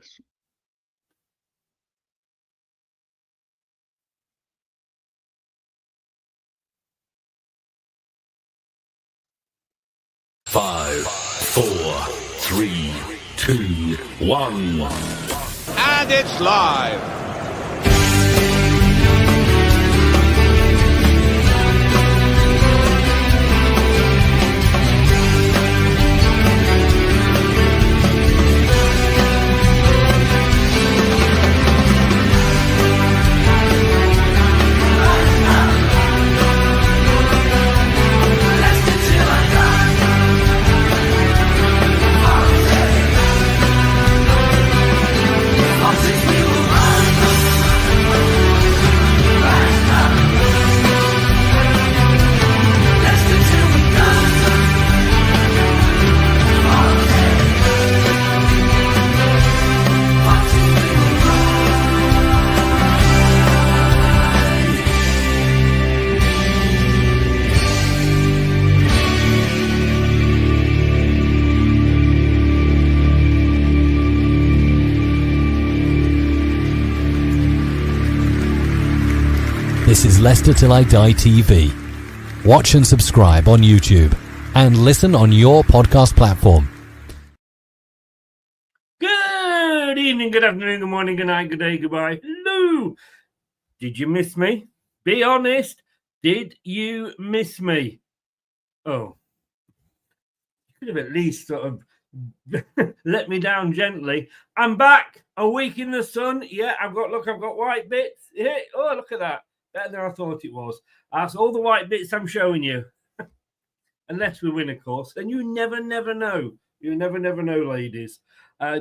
ridiculous. Five, 4, 3, 2, 1. And it's live. This is Leicester Till I Die TV. Watch and subscribe on YouTube and listen on your podcast platform. Good evening, good afternoon, good morning, good night, good day, goodbye. Hello. Did you miss me? Be honest. Did you miss me? Oh. You could have at least sort of let me down gently. I'm back. A week in the sun. Yeah, I've got white bits. Yeah. Oh, look at that. Better than I thought it was. That's all the white bits I'm showing you. Unless we win, of course. And you never know. You never know, ladies.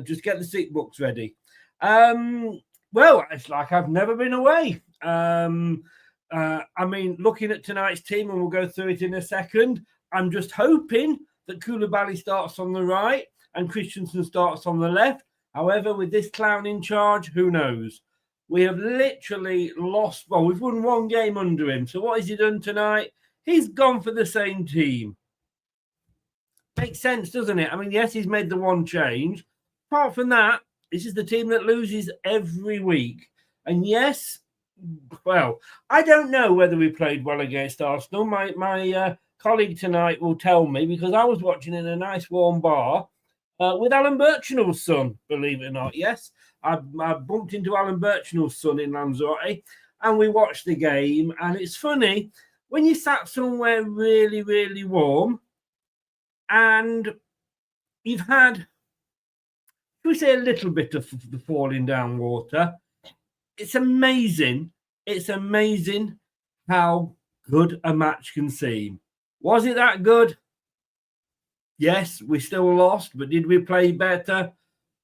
Just get the sick books ready. Well, it's like I've never been away. I mean, looking at tonight's team, and we'll go through it in a second, I'm just hoping that Koulibaly starts on the right and Christensen starts on the left. However, with this clown in charge, who knows? We have literally lost. Well, we've won one game under him. So what has he done tonight? He's gone for the same team. Makes sense, doesn't it? I mean, yes, he's made the one change. Apart from that, this is the team that loses every week. And yes, well, I don't know whether we played well against Arsenal. My colleague tonight will tell me, because I was watching in a nice warm bar with Alan Birchnell's son, believe it or not. Yes, I bumped into Alan Birchnell's son in Lanzarote, and we watched the game. And it's funny, when you sat somewhere really, really warm and you've had, should we say, a little bit of the falling down water, it's amazing. It's amazing how good a match can seem. Was it that good? Yes, we still lost, but did we play better?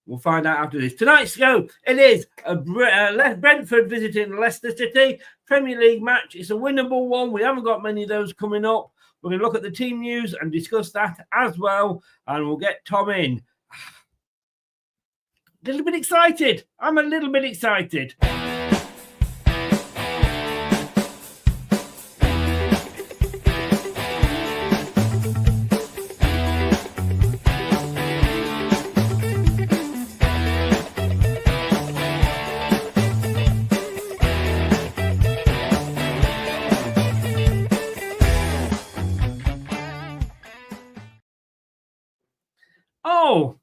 We'll find out after this. Tonight's go, it is Brentford visiting Leicester City. Premier League match. It's a winnable one. We haven't got many of those coming up. We're going to look at the team news and discuss that as well. And we'll get Tom in. A little bit excited. I'm a little bit excited. Oh,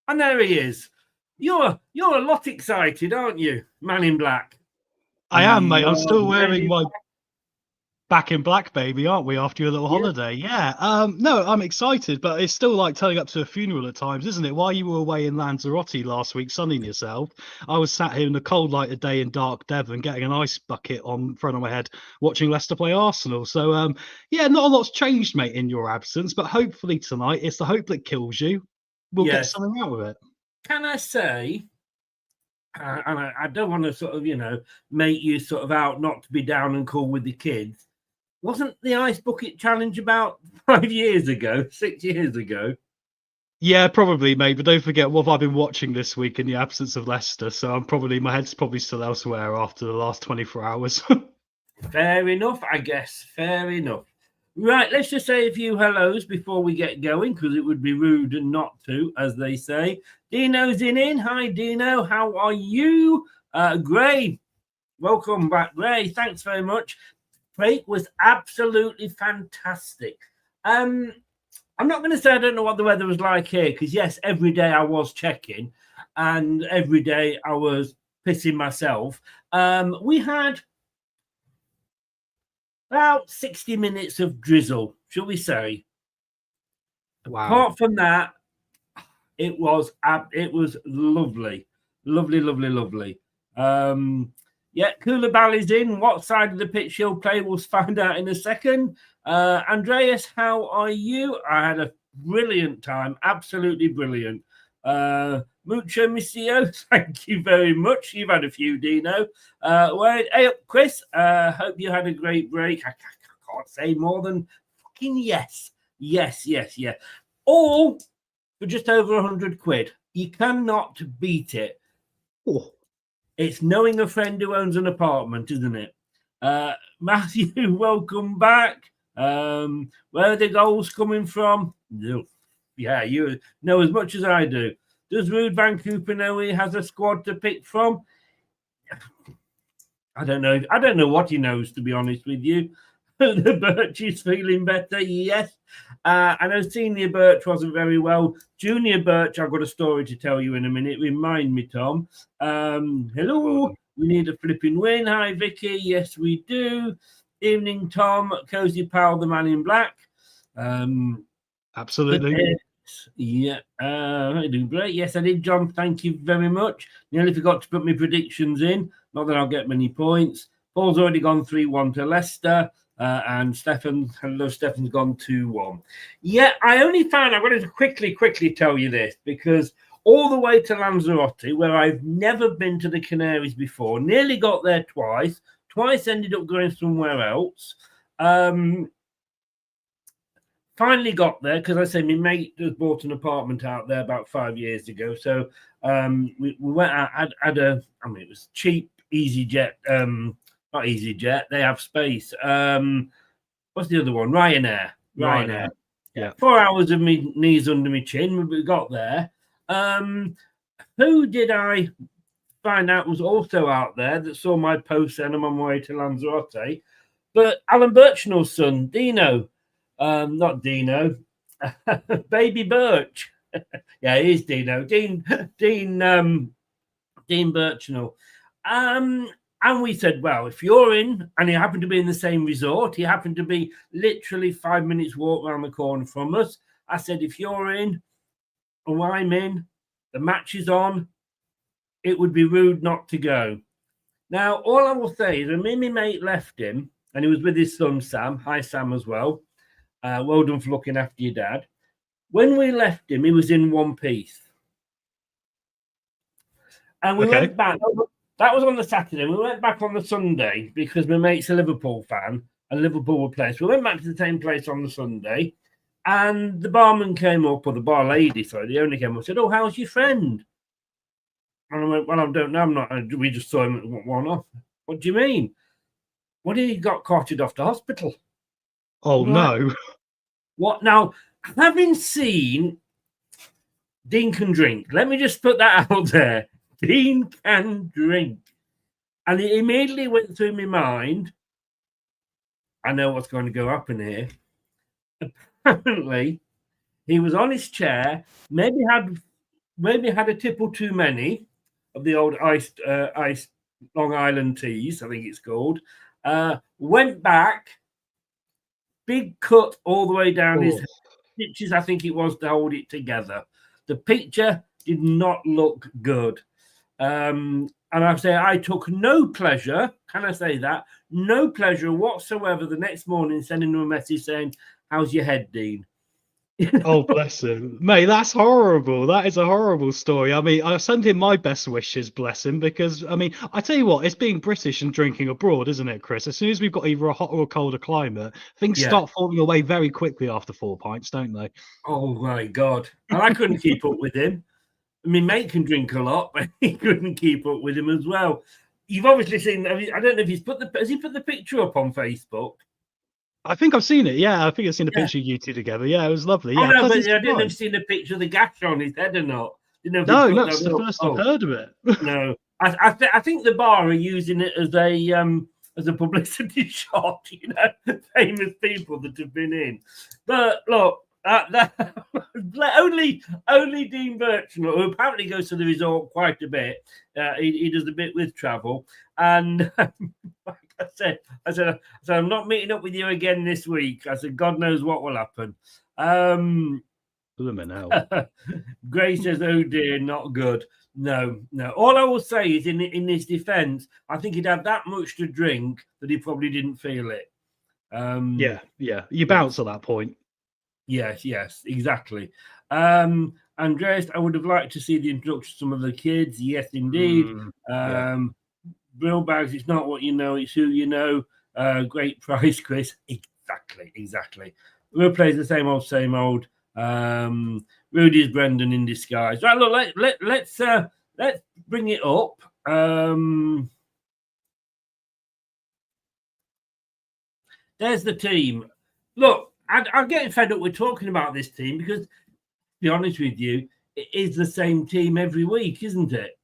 and there he is. You're a lot excited, aren't you, man in black? I am, mate. I'm still wearing my back in black, baby, aren't we, after your little holiday? Yeah. No, I'm excited, but it's still like turning up to a funeral at times, isn't it? While you were away in Lanzarote last week, sunning yourself, I was sat here in the cold light of day in dark Devon, getting an ice bucket on front of my head, watching Leicester play Arsenal. So, yeah, not a lot's changed, mate, in your absence, but hopefully tonight, it's the hope that kills you. We'll get something out of it. Can I say, and I don't want to sort of, make you sort of out not to be down and cool with the kids. Wasn't the Ice Bucket Challenge about 5 years ago, 6 years ago? Yeah, probably, mate. But don't forget what I've been watching this week in the absence of Leicester. So my head's probably still elsewhere after the last 24 hours. Fair enough, I guess. Fair enough. Right, let's just say a few hellos before we get going, because it would be rude not to, as they say. Dino's in. Hi, Dino. How are you? Gray, welcome back, Gray. Thanks very much. Break was absolutely fantastic. I'm not going to say I don't know what the weather was like here, because yes, every day I was checking, and every day I was pissing myself. We had about 60 minutes of drizzle, shall we say? Wow. Apart from that, it was lovely. Yeah, Koulibaly's in. What side of the pitch he'll play, we'll find out in a second. Andreas, how are you? I had a brilliant time, absolutely brilliant. Mucho Missio, thank you very much. You've had a few, Dino. Hey up, Chris. Hope you had a great break. I can't say more than fucking yes. Yes. All for just over 100 quid. You cannot beat it. Oh. It's knowing a friend who owns an apartment, isn't it? Matthew, welcome back. Where are the goals coming from? No. Yeah, you know as much as I do. Does Rude Van Cooper know he has a squad to pick from? I don't know. I don't know what he knows, to be honest with you. The Birch is feeling better, yes. I know Senior Birch wasn't very well. Junior Birch, I've got a story to tell you in a minute. Remind me, Tom. Hello. We need a flipping win. Hi, Vicky. Yes, we do. Evening, Tom. Cozy Pal, the man in black. Absolutely. Yeah. I do great. Yes, I did, John. Thank you very much. Nearly forgot to put my predictions in. Not that I'll get many points. Paul's already gone 3-1 to Leicester. And Stefan's gone 2-1. Yeah, I only found, I'm going to quickly tell you this, because all the way to Lanzarote, where I've never been to the Canaries before, nearly got there twice ended up going somewhere else. Finally got there, because I say my mate has bought an apartment out there about 5 years ago. So we went out, it was cheap, EasyJet, not EasyJet, they have space. What's the other one? Ryanair. Yeah. 4 hours of me knees under my chin when we got there. Who did I find out was also out there that saw my post and I'm on my way to Lanzarote? But Alan Birchnell's son, Dino. Not Dino. Baby Birch. Yeah, it is Dino. Dean Birchnell. And we said, well, if you're in, and he happened to be in the same resort, he happened to be literally 5 minutes walk around the corner from us. I said, if you're in, or I'm in, the match is on, it would be rude not to go. Now, all I will say is when me and my mate left him, and he was with his son, Sam. Hi, Sam, as well. Well done for looking after your dad. When we left him, he was in one piece. And we went back. That was on the Saturday. We went back on the Sunday because my mate's a Liverpool fan and Liverpool were playing. So we went back to the same place on the Sunday. And the barman came up, or the bar lady, sorry, the owner came up and said, oh, how's your friend? And I went, well, I don't know. I'm not. We just saw him one off. What do you mean? What, he got carted off to hospital? Oh, no. What? Now, having seen Dean can drink, let me just put that out there. Dean can drink. And it immediately went through my mind, I know what's going to go happen here. Apparently, he was on his chair, maybe had a tipple too many of the old iced Long Island teas, I think it's called. Went back, big cut all the way down his stitches, I think it was, to hold it together. The picture did not look good. And I say I took no pleasure, can I say that? No pleasure whatsoever the next morning sending him a message saying, how's your head, Dean? Oh, bless him. Mate, that's horrible. That is a horrible story. I mean, I send him my best wishes, bless him, because, I mean, I tell you what, it's being British and drinking abroad, isn't it, Chris? As soon as we've got either a hot or a colder climate, things start falling away very quickly after 4 pints, don't they? Oh, my God. And I couldn't keep up with him. I mean, mate can drink a lot, but he couldn't keep up with him as well. You've obviously seen, I don't know if has he put the picture up on Facebook? I think I've seen it. Yeah, I think I've seen a picture of you two together. Yeah, it was lovely. Oh Yeah, no, but pleasant I didn't have surprise. seen a picture of the gash on his head or not. Didn't know if No, he put it's that the up. first I've heard of it. No, I think the bar are using it as a publicity shot. You know, famous people that have been in. But look, only Dean Birchnell, who apparently goes to the resort quite a bit. He does a bit with travel, and like I said, I'm not meeting up with you again this week. I said, God knows what will happen. Gray says, "Oh dear, not good." No. All I will say is, in his defence, I think he'd had that much to drink that he probably didn't feel it. Yeah. You bounce at that point. Yes, exactly. Andreas, I would have liked to see the introduction to some of the kids. Yes, indeed. Brill bags, it's not what you know, it's who you know. Great price, Chris. Exactly. We'll play the same old. Rudy's Brendan in disguise. Right, look, let's bring it up. There's the team. Look, I'm getting fed up with talking about this team because, to be honest with you, it is the same team every week, isn't it?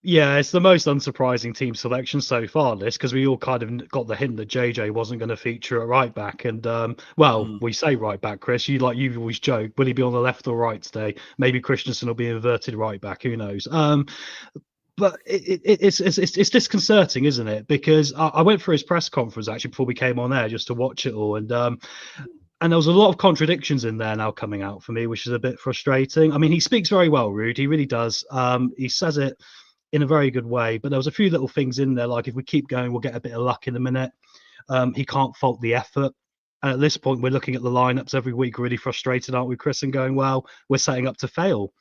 Yeah, it's the most unsurprising team selection so far, this, because we all kind of got the hint that JJ wasn't going to feature at right back. And we say right back, Chris. You always joke, will he be on the left or right today? Maybe Christensen will be inverted right back. Who knows? But it's disconcerting, isn't it? Because I went for his press conference actually before we came on air just to watch it all, and there was a lot of contradictions in there now coming out for me, which is a bit frustrating. I mean, he speaks very well, Rude. He really does. He says it in a very good way, but there was a few little things in there, like if we keep going, we'll get a bit of luck in a minute. He can't fault the effort. And at this point, we're looking at the lineups every week, really frustrated, aren't we, Chris? And going, well, we're setting up to fail.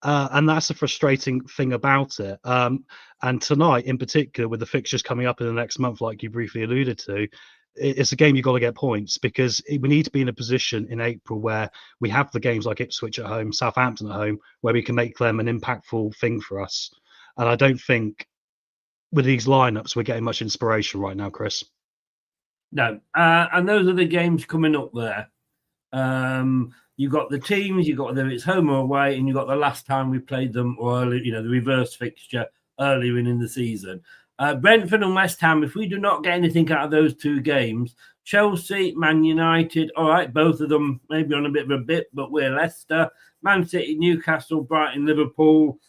And that's the frustrating thing about it. And tonight, in particular, with the fixtures coming up in the next month, like you briefly alluded to, it's a game you've got to get points, because we need to be in a position in April where we have the games like Ipswich at home, Southampton at home, where we can make them an impactful thing for us. And I don't think with these lineups we're getting much inspiration right now, Chris. No, and those are the games coming up there. You've got the teams, you've got whether it's home or away, and you've got the last time we played them, or the reverse fixture earlier in the season. Brentford and West Ham, if we do not get anything out of those two games, Chelsea, Man United, all right, both of them maybe on a bit of a bit, but we're Leicester, Man City, Newcastle, Brighton, Liverpool,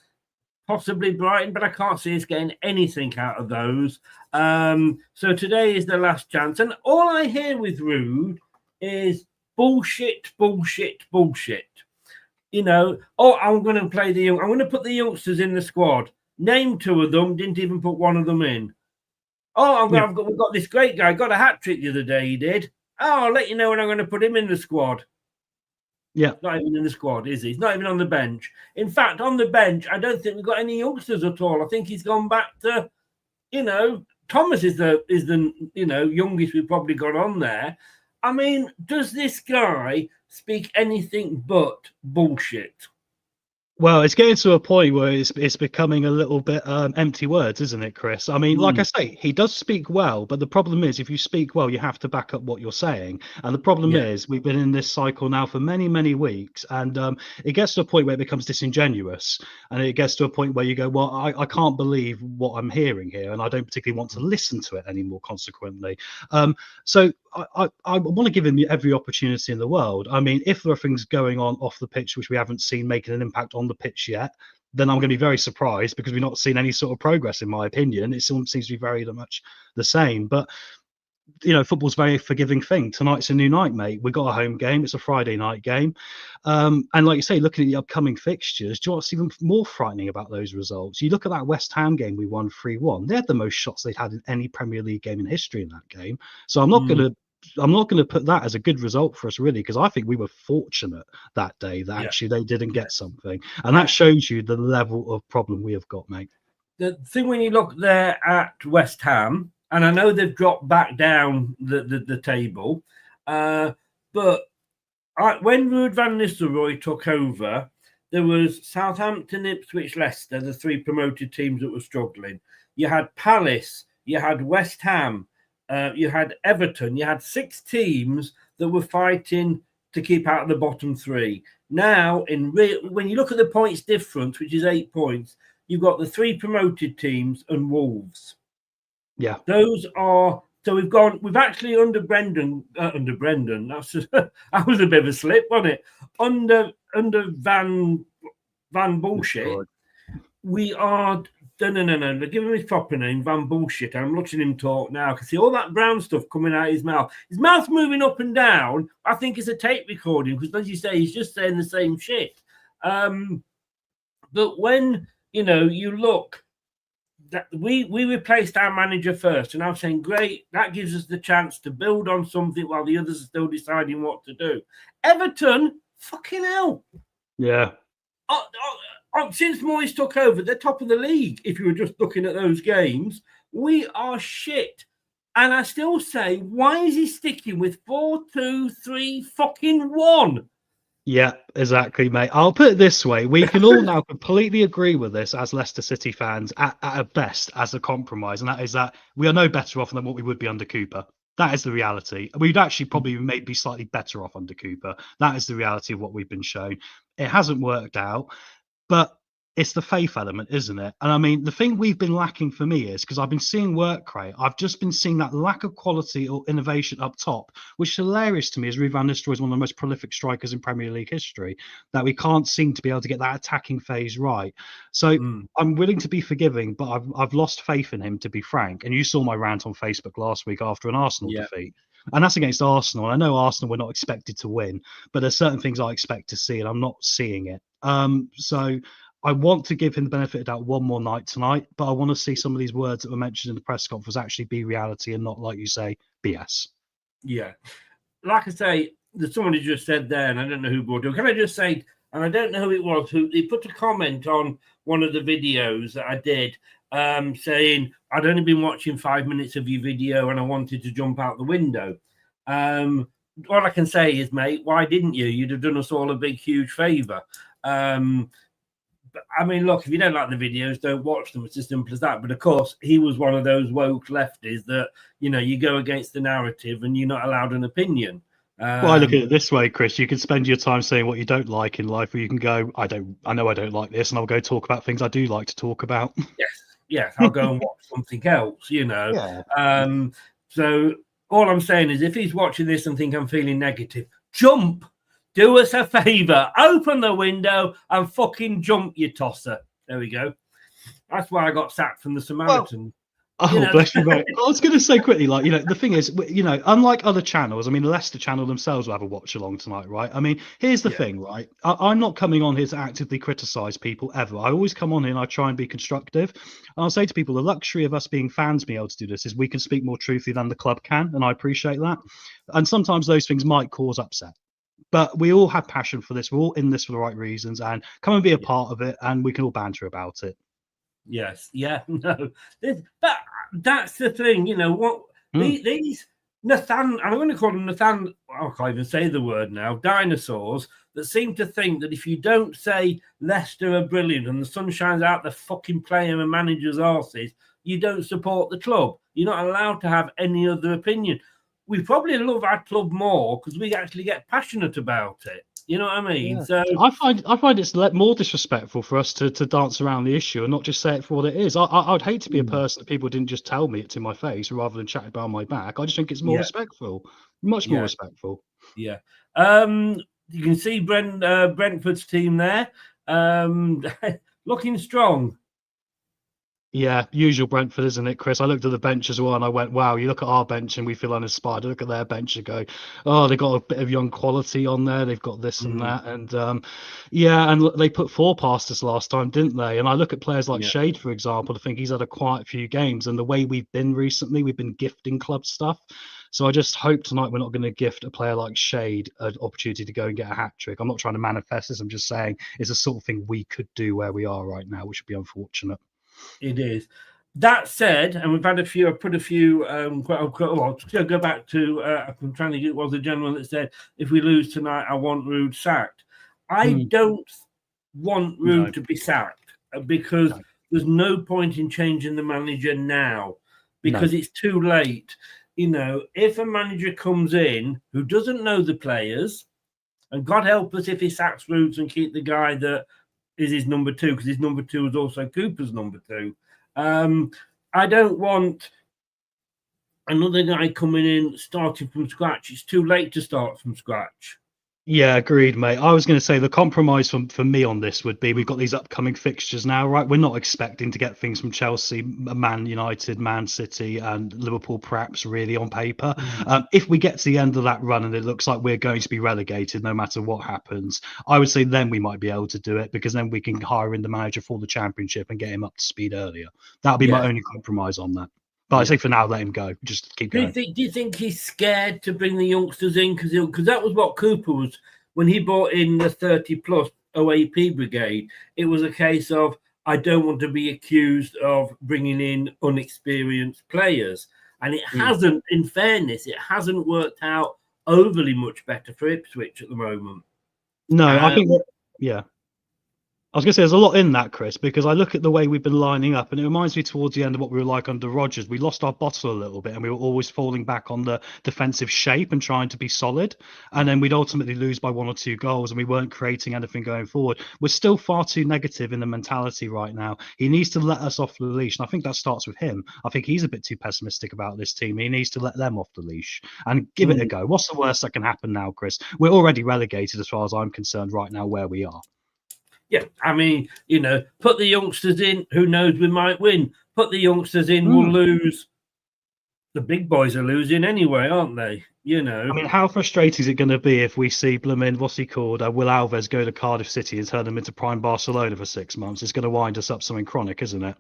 possibly Brighton, but I can't see us getting anything out of those. So today is the last chance. And all I hear with Rude is bullshit. I'm going to play I'm going to put the youngsters in the squad. Name two of them, didn't even put one of them in. We've got this great guy, got a hat-trick the other day, he did. I'll let you know when I'm going to put him in the squad. Yeah. Not even in the squad, is he? He's not even on the bench. In fact, on the bench, I don't think we've got any youngsters at all. I think he's gone back to, Thomas is the youngest we've probably got on there. I mean, does this guy speak anything but bullshit? Well, it's getting to a point where it's becoming a little bit empty words, isn't it, Chris? I mean, like I say, he does speak well, but the problem is if you speak well, you have to back up what you're saying. And the problem is we've been in this cycle now for many, many weeks, and it gets to a point where it becomes disingenuous, and it gets to a point where you go, well, I can't believe what I'm hearing here, and I don't particularly want to listen to it anymore, consequently. So I want to give him every opportunity in the world. I mean, if there are things going on off the pitch which we haven't seen making an impact on the pitch yet, then I'm going to be very surprised, because we've not seen any sort of progress, in my opinion. It seems to be very much the same. But football's a very forgiving thing. Tonight's a new night, mate. We've got a home game. It's a Friday night game. And like you say, looking at the upcoming fixtures, do you know what's even more frightening about those results? You look at that West Ham game we won 3-1. They had the most shots they'd had in any Premier League game in history in that game. So I'm not going to put that as a good result for us, really, because I think we were fortunate that day that actually they didn't get something. And that shows you the level of problem we have got, mate. The thing when you look there at West Ham, and I know they've dropped back down the table, but when Ruud van Nistelrooy took over, there was Southampton, Ipswich, Leicester, the three promoted teams that were struggling. You had Palace, you had West Ham, you had Everton, you had 6 teams that were fighting to keep out of the bottom 3. Now, when you look at the points difference, which is 8 points, you've got the 3 promoted teams and Wolves. Yeah. Those are, so we've actually under Brendan, that's just, that was a bit of a slip, wasn't it? Under Van Bullshit, we are, no, give him his proper name, Van Bullshit. I'm watching him talk now. I can see all that brown stuff coming out of his mouth. His mouth's moving up and down. I think it's a tape recording because, as you say, he's just saying the same shit. But when, you look, that we replaced our manager first, and I'm saying, great, that gives us the chance to build on something while the others are still deciding what to do. Everton, fucking hell. Yeah. Since Moyes took over, they're top of the league. If you were just looking at those games, we are shit. And I still say, why is he sticking with 4-2-3-1? Yeah, exactly, mate. I'll put it this way. We can all now completely agree with this as Leicester City fans at best as a compromise. And that is that we are no better off than what we would be under Cooper. That is the reality. We'd actually probably maybe be slightly better off under Cooper. That is the reality of what we've been shown. It hasn't worked out, but it's the faith element, isn't it? And I mean, the thing we've been lacking for me is because I've been seeing work rate. I've just been seeing that lack of quality or innovation up top, which is hilarious to me as Ruud van Nistelrooy is one of the most prolific strikers in Premier League history, that we can't seem to be able to get that attacking phase right. So I'm willing to be forgiving, but I've lost faith in him, to be frank. And you saw my rant on Facebook last week after an Arsenal defeat. And that's against Arsenal. I know Arsenal were not expected to win, but there's certain things I expect to see, and I'm not seeing it. So I want to give him the benefit of doubt one more night tonight, but I want to see some of these words that were mentioned in the press conference actually be reality and not, like you say, BS. Yeah. Like I say, there's someone who just said there, and I don't know who brought it. Can I just say, and I don't know who it was, who he put a comment on one of the videos that I did saying, I'd only been watching 5 minutes of your video and I wanted to jump out the window. All I can say is, mate, why didn't you? You'd have done us all a big, huge favour. I mean, look, if you don't like the videos, don't watch them. It's as simple as that. But of course, he was one of those woke lefties that, you go against the narrative and you're not allowed an opinion. Well, I look at it this way, Chris. You can spend your time saying what you don't like in life, or you can go, I know I don't like this, and I'll go talk about things I do like to talk about. Yes, I'll go and watch something else, Yeah. So all I'm saying is, if he's watching this and think I'm feeling negative, jump. Do us a favour, open the window and fucking jump, you tosser. There we go. That's why I got sacked from the Samaritan. Bless you, mate. I was going to say quickly, the thing is, unlike other channels, I mean, Leicester channel themselves will have a watch along tonight, right? I mean, here's the thing, right? I'm not coming on here to actively criticise people ever. I always come on here and I try and be constructive. And I'll say to people, the luxury of us being fans being able to do this is we can speak more truthfully than the club can, and I appreciate that. And sometimes those things might cause upset. But we all have passion for this. We're all in this for the right reasons, and come and be a part of it, and we can all banter about it. Yes, no. But that's the thing, these Nathan, I'm going to call them Nathan, I can't even say the word now, dinosaurs that seem to think that if you don't say Leicester are brilliant and the sun shines out the fucking player and manager's arses, you don't support the club. You're not allowed to have any other opinion. We probably love our club more because we actually get passionate about it. You know what I mean? Yeah. So I find it's more disrespectful for us to dance around the issue and not just say it for what it is. I'd hate to be a person that people didn't just tell me it to my face rather than chat behind my back. I just think it's more respectful, much more respectful. Yeah. You can see Brentford's team there, looking strong. Yeah, usual Brentford, isn't it, Chris? I looked at the bench as well and I went, wow, you look at our bench and we feel uninspired. I look at their bench and go, oh, they've got a bit of young quality on there. They've got this and that. And and they put 4 past us last time, didn't they? And I look at players like Shade, for example, I think he's had a quite few games. And the way we've been recently, we've been gifting club stuff. So I just hope tonight we're not going to gift a player like Shade an opportunity to go and get a hat trick. I'm not trying to manifest this. I'm just saying it's the sort of thing we could do where we are right now, which would be unfortunate. It is. That said, and we've had a few, I put a few, I'll go back to, I'm trying to get, it was the gentleman that said, if we lose tonight, I want Ruud sacked. I don't want Ruud to be sacked because there's no point in changing the manager now because it's too late. if a manager comes in who doesn't know the players, and God help us if he sacks Roots and keep the guy that is his number 2, because his number 2 is also Cooper's number 2. I don't want another guy coming in starting from scratch. It's too late to start from scratch. Yeah, agreed, mate. I was going to say the compromise for me on this would be we've got these upcoming fixtures now, right? We're not expecting to get things from Chelsea, Man United, Man City, and Liverpool, perhaps, really on paper. If we get to the end of that run and it looks like we're going to be relegated no matter what happens, I would say then we might be able to do it, because then we can hire in the manager for the Championship and get him up to speed earlier. That'll be my only compromise on that. But I say for now, let him go. Just keep going. Do you think he's scared to bring the youngsters in? Because that was what Cooper was when he brought in the 30-plus OAP brigade. It was a case of, I don't want to be accused of bringing in unexperienced players. And it hasn't, in fairness, it hasn't worked out overly much better for Ipswich at the moment. No, I think I was going to say there's a lot in that, Chris, because I look at the way we've been lining up, and it reminds me towards the end of what we were like under Rodgers. We lost our bottle a little bit, and we were always falling back on the defensive shape and trying to be solid. And then we'd ultimately lose by 1 or 2 goals, and we weren't creating anything going forward. We're still far too negative in the mentality right now. He needs to let us off the leash, and I think that starts with him. I think he's a bit too pessimistic about this team. He needs to let them off the leash and give it a go. What's the worst that can happen now, Chris? We're already relegated as far as I'm concerned right now where we are. Yeah, I mean, put the youngsters in. Who knows? We might win. Put the youngsters in. We'll lose. The big boys are losing anyway, aren't they? I mean, how frustrating is it going to be if we see Blooming, what's he called, Will Alves go to Cardiff City and turn them into prime Barcelona for 6 months? It's going to wind us up something chronic, isn't it?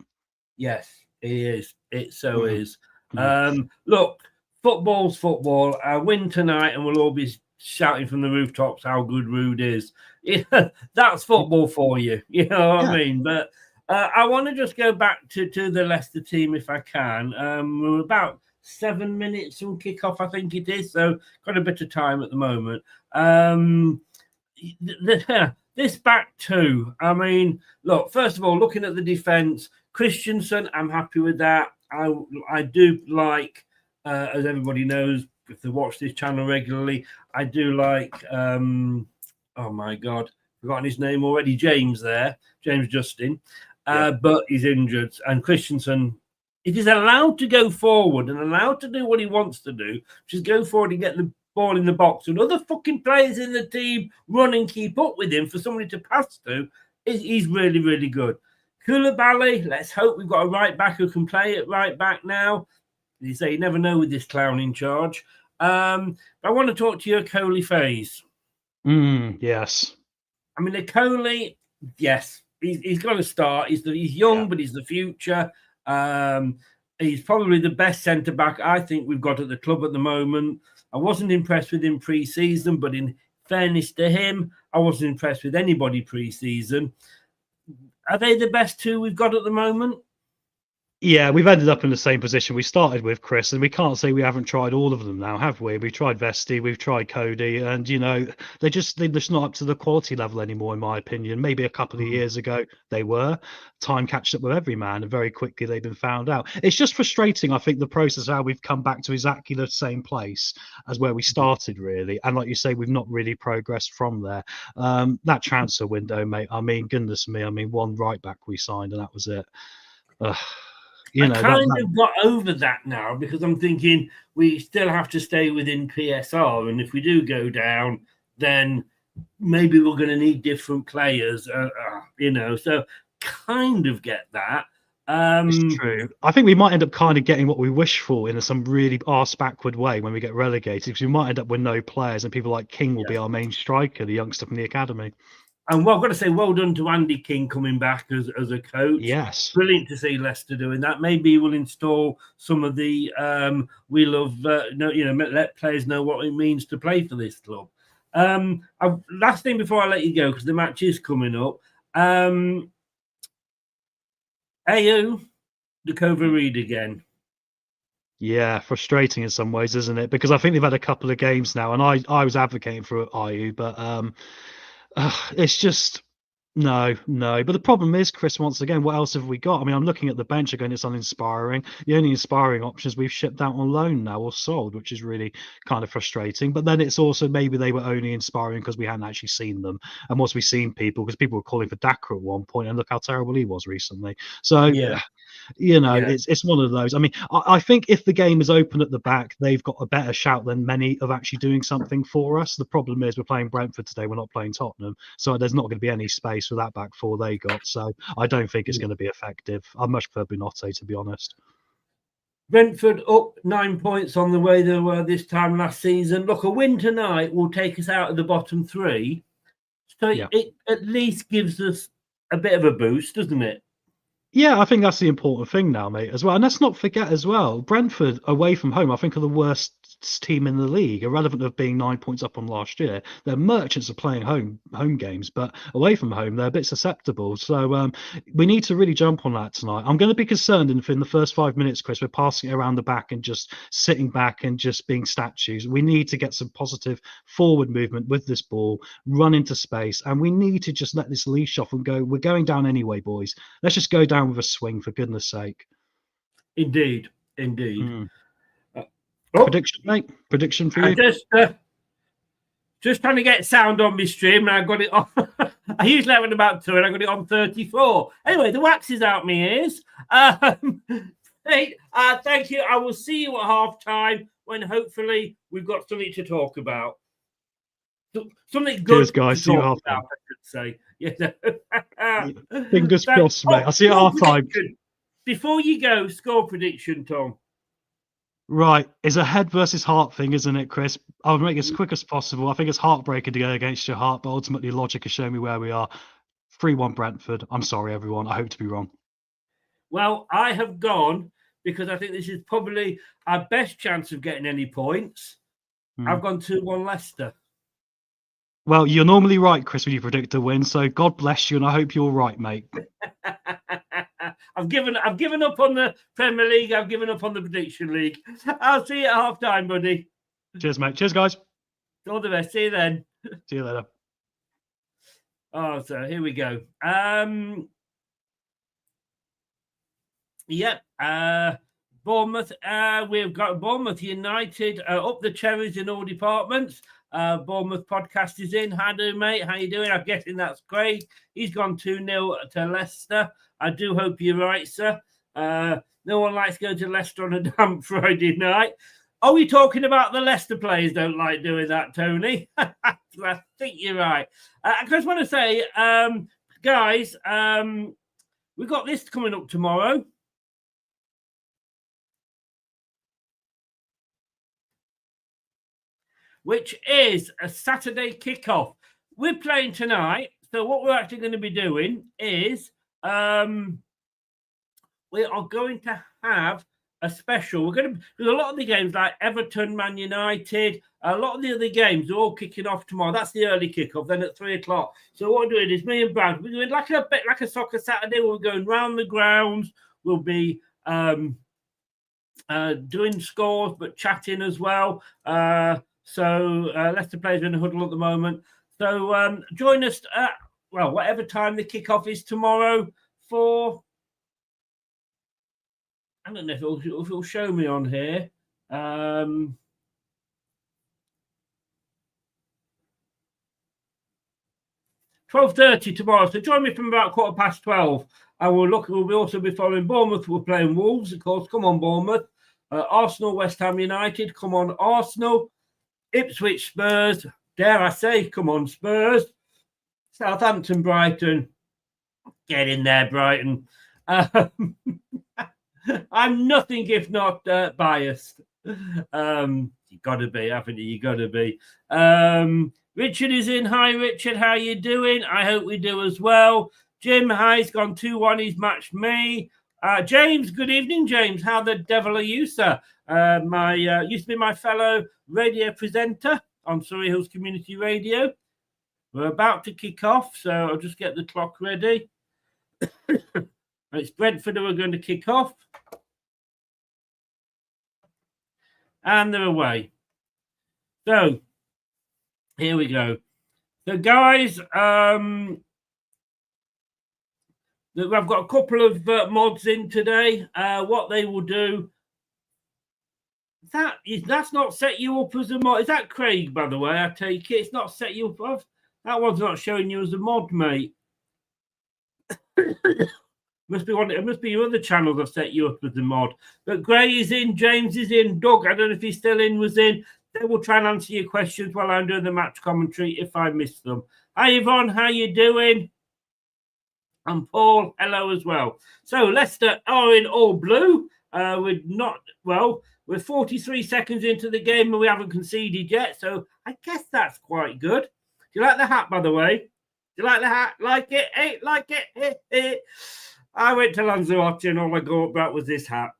Yes, it is. It so is. Look, football's football. I win tonight, and we'll all be shouting from the rooftops how good Rude is. That's football for you. You know what I mean? But I want to just go back to the Leicester team if I can. We're about 7 minutes from kickoff, I think it is. So got a bit of time at the moment. This back two. I mean, look, first of all, looking at the defence, Christensen, I'm happy with that. I do like, as everybody knows, if they watch this channel regularly, I do like, oh my God, forgotten his name already, James Justin, but he's injured. And Christensen, it is allowed to go forward and allowed to do what he wants to do, which is go forward and get the ball in the box. And other fucking players in the team run and keep up with him for somebody to pass to. He's really, really good. Koulibaly, let's hope we've got a right back who can play at right back now. You say you never know with this clown in charge. I want to talk to you, Coley Faze. Yes. I mean, the Coley, yes, he's going to start. He's young, but he's the future. He's probably the best centre back I think we've got at the club at the moment. I wasn't impressed with him pre-season, but in fairness to him, I wasn't impressed with anybody pre-season. Are they the best two we've got at the moment? Yeah, we've ended up in the same position we started with, Chris, and we can't say we haven't tried all of them now, have we? We've tried Vesti, we've tried Cody, and they're just not up to the quality level anymore, in my opinion. Maybe a couple of years ago they were. Time catched up with every man, and very quickly they've been found out. It's just frustrating, I think, the process of how we've come back to exactly the same place as where we started, really. And like you say, we've not really progressed from there. That transfer window, mate, I mean, goodness me, one right back we signed, and that was it. I kind of got over that now because I'm thinking we still have to stay within PSR. And if we do go down, then maybe we're going to need different players, so kind of get that. It's true. I think we might end up kind of getting what we wish for in some really arse-backward way when we get relegated, because we might end up with no players and people like King will be our main striker, the youngster from the academy. And I've got to say, well done to Andy King coming back as a coach. Yes. Brilliant to see Leicester doing that. Maybe we'll install some of the let players know what it means to play for this club. Last thing before I let you go, because the match is coming up. AU, Dakova Reed again. Yeah, frustrating in some ways, isn't it? Because I think they've had a couple of games now, and I was advocating for IU, but it's just No. But the problem is, Chris, once again, what else have we got? I mean, I'm looking at the bench again. It's uninspiring. The only inspiring options we've shipped out on loan now or sold, which is really kind of frustrating. But then it's also maybe they were only inspiring because we hadn't actually seen them. And once we've seen people, because people were calling for Daka at one point, and look how terrible he was recently. So, Yeah. it's one of those. I mean, I think if the game is open at the back, they've got a better shout than many of actually doing something for us. The problem is we're playing Brentford today. We're not playing Tottenham. So there's not going to be any space for that back four they got. So I don't think it's going to be effective. I much prefer Bunotte, to be honest. Brentford up 9 points on the way they were this time last season. Look, a win tonight will take us out of the bottom three. So it at least gives us a bit of a boost, doesn't it? Yeah, I think that's the important thing now, mate, as well. And let's not forget as well, Brentford away from home, I think, are the worst team in the league, irrelevant of being 9 points up on last year. Their merchants are playing home games, but away from home, they're a bit susceptible. So we need to really jump on that tonight. I'm going to be concerned if in the first 5 minutes, Chris, we're passing it around the back and just sitting back and just being statues. We need to get some positive forward movement with this ball, run into space, and we need to just let this leash off and go, we're going down anyway, boys. Let's just go down with a swing, for goodness sake. Indeed. Prediction, mate? Prediction for you? Just trying to get sound on my stream, and I got it on. I usually have it about 2, and I got it on 34. Anyway, the wax is out my ears. Hey, thank you. I will see you at half-time when hopefully we've got something to talk about. Something good. Cheers, guys. See you at half-time. I should say. Fingers crossed, mate. I'll see you at half-time. Before you go, score prediction, Tom. Right. It's a head versus heart thing, isn't it, Chris? I'll make it as quick as possible. I think it's heartbreaking to go against your heart, but ultimately logic has shown me where we are. 3-1 Brentford. I'm sorry, everyone. I hope to be wrong. Well, I have gone because I think this is probably our best chance of getting any points. I've gone 2-1 Leicester. Well, you're normally right, Chris, when you predict a win, so God bless you, and I hope you're right, mate. I've given up on the Premier League. I've given up on the Prediction League. I'll see you at half-time, buddy. Cheers, mate. Cheers, guys. All the best. See you then. See you later. Oh, so here we go. Yep. Bournemouth. We've got Bournemouth United up the cherries in all departments. Bournemouth podcast is in. How do, mate? How you doing? I'm guessing that's great. He's gone 2-0 to Leicester. I do hope you're right, sir. No one likes going to Leicester on a damp Friday night. Are we talking about the Leicester players don't like doing that, Tony? I think you're right. I just want to say, guys, we've got this coming up tomorrow. Which is a Saturday kickoff. We're playing tonight. So what we're actually going to be doing is we are going to have a special. We're going to do a lot of the games like Everton, Man United, a lot of the other games are all kicking off tomorrow. That's the early kickoff, then at 3 o'clock. So what we're doing is me and Brad, we're doing like a soccer Saturday. We're going round the grounds. We'll be doing scores, but chatting as well. So Leicester players are in a huddle at the moment. So join us at, well, whatever time the kickoff is tomorrow for, I don't know if it'll show me on here. 12:30 tomorrow. So join me from about 12:15. I will look. We'll also be following Bournemouth. We're playing Wolves, of course. Come on, Bournemouth. Arsenal, West Ham United. Come on, Arsenal. Ipswich, Spurs. Dare I say, come on, Spurs. Southampton, Brighton. Get in there, Brighton. I'm nothing if not biased. You got to be, haven't you? You got to be. Richard is in. Hi, Richard. How you doing? I hope we do as well. Jim, hi. He's gone 2-1. He's matched me. James, good evening, James. How the devil are you, sir? Used to be my fellow radio presenter on Surrey Hills Community Radio. We're about to kick off, so I'll just get the clock ready. It's Brentford who are going to kick off. And they're away. So, here we go. So, guys, I've got a couple of mods in today. What they will do. That's not set you up as a mod. Is that Craig, by the way? I take it. It's not set you up. That one's not showing you as a mod, mate. Must be one. It must be your other channels have set you up as a mod. But Gray is in, James is in, Doug, I don't know if he's still in, was in. They will try and answer your questions while I'm doing the match commentary if I miss them. Hi Yvonne, how you doing? And Paul, hello as well. So Leicester are in all blue. We're 43 seconds into the game and we haven't conceded yet. So I guess that's quite good. Do you like the hat, by the way? Do you like the hat? Like it? Hey, like it? Hey, hey. I went to Lanzarote and all I got about was this hat.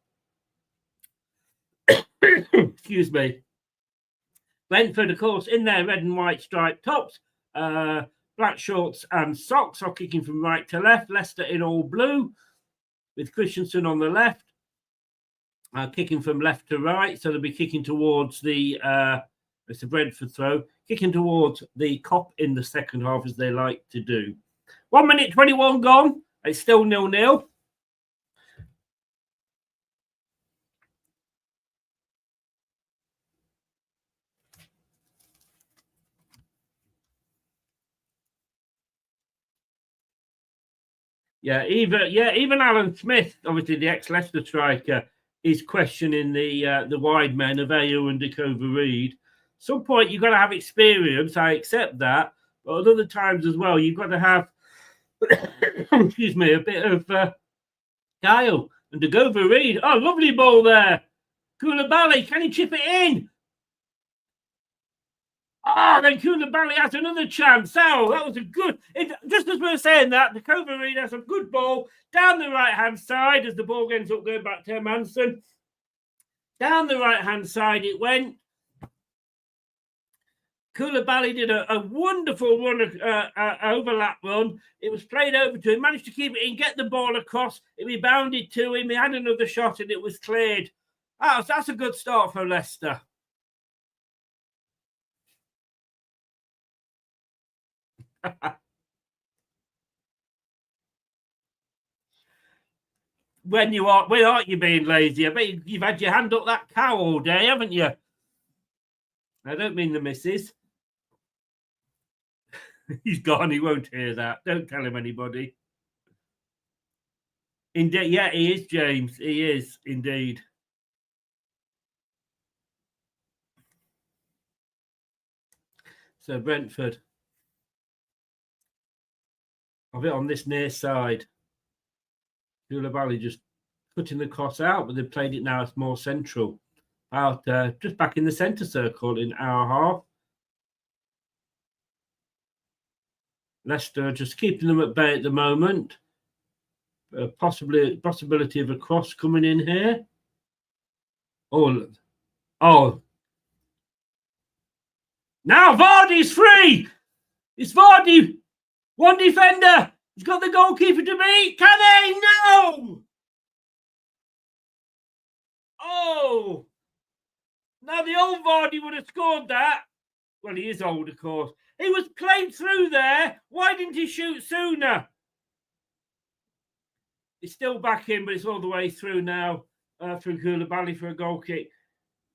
Excuse me. Brentford, of course, in their red and white striped tops, black shorts and socks are kicking from right to left. Leicester in all blue with Christensen on the left, kicking from left to right. So they'll be kicking towards the, it's a Brentford throw, kicking towards the cop in the second half as they like to do. 1 minute 21 gone. It's still 0-0. Even Alan Smith, obviously the ex-Leicester striker, is questioning the wide men of Ayew and Dakota Reed. Some point you've got to have experience. I accept that, but at other times as well, you've got to have, excuse me, a bit of guile. And Dakota Reed, oh, lovely ball there. Koulibaly, can he chip it in? Oh, then Koulibaly has another chance. Oh, that was a good... just as we were saying that, the Kovarid has a good ball down the right-hand side as the ball ends up going back to Hermansen. Down the right-hand side it went. Koulibaly did a wonderful run, overlap run. It was played over to him, managed to keep it in, get the ball across. It rebounded to him. He had another shot and it was cleared. That's a good start for Leicester. When aren't you being lazy? I bet you've had your hand up that cow all day, haven't you? I don't mean the missus. He's gone. He won't hear that. Don't tell him anybody. Indeed, yeah, he is, James. He is indeed. So Brentford. Of it on this near side. Koulibaly just cutting the cross out, but they've played it now as more central. Out just back in the centre circle in our half. Leicester just keeping them at bay at the moment. Possibility of a cross coming in here. Oh. Now Vardy's free. It's Vardy. One defender. He's got the goalkeeper to beat. Can they? No. Oh. Now the old Vardy would have scored that. Well, he is old, of course. He was played through there. Why didn't he shoot sooner? It's still back in, but it's all the way through now through Koulibaly for a goal kick.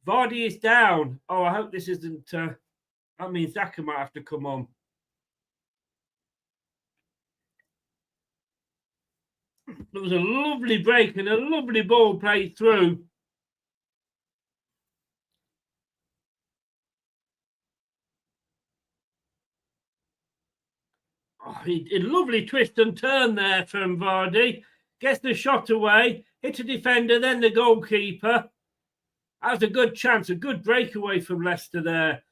Vardy is down. Oh, I hope this isn't... that means Zaka might have to come on. There was a lovely break and a lovely ball played through. Oh, a lovely twist and turn there from Vardy. Gets the shot away, hit a defender, then the goalkeeper. That was a good chance, a good breakaway from Leicester there.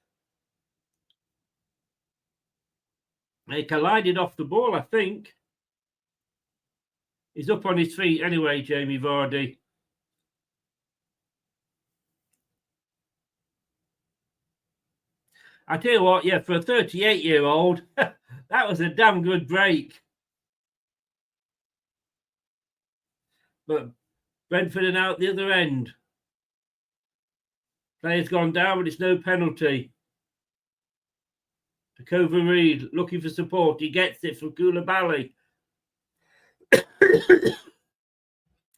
They collided off the ball, I think. He's up on his feet anyway, Jamie Vardy. I tell you what, yeah, for a 38-year-old, that was a damn good break. But Brentford are now at the other end. Player's gone down, but it's no penalty. Dakota Reed looking for support. He gets it from Koulibaly.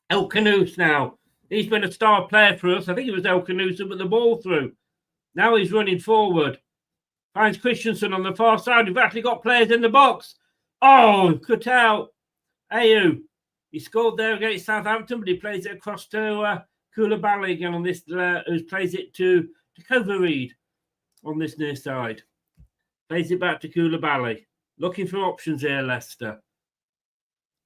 El Canoose now. He's been a star player for us. I think it was El Canoose who put the ball through. Now he's running forward. Finds Christensen on the far side. We've actually got players in the box. Oh, cut out. Ayew. He scored there against Southampton, but he plays it across to Koulibaly again on this, who plays it to Coverreed on this near side. Plays it back to Koulibaly. Looking for options here, Leicester.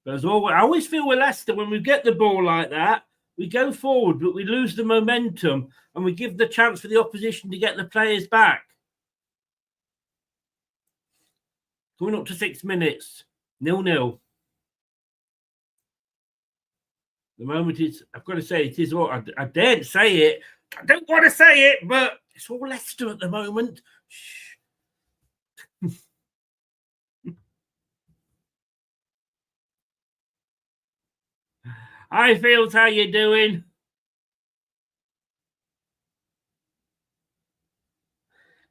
But as always, I always feel with Leicester, when we get the ball like that, we go forward, but we lose the momentum and we give the chance for the opposition to get the players back. Going up to 6 minutes. 0-0. The moment is, I've got to say, it is all, I daren't say it. I don't want to say it, but it's all Leicester at the moment. Shh. Hi, Fields, how you doing?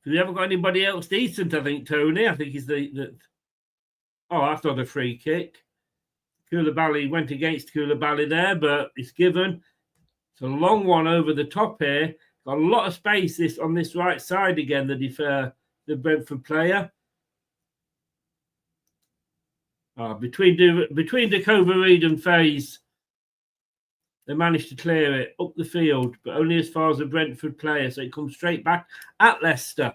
We haven't got anybody else decent, I think, Tony. I think he's the oh, that's not a free kick. Koulibaly went against Koulibaly there, but it's given. It's a long one over the top here. Got a lot of space on this right side again, the Brentford player. Between De Coverreed and Faze, they managed to clear it up the field, but only as far as the Brentford player, so it comes straight back at Leicester.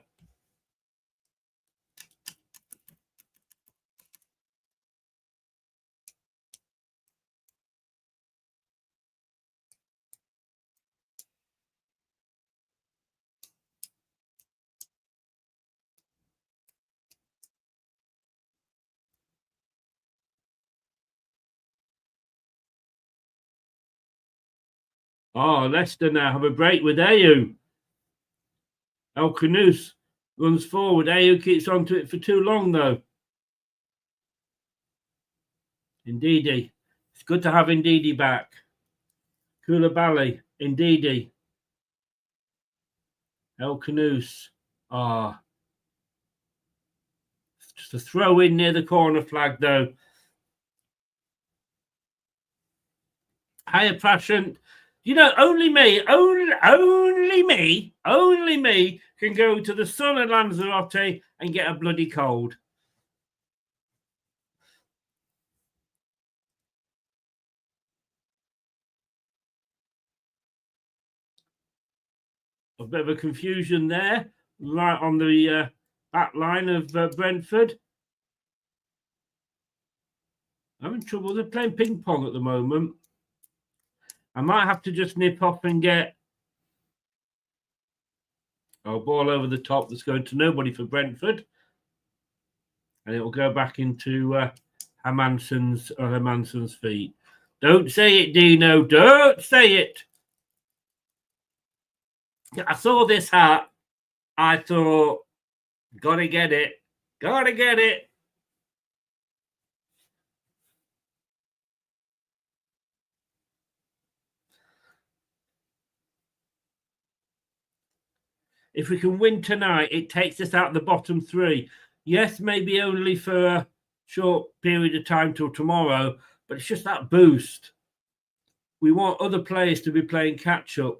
Oh, Leicester now have a break with Ayew. El Canoose runs forward. Ayew keeps on to it for too long, though. Ndidi. It's good to have Ndidi back. Koulibaly. Ndidi. El Canoose. Just a throw in near the corner flag, though. Higher Prashant. You know, only me can go to the sun of Lanzarote and get a bloody cold. A bit of a confusion there, right on the back line of Brentford. I'm in trouble. They're playing ping pong at the moment. I might have to just nip off and get a ball over the top that's going to nobody for Brentford. And it will go back into Hermansen's feet. Don't say it, Dino. Don't say it. I saw this hat. I thought, gotta get it. Gotta get it. If we can win tonight, it takes us out the bottom three. Yes, maybe only for a short period of time till tomorrow, but it's just that boost. We want other players to be playing catch-up.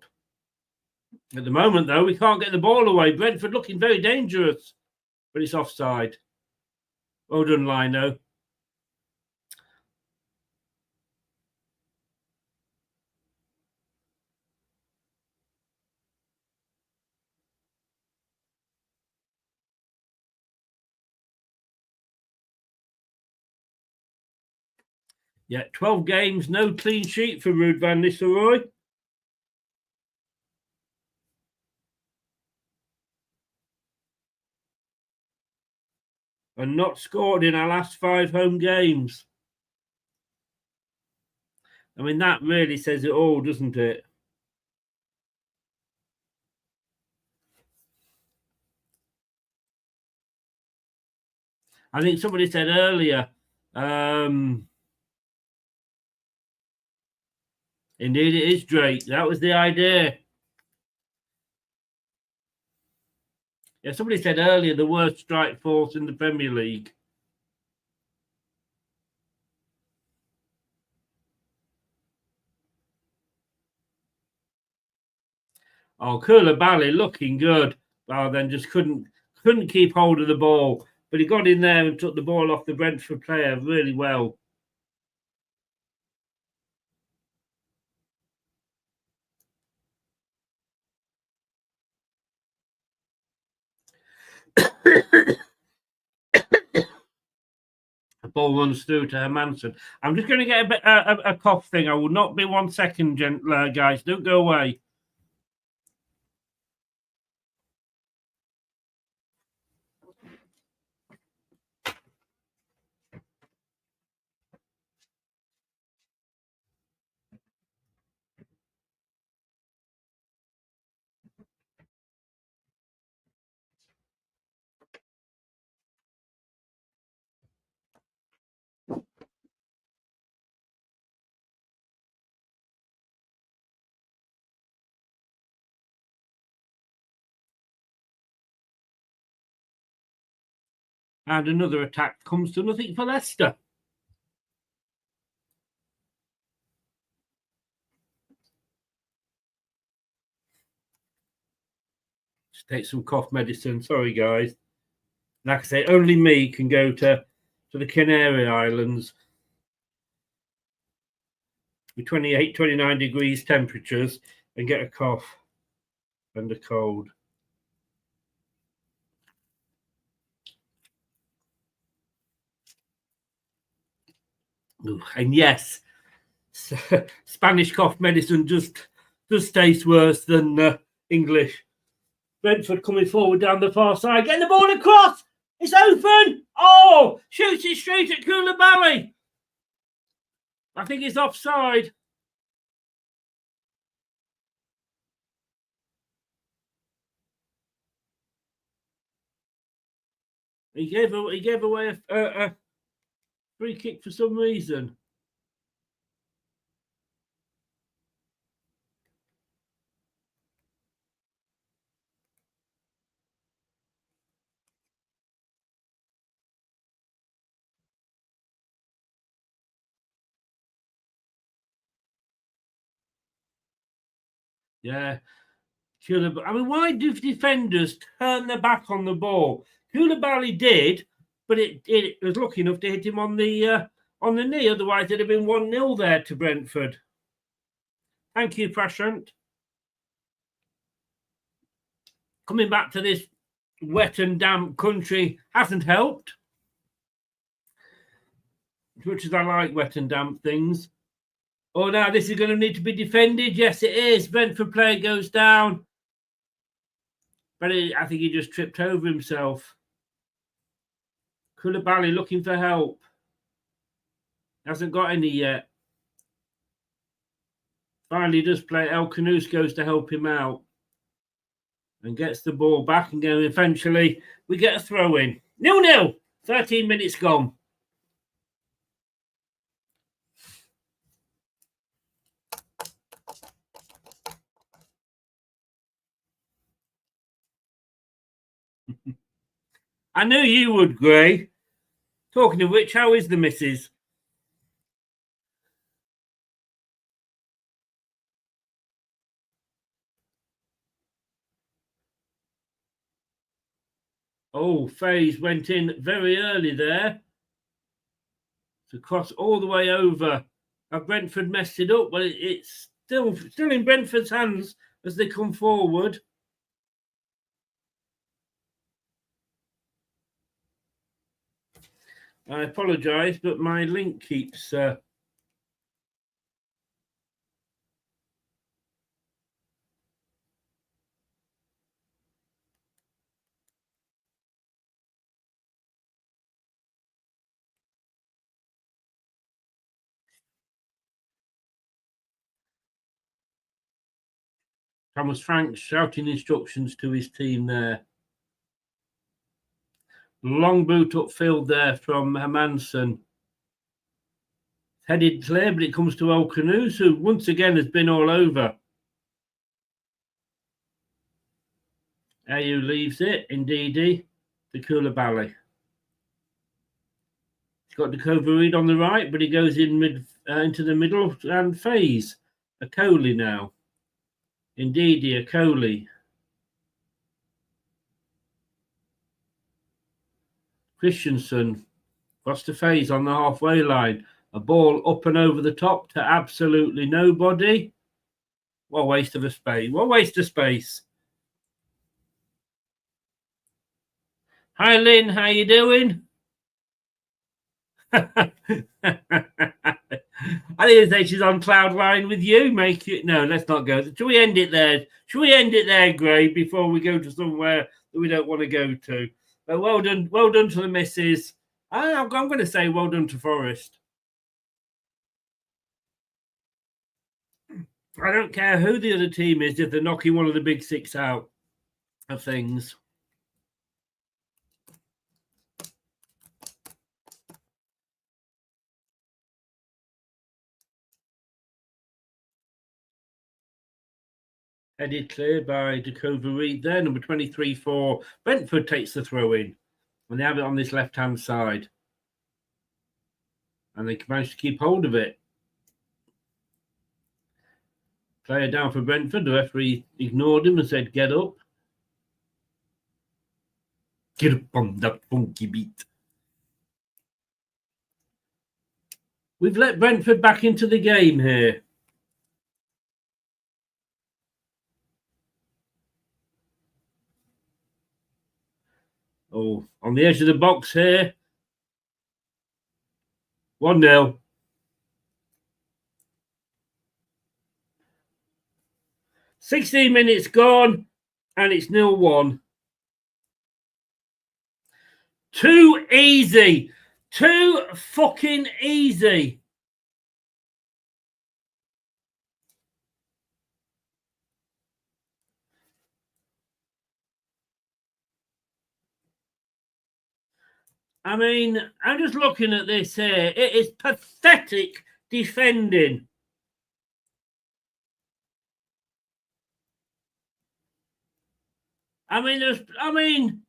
At the moment, though, we can't get the ball away. Brentford looking very dangerous, but it's offside. Well done, Lino. Yeah, 12 games, no clean sheet for Ruud van Nistelrooy. And not scored in our last 5 home games. I mean, that really says it all, doesn't it? I think somebody said earlier, indeed it is Drake. That was the idea. Yeah, somebody said earlier the worst strike force in the Premier League. Oh, Koulibaly looking good. Well, then just couldn't keep hold of the ball. But he got in there and took the ball off the Brentford player really well. The ball runs through to Hermansen. I'm just going to get a cough thing. I will not be 1 second, guys. Don't go away. And another attack comes to nothing for Leicester. Just take some cough medicine. Sorry, guys. Like I say, only me can go to the Canary Islands with 28, 29 degrees temperatures and get a cough and a cold. Ooh, and yes, Spanish cough medicine just taste worse than English. Brentford coming forward down the far side, getting the ball across. It's open. Oh, shoots it straight at Koulibaly. I think it's offside. He gave away a free kick for some reason. Yeah. I mean, why do defenders turn their back on the ball? Koulibaly did, but it was lucky enough to hit him on the knee. Otherwise, it'd have been 1-0 there to Brentford. Thank you, Prashant. Coming back to this wet and damp country hasn't helped. As much as I like wet and damp things. Oh, now this is going to need to be defended. Yes, it is. Brentford player goes down. But I think he just tripped over himself. Koulibaly looking for help. Hasn't got any yet. Finally does play. El Canus goes to help him out. And gets the ball back. And then eventually we get a throw in. 0-0. 13 minutes gone. I knew you would, Gray. Talking of which, how is the missus? Oh, Faze went in very early there. To cross all the way over. Have Brentford messed it up? Well, it's still in Brentford's hands as they come forward. I apologise, but my link keeps... Thomas Frank shouting instructions to his team there. Long boot upfield there from Hermansen. Headed clear, but it comes to El Canus, who once again has been all over. Ayew leaves it, Ndidi, to Koulibaly. He's got the Covereed on the right, but he goes in into the middle and Faze. A Coley now. Indeed, dear Coley. Christensen crossed the phase on the halfway line. A ball up and over the top to absolutely nobody. What a waste of a space. What a waste of space. Hi, Lynn. How you doing? I think say she's on cloud nine with you. Make it. No, let's not go. Should we end it there? Should we end it there, Gray, before we go to somewhere that we don't want to go to? But well done to the missus. I'm going to say well done to Forest. I don't care who the other team is if they're knocking one of the big six out of things. Headed clear by Dakova Reed there. Number 23 for Brentford takes the throw in. And they have it on this left-hand side. And they managed to keep hold of it. Player down for Brentford. The referee ignored him and said, get up. Get up on that funky beat. We've let Brentford back into the game here. Oh, on the edge of the box here. 1-0. "16 minutes gone, and it's 0-1. Too easy. Too fucking easy. I mean, I'm just looking at this here. It is pathetic defending. I mean,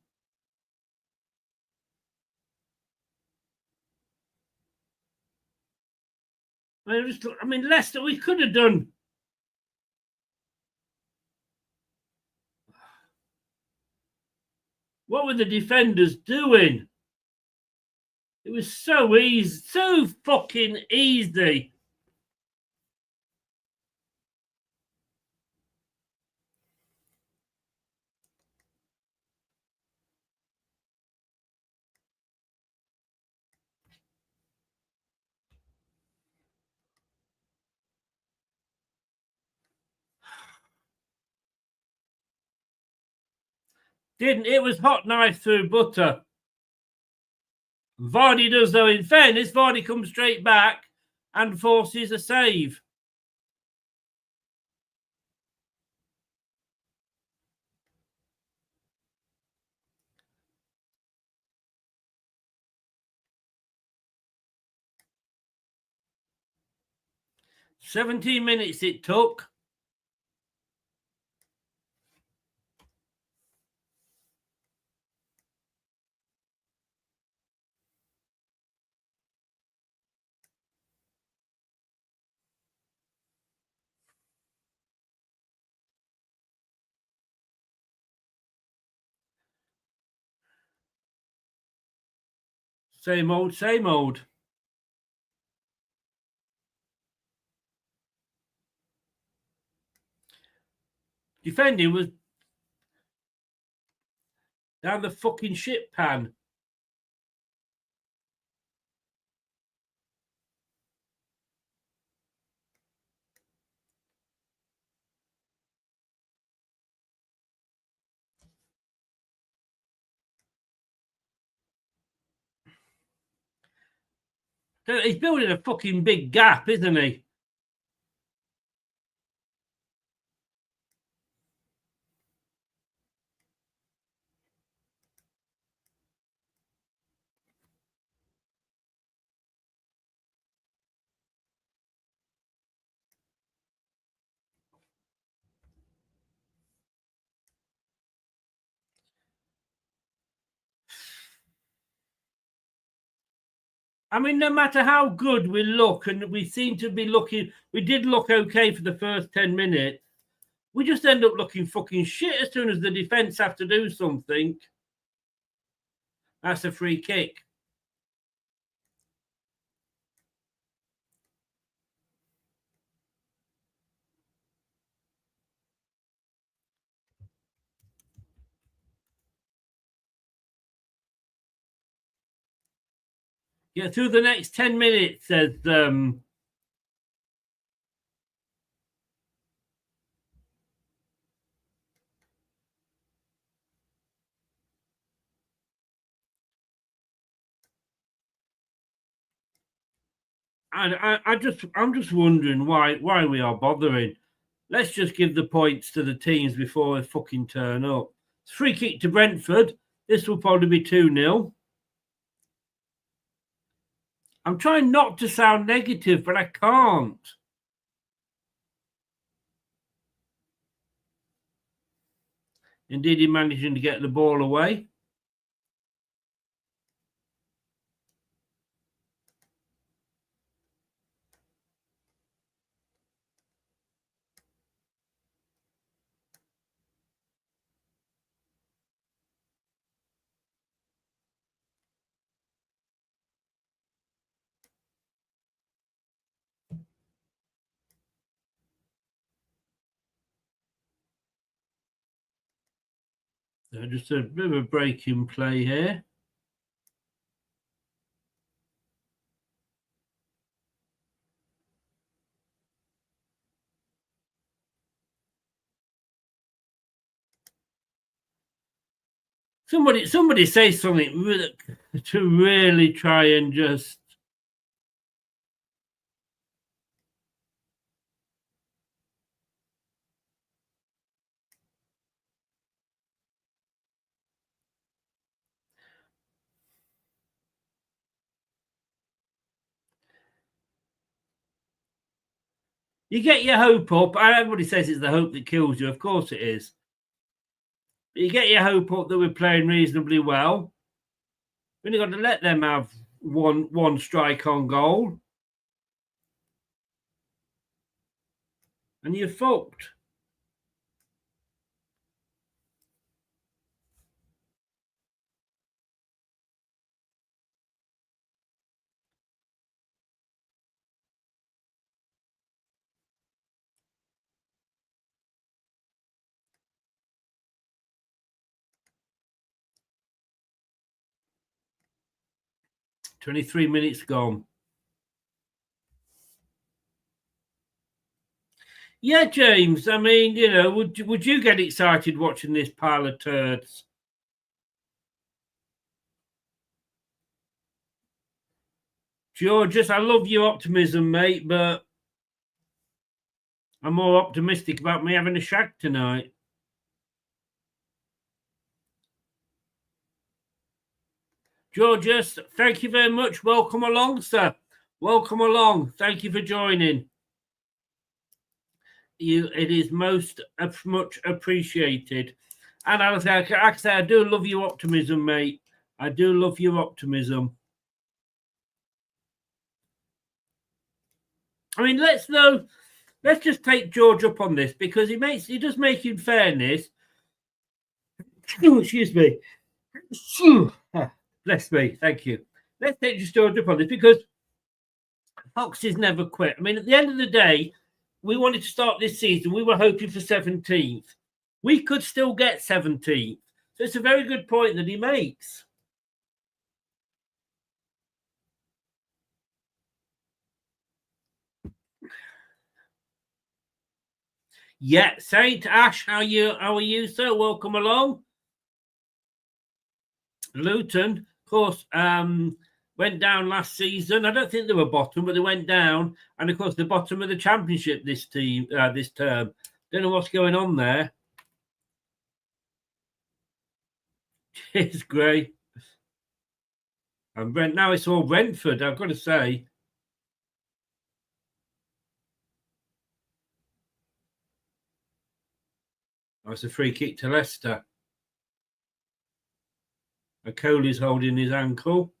Leicester, we could have done. What were the defenders doing? It was so easy, so fucking easy. It was hot knife through butter. Vardy does, though. In fairness, Vardy comes straight back and forces a save. "17 minutes it took. Same old, same old. Defending was down the fucking shit pan. He's building a fucking big gap, isn't he? I mean, no matter how good we look, and we seem to be looking, we did look okay for the first 10 minutes. We just end up looking fucking shit as soon as the defence have to do something. That's a free kick. Get through the next 10 minutes, says I'm just wondering why we are bothering. Let's just give the points to the teams before they fucking turn up. It's free kick to Brentford. This will probably be 2-0. I'm trying not to sound negative, but I can't. Indeed, he managing to get the ball away. So just a bit of a break in play here. Somebody say something to really try and just. You get your hope up. Everybody says it's the hope that kills you. Of course it is. But you get your hope up that we're playing reasonably well. We've only got to let them have one strike on goal. And you're fucked. $23 minutes gone. Yeah, James. I mean, you know, would you get excited watching this pile of turds? Georges, I love your optimism, mate, but I'm more optimistic about me having a shag tonight. Georges, thank you very much. Welcome along, sir. Welcome along. Thank you for joining. It is most much appreciated. And I say, I do love your optimism, mate. I do love your optimism. I mean, let's just take George up on this because he does make, in fairness. Excuse me. Bless me. Thank you. Let's take George up on this because Foxes never quit. I mean, at the end of the day, we wanted to start this season. We were hoping for 17th. We could still get 17th. So it's a very good point that he makes. Yeah, Saint Ash, how are you, sir? Welcome along. Luton, of course, went down last season. I don't think they were bottom, but they went down. And of course, the bottom of the championship this term. Don't know what's going on there. It's great. And now it's all Brentford, I've got to say. That's a free kick to Leicester. Coley's holding his ankle.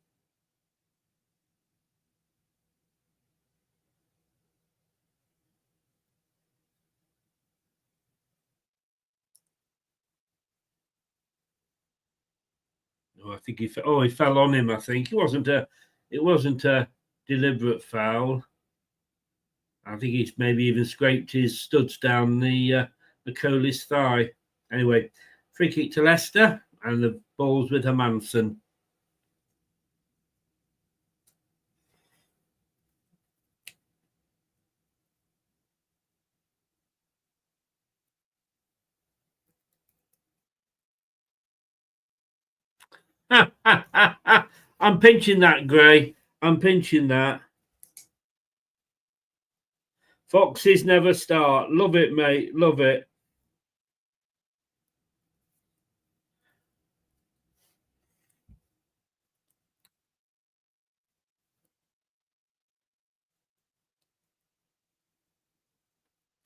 I think he fell on him. I think it wasn't a deliberate foul. I think he's maybe even scraped his studs down the Coley's thigh. Anyway, free kick to Leicester, and the ball's with Hermansen. I'm pinching that, Gray. I'm pinching that. Foxes never start. Love it, mate. Love it.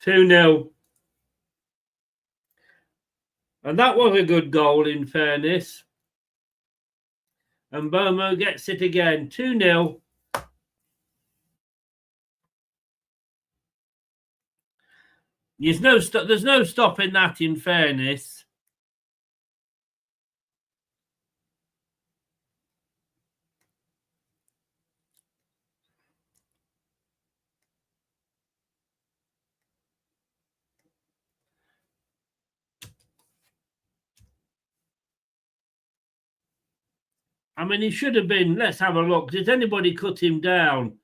Two 0. And that was a good goal, in fairness. And Bomo gets it again. 2-0. There's no stopping that, in fairness. I mean, he should have been. Let's have a look. Did anybody cut him down?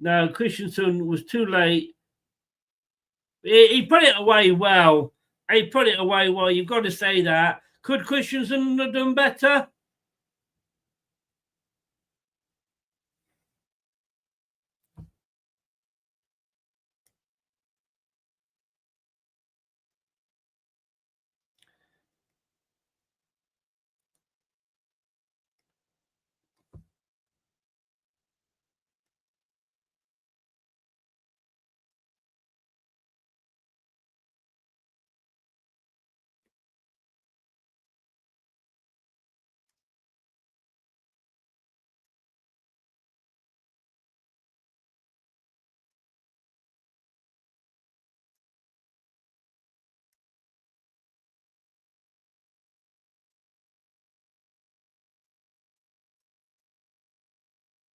No, Christensen was too late. He put it away well. You've got to say that. Could Christensen have done better?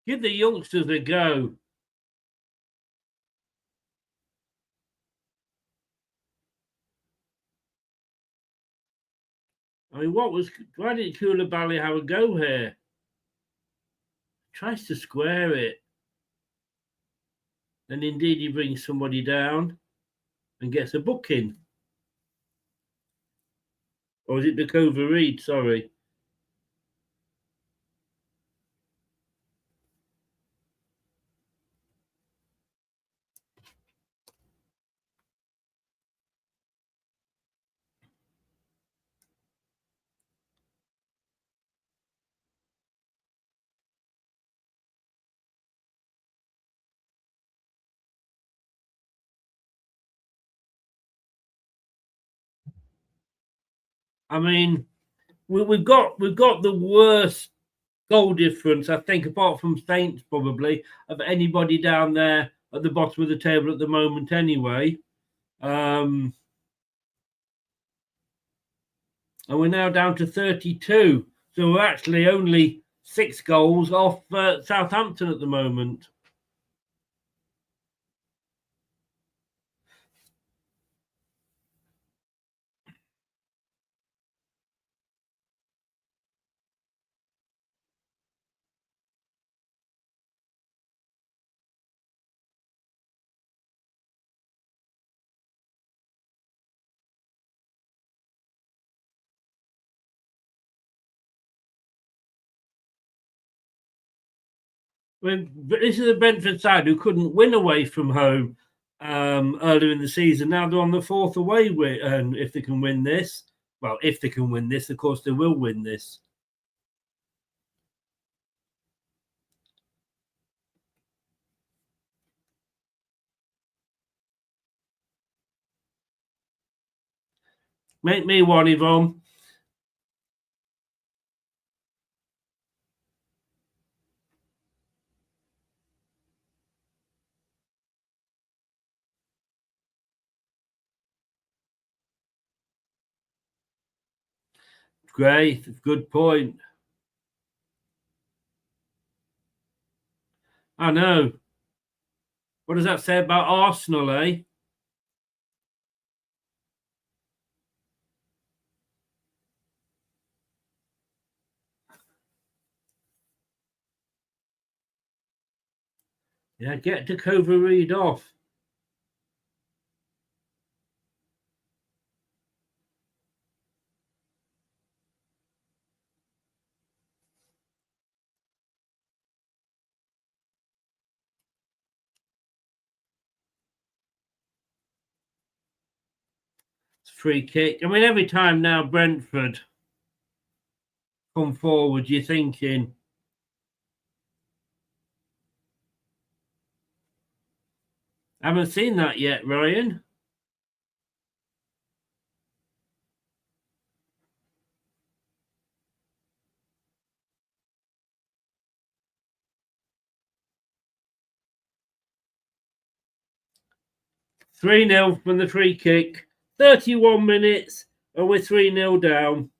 Give the youngsters a go. I mean, why did Koulibaly have a go here? Tries to square it. And indeed, he brings somebody down and gets a booking. Or is it Dakova Reed? Sorry. I mean, we've got the worst goal difference, I think, apart from Saints probably, of anybody down there at the bottom of the table at the moment anyway. And we're now down to 32. So we're actually only 6 goals off Southampton at the moment. This is a Brentford side who couldn't win away from home earlier in the season. Now they're on the 4th away win, and if they can win this, of course they will win this. Make me one, Yvonne. Great, good point. I know. What does that say about Arsenal, eh? Yeah, get to Reed off. It's a free kick. I mean, every time now Brentford come forward, you're thinking, I haven't seen that yet, Ryan. Three 0 from the free kick. 31 minutes, and we're 3-0 down.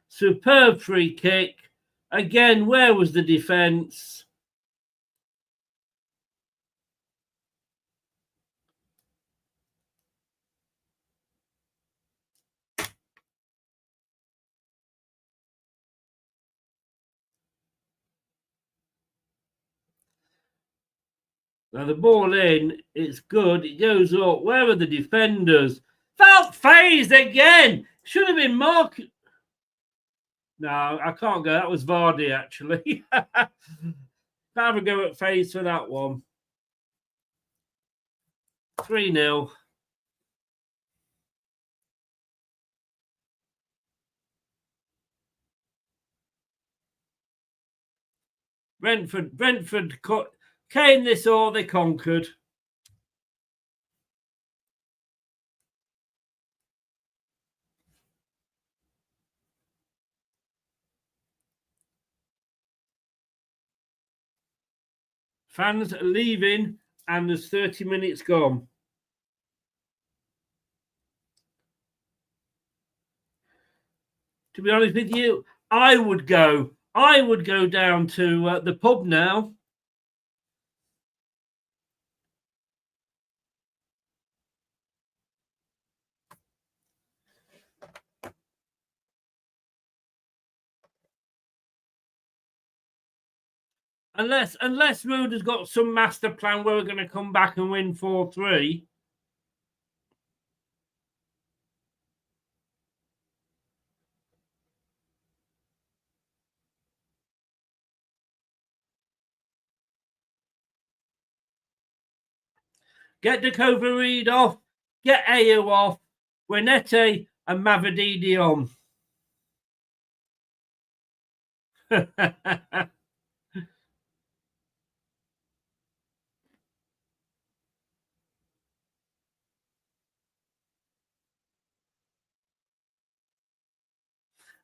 Superb free kick. Again, where was the defence? Now the ball in, it's good. It goes up. Where are the defenders? Felt phased again. Should have been Mark. No, I can't go. That was Vardy, actually. Have a go at phase for that one. 3-0. Brentford came this or they conquered. Fans are leaving, and there's 30 minutes gone. To be honest with you, I would go down to the pub now. Unless Rude has got some master plan where we're going to come back and win 4-3. Get Dakova Reed off. Get Ayew off. Gwinnett and Mavadidi on.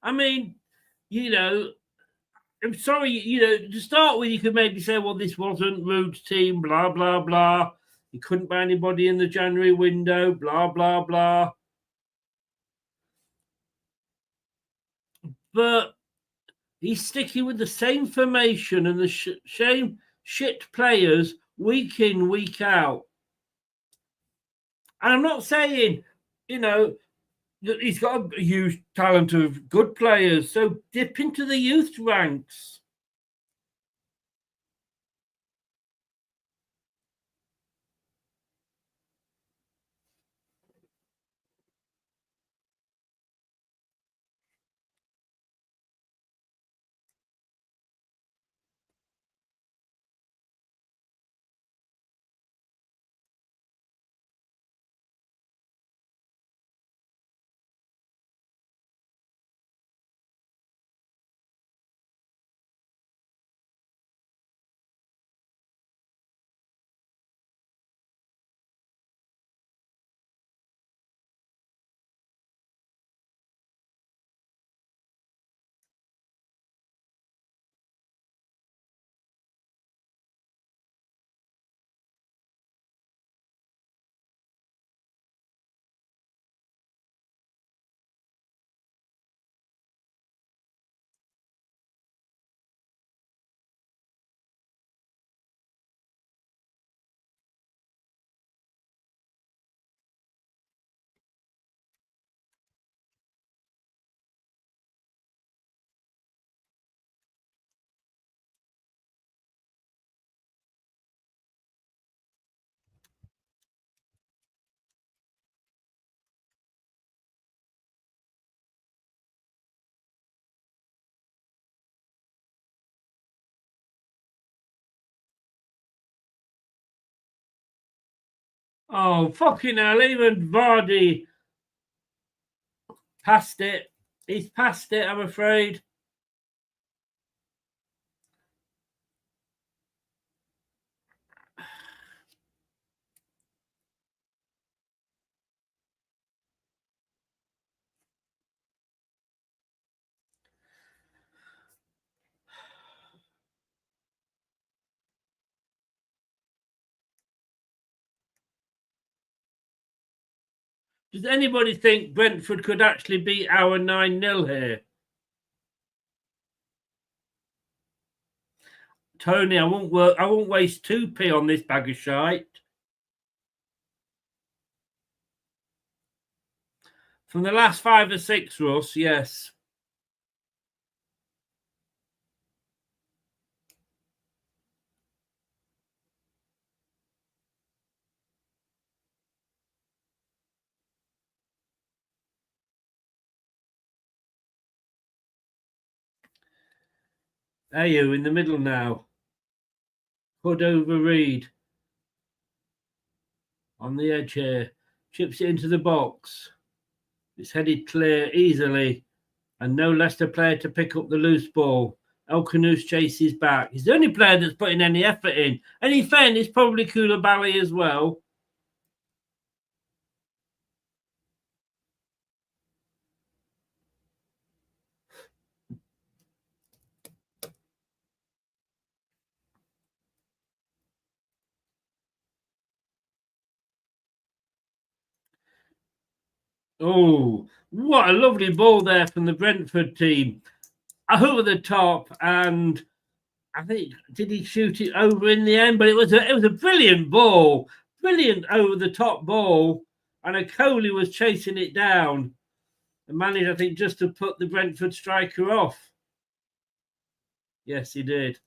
I mean, I'm sorry, to start with, you could maybe say, well, this wasn't Rude's team, blah, blah, blah. He couldn't buy anybody in the January window, blah, blah, blah. But he's sticking with the same formation and the same shit players week in, week out. And I'm not saying, he's got a huge talent of good players. So dip into the youth ranks. Oh, fucking hell, even Vardy passed it. He's passed it, I'm afraid. Does anybody think Brentford could actually beat our 9-0 here? Tony, I won't waste 2p on this bag of shite. From the last 5 or 6, Russ, yes. Ayew in the middle now. Hood over Reed. On the edge here. Chips it into the box. It's headed clear easily. And no Leicester player to pick up the loose ball. El Khanous chases back. He's the only player that's putting any effort in. And in fairness, probably Koulibaly as well. Oh, what a lovely ball there from the Brentford team. Over the top, and I think, did he shoot it over in the end? But it was a brilliant ball. Brilliant over the top ball. And Coley was chasing it down and managed, I think, just to put the Brentford striker off. Yes, he did.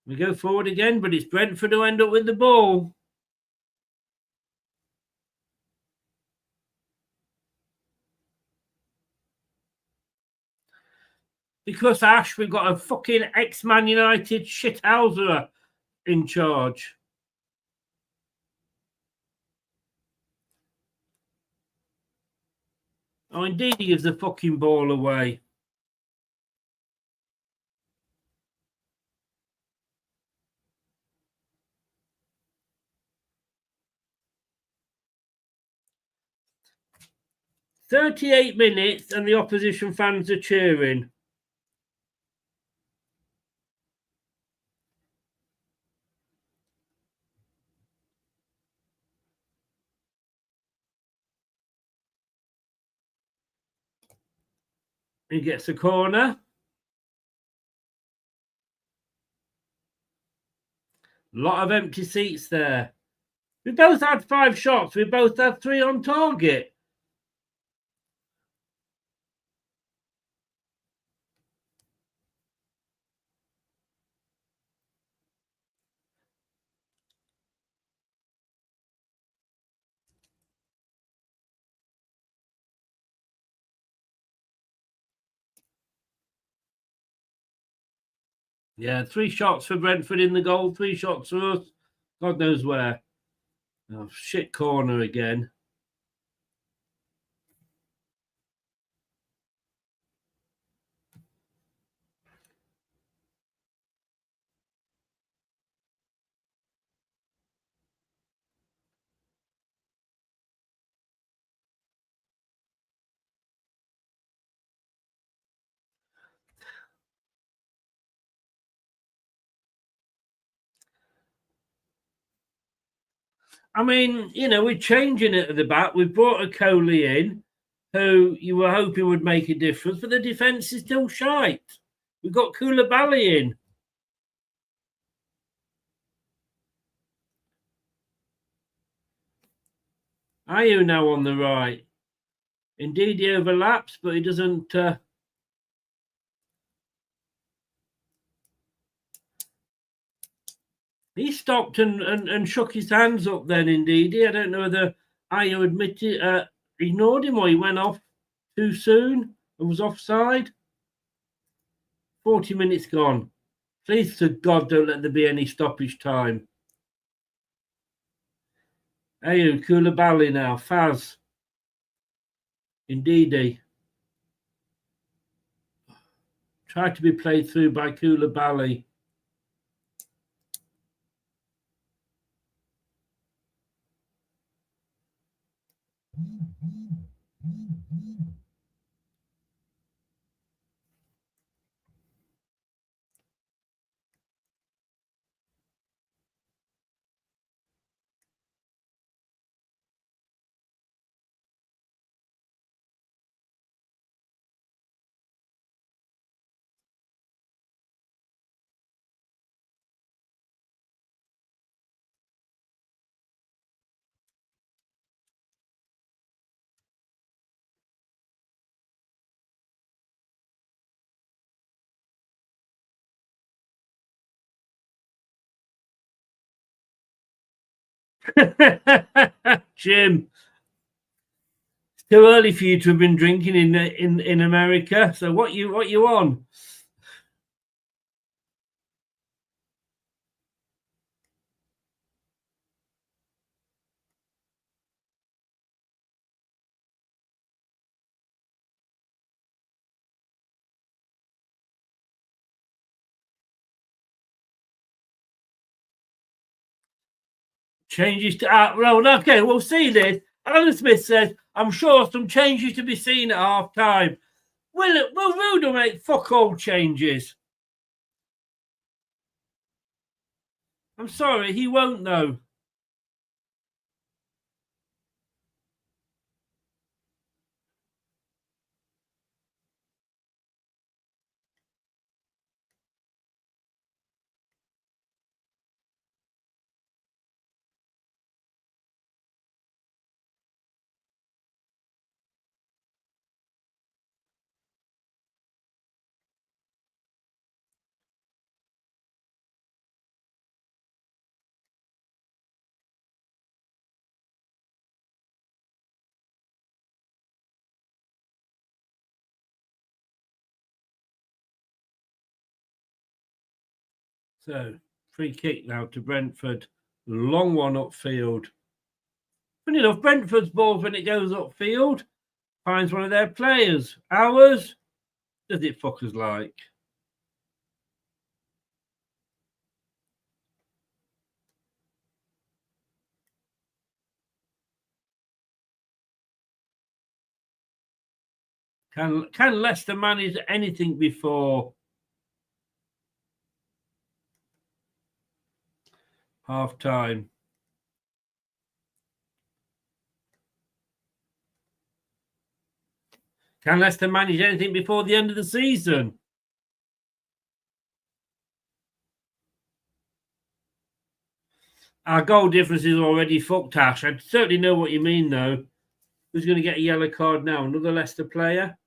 We go forward again, but it's Brentford who end up with the ball. Because, Ash, we've got a fucking ex-Man United shithouser in charge. Oh, indeed, he gives the fucking ball away. "38 minutes and the opposition fans are cheering." He gets a corner. A lot of empty seats there. We both had 5 shots. We both had 3 on target. Yeah, 3 shots for Brentford in the goal, 3 shots for us. God knows where. Oh, shit corner again. I mean, you know, we're changing it at the back. We've brought a Coley in, who you were hoping would make a difference, but the defence is still shite. We've got Koulibaly in. Ayew now on the right. Indeed, he overlaps, but he doesn't... He stopped and shook his hands up then, indeed. I don't know whether Ayew admitted, ignored him or he went off too soon and was offside. 40 minutes gone. Please to God, don't let there be any stoppage time. Ayu, Koulibaly now. Faz. Indeedy. Tried to be played through by Koulibaly. Jim, it's too early for you to have been drinking in America. So what you on? Changes to well, okay, we'll see this. Alan Smith says, I'm sure some changes to be seen at half time. Will Ruda make fuck all changes? I'm sorry, he won't though. So, free kick now to Brentford. Long one upfield. Funny enough, Brentford's balls, when it goes upfield, finds one of their players. Ours, does it fuckers like? Can Leicester manage anything before half time? Can Leicester manage anything before the end of the season? Our goal difference is already fucked, Ash. I certainly know what you mean, though. Who's going to get a yellow card now? Another Leicester player?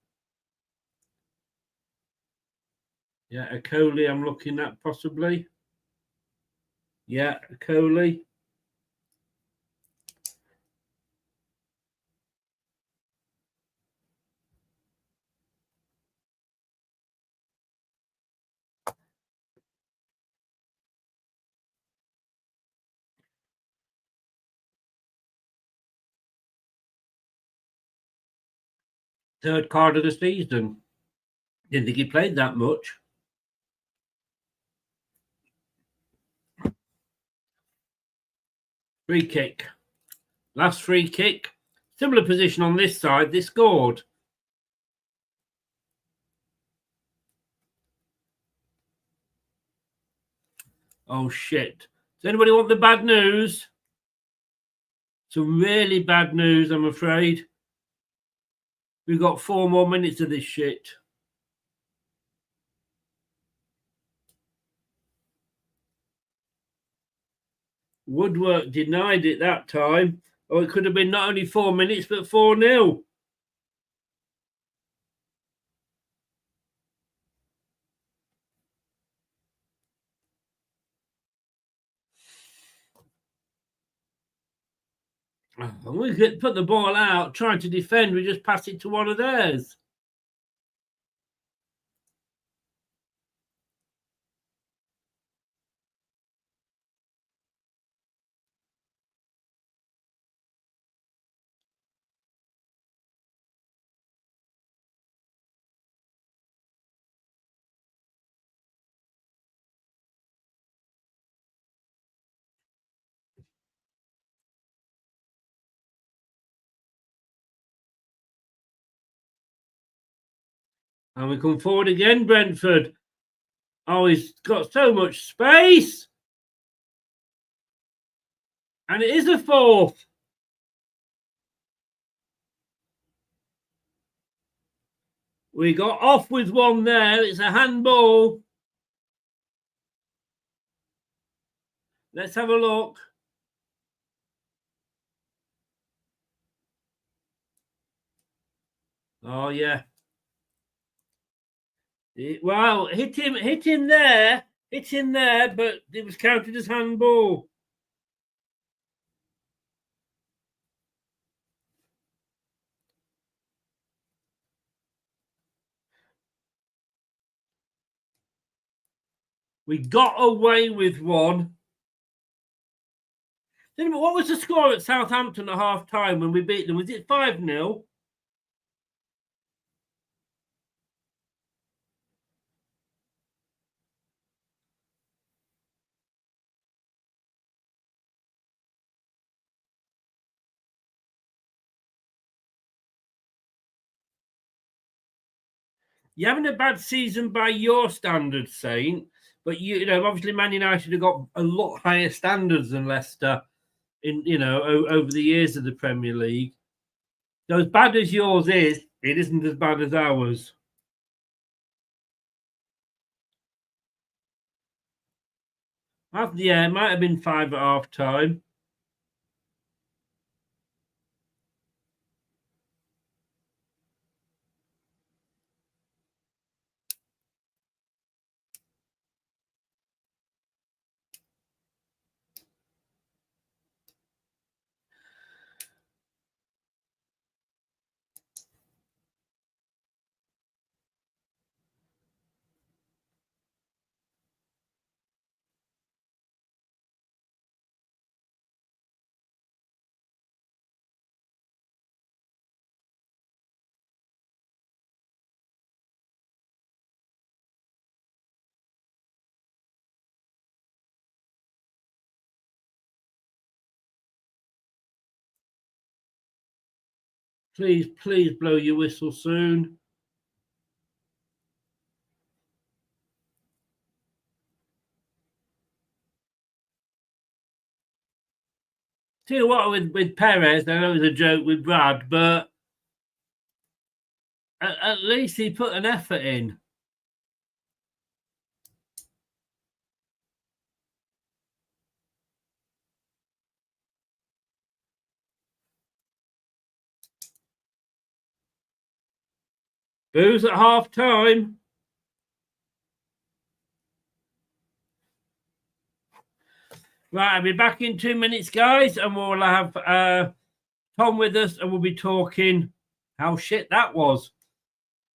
Yeah, a Coley I'm looking at, possibly. Yeah, a Coley. Third card of the season. Didn't think he played that much. Free kick. Last free kick. Similar position on this side. They scored. Oh, shit. Does anybody want the bad news? Some really bad news, I'm afraid. We've got 4 more minutes of this shit. Woodwork denied it that time. Oh, it could have been not only 4 minutes, but 4-0. And we could put the ball out, trying to defend. We just pass it to one of theirs. And we come forward again, Brentford. Oh, he's got so much space. And it is a fourth. We got off with one there. It's a handball. Let's have a look. Oh, yeah. Well, hit him there, but it was counted as handball. We got away with one. What was the score at Southampton at half time when we beat them? Was it 5-0? You're having a bad season by your standards, Saint, but you know, obviously Man United have got a lot higher standards than Leicester in, you know, over the years of the Premier League. So as bad as yours is, it isn't as bad as ours. Yeah, it might have been 5 at half time. Please blow your whistle soon. Tell you what, with Perez, I know it was a joke with Brad, but at least he put an effort in. Booze at half time. Right, I'll be back in 2 minutes, guys, and we'll have Tom with us, and we'll be talking how shit that was.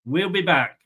We'll be back.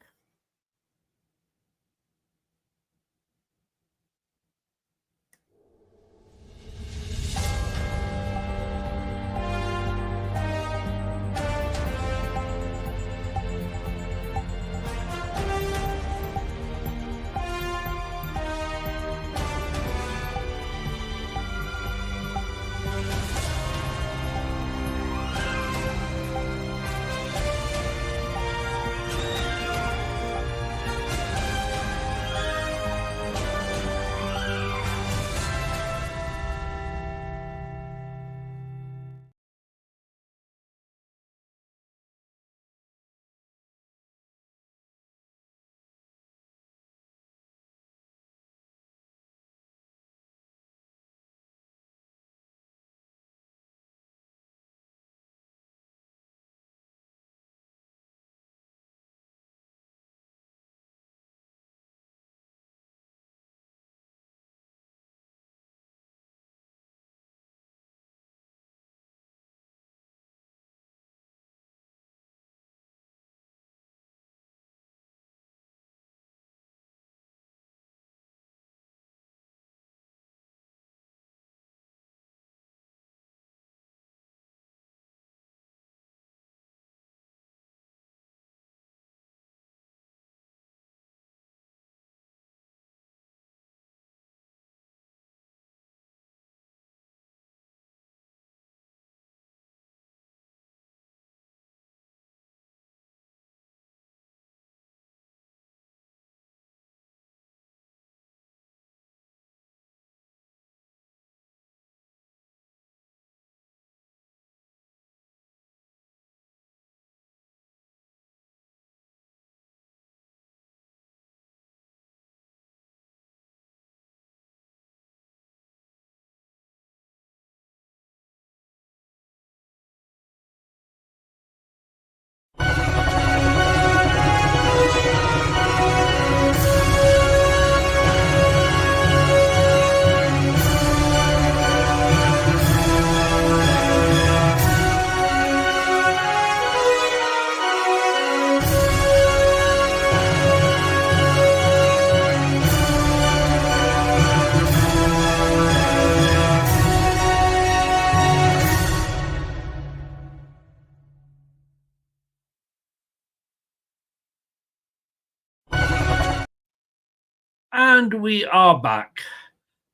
And we are back.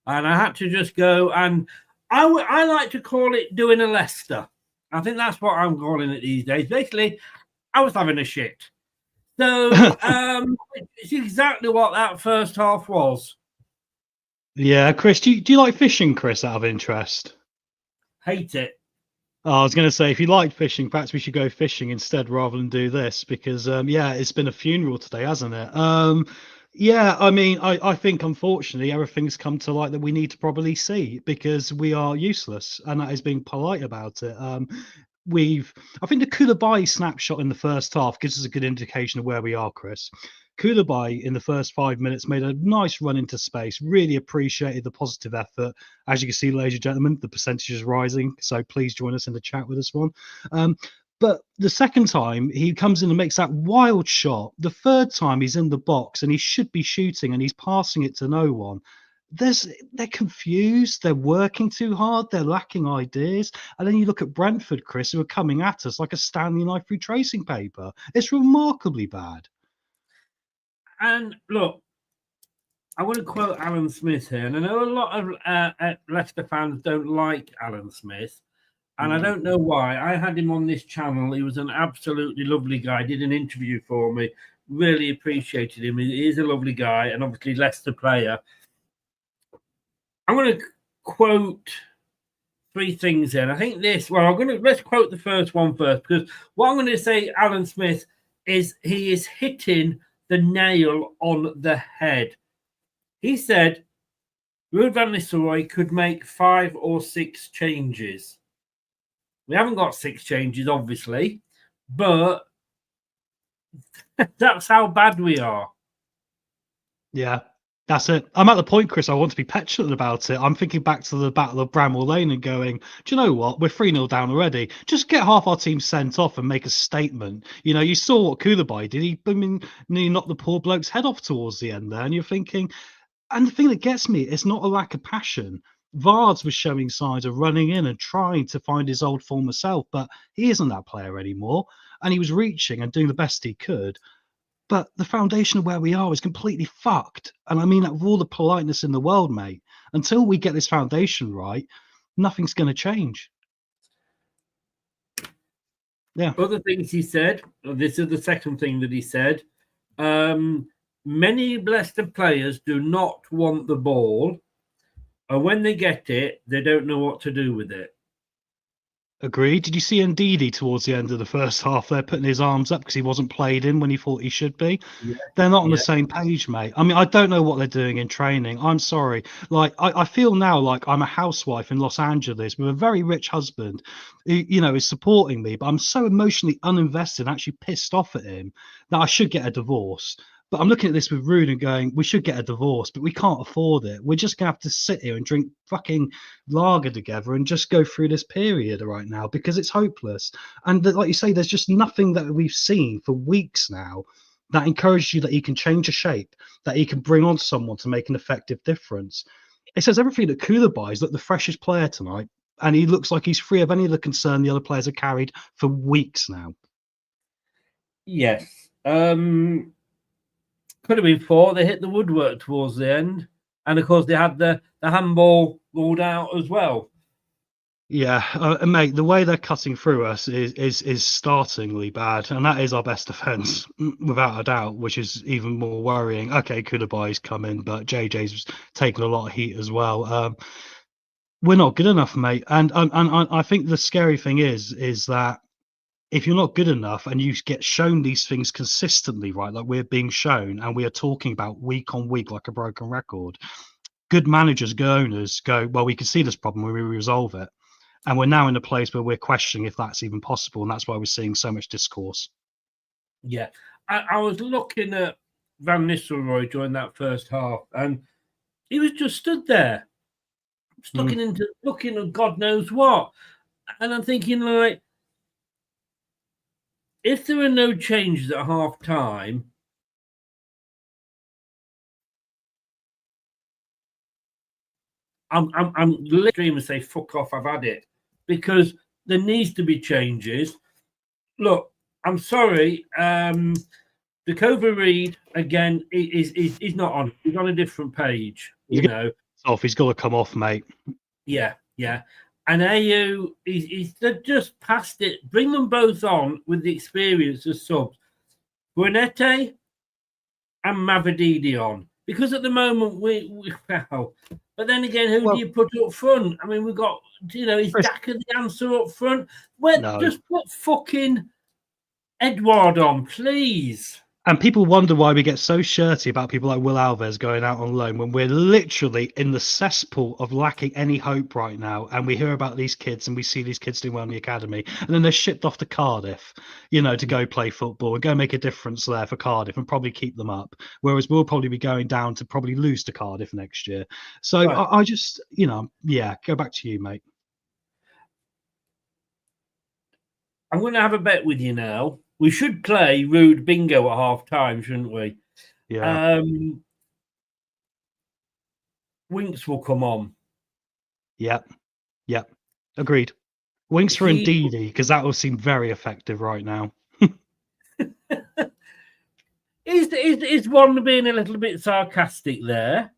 And I had to just go, and I like to call it doing a Leicester. I think that's what I'm calling it these days. Basically, I was having a shit. So it's exactly what that first half was. Yeah, Chris, do you like fishing, Chris, out of interest? Hate it. Oh, I was going to say, if you like fishing, perhaps we should go fishing instead rather than do this because, yeah, it's been a funeral today, hasn't it? Yeah, I mean, I think unfortunately everything's come to light that we need to probably see because we are useless, and that is being polite about it. I think the Koulibaly snapshot in the first half gives us a good indication of where we are, Chris. Koulibaly in the first 5 minutes made a nice run into space, really appreciated the positive effort. As you can see, ladies and gentlemen, the percentage is rising, so please join us in the chat with this one. But the second time he comes in and makes that wild shot. The third time he's in the box and he should be shooting and he's passing it to no one. They're confused, they're working too hard, they're lacking ideas. And then you look at Brentford, Chris, who are coming at us like a Stanley knife through tracing paper. It's remarkably bad. And look, I want to quote Alan Smith here. And I know a lot of Leicester fans don't like Alan Smith. And I don't know why. I had him on this channel. He was an absolutely lovely guy. Did an interview for me. Really appreciated him. He is a lovely guy and obviously Leicester player. I'm going to quote 3 things here. And I think let's quote the first one first, because what I'm going to say, Alan Smith, is he is hitting the nail on the head. He said Ruud van Nistelrooy could make 5 or 6 changes. We haven't got 6 changes, obviously, but that's how bad we are. Yeah, that's it. I'm at the point, Chris, I want to be petulant about it. I'm thinking back to the Battle of Bramall Lane and going, do you know what? We're 3-0 down already. Just get half our team sent off and make a statement. You know, you saw what Koulibaly did. He knocked the poor bloke's head off towards the end there, and you're thinking, and the thing that gets me, it's not a lack of passion. Vards was showing signs of running in and trying to find his old former self, but he isn't that player anymore. And he was reaching and doing the best he could. But the foundation of where we are is completely fucked. And I mean that with all the politeness in the world, mate. Until we get this foundation right, nothing's going to change. Yeah. Other things he said, this is the second thing that he said. Many Leicester players do not want the ball. And when they get it, they don't know what to do with it. Agreed. Did you see Ndidi towards the end of the first half there putting his arms up because he wasn't played in when he thought he should be? Yeah. They're not on the same page, mate. I mean, I don't know what they're doing in training. I'm sorry. Like, I feel now like I'm a housewife in Los Angeles with a very rich husband who, you know, is supporting me, but I'm so emotionally uninvested and actually pissed off at him that I should get a divorce. But I'm looking at this with Ruud and going, we should get a divorce, but we can't afford it. We're just going to have to sit here and drink fucking lager together and just go through this period right now because it's hopeless. And like you say, there's just nothing that we've seen for weeks now that encourages you that he can change a shape, that he can bring on someone to make an effective difference. It says everything that Koulibaly is the freshest player tonight, and he looks like he's free of any of the concern the other players have carried for weeks now. Yes. Could have been 4. They hit the woodwork towards the end. And, of course, they had the handball ruled out as well. Yeah, mate, the way they're cutting through us is startlingly bad. And that is our best defence, without a doubt, which is even more worrying. Okay, Koulibaly's come in, but JJ's taken a lot of heat as well. We're not good enough, mate. And I think the scary thing is that if you're not good enough and you get shown these things consistently, right, like we're being shown and we are talking about week on week like a broken record, good managers, good owners go, well, we can see this problem, we resolve it. And we're now in a place where we're questioning if that's even possible. And that's why we're seeing so much discourse. Yeah. I was looking at Van Nistelrooy during that first half and he was just stood there, looking at God knows what. And I'm thinking, like, if there are no changes at half time, I'm literally going to say, fuck off, I've had it. Because there needs to be changes. Look, I'm sorry. Dakota Reed again is not on. He's on a different page. He's he's got to come off, mate. Yeah. And AU is just past it. Bring them both on with the experience as subs. Gwinnett and Mavididi on, because at the moment we well, but then again, who do you put up front? I mean, we've got is Daka the answer up front? Just put fucking Edward on, please. And people wonder why we get so shirty about people like Will Alves going out on loan when we're literally in the cesspool of lacking any hope right now. And we hear about these kids and we see these kids doing well in the academy, and then they're shipped off to Cardiff, to go play football and go make a difference there for Cardiff and probably keep them up. Whereas we'll probably be going down to probably lose to Cardiff next year. So right. I just, go back to you, mate. I'm going to have a bet with you now. We should play Rude Bingo at half time, shouldn't we? Yeah. Winks will come on. Yep. Agreed. Winks for Ndidi, because that will seem very effective right now. Is one being a little bit sarcastic there?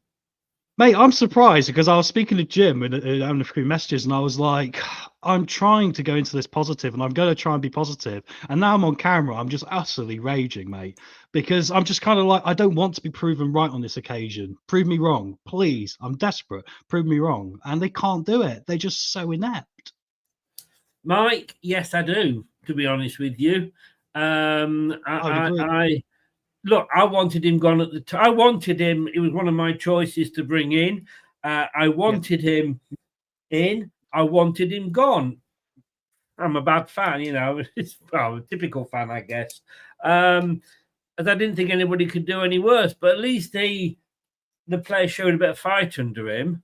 Mate, I'm surprised because I was speaking to Jim and having a few messages, and I was like, I'm trying to go into this positive, and I'm going to try and be positive. And now I'm on camera, I'm just utterly raging, mate, because I'm just kind of like, I don't want to be proven right on this occasion. Prove me wrong, please. I'm desperate. Prove me wrong. And they can't do it. They're just so inept. Mike, yes, I do, to be honest with you. Look, I wanted him gone at the time. I wanted him. It was one of my choices to bring in. I wanted him in. I wanted him gone. I'm a bad fan, It's a typical fan, I guess. As I didn't think anybody could do any worse. But at least the player showed a bit of fight under him.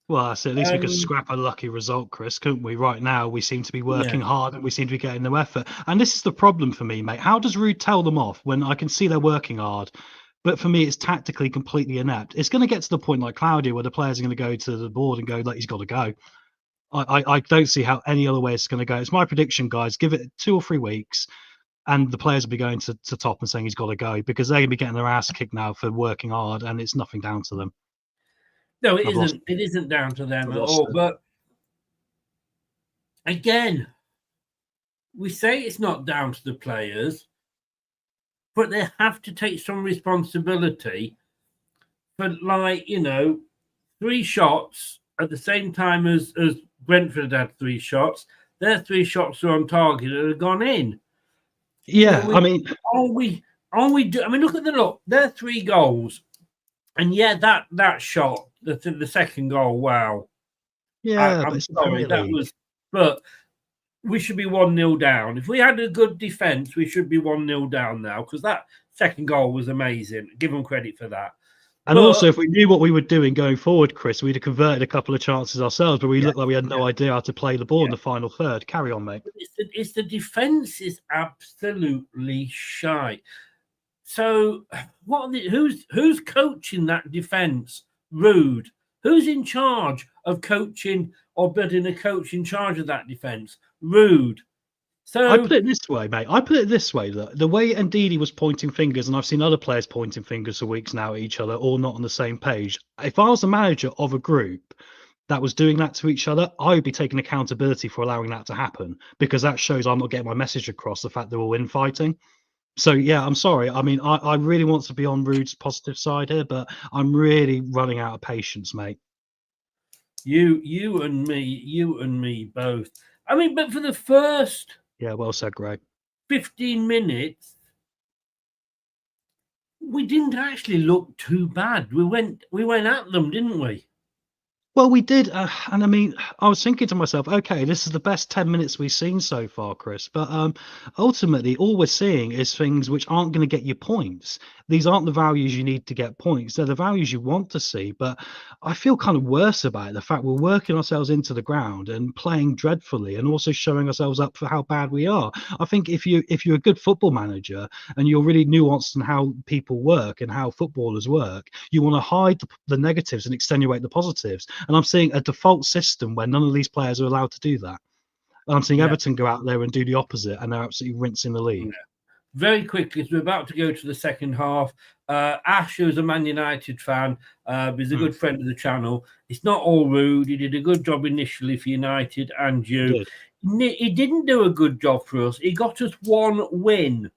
Well, that's it. At least we could scrap a lucky result, Chris, couldn't we? Right now, we seem to be working hard and we seem to be getting no effort. And this is the problem for me, mate. How does Rude tell them off when I can see they're working hard? But for me, it's tactically completely inept. It's going to get to the point like Claudia where the players are going to go to the board and go, like, he's got to go. I don't see how any other way it's going to go. It's my prediction, guys. Give it 2 or 3 weeks and the players will be going to top and saying he's got to go because they're going to be getting their ass kicked now for working hard and it's nothing down to them. No, it isn't. It isn't down to them at all. But again, we say it's not down to the players, but they have to take some responsibility for, 3 shots at the same time as Brentford had 3 shots. Their 3 shots are on target and have gone in. Yeah, look at their 3 goals. And that shot, the second goal, wow. Yeah, I'm sorry, but we should be 1-0 down. If we had a good defence, we should be 1-0 down now because that second goal was amazing. Give them credit for that. And also, if we knew what we were doing going forward, Chris, we'd have converted a couple of chances ourselves, but we looked like we had no idea how to play the ball in the final third. Carry on, mate. It's the defence is absolutely shite. So, who's coaching that defence? Rude. Who's in charge of coaching or building a coach in charge of that defence? Rude. So I put it this way, mate. The way Ndidi was pointing fingers, and I've seen other players pointing fingers for weeks now at each other, all not on the same page. If I was the manager of a group that was doing that to each other, I would be taking accountability for allowing that to happen because that shows I'm not getting my message across, the fact they're all infighting. So, yeah, I'm sorry. I mean, I really want to be on Rude's positive side here, but I'm really running out of patience, mate. You and me both. I mean, but for the first... Yeah, well said, Greg. 15 minutes, we didn't actually look too bad. We went at them, didn't we? Well, we did, and I mean, I was thinking to myself, okay, this is the best 10 minutes we've seen so far, Chris, but ultimately, all we're seeing is things which aren't going to get you points. These aren't the values you need to get points. They're the values you want to see, but I feel kind of worse about it, the fact we're working ourselves into the ground and playing dreadfully and also showing ourselves up for how bad we are. I think if you're a good football manager and you're really nuanced in how people work and how footballers work, you want to hide the negatives and extenuate the positives. And I'm seeing a default system where none of these players are allowed to do that. And I'm seeing Everton go out there and do the opposite, and they're absolutely rinsing the league. very quickly, as we're about to go to the second half, Ash, who's a Man United fan, is a good friend of the channel. It's not all rude. He did a good job initially for United and you. He didn't do a good job for us. He got us 1 win.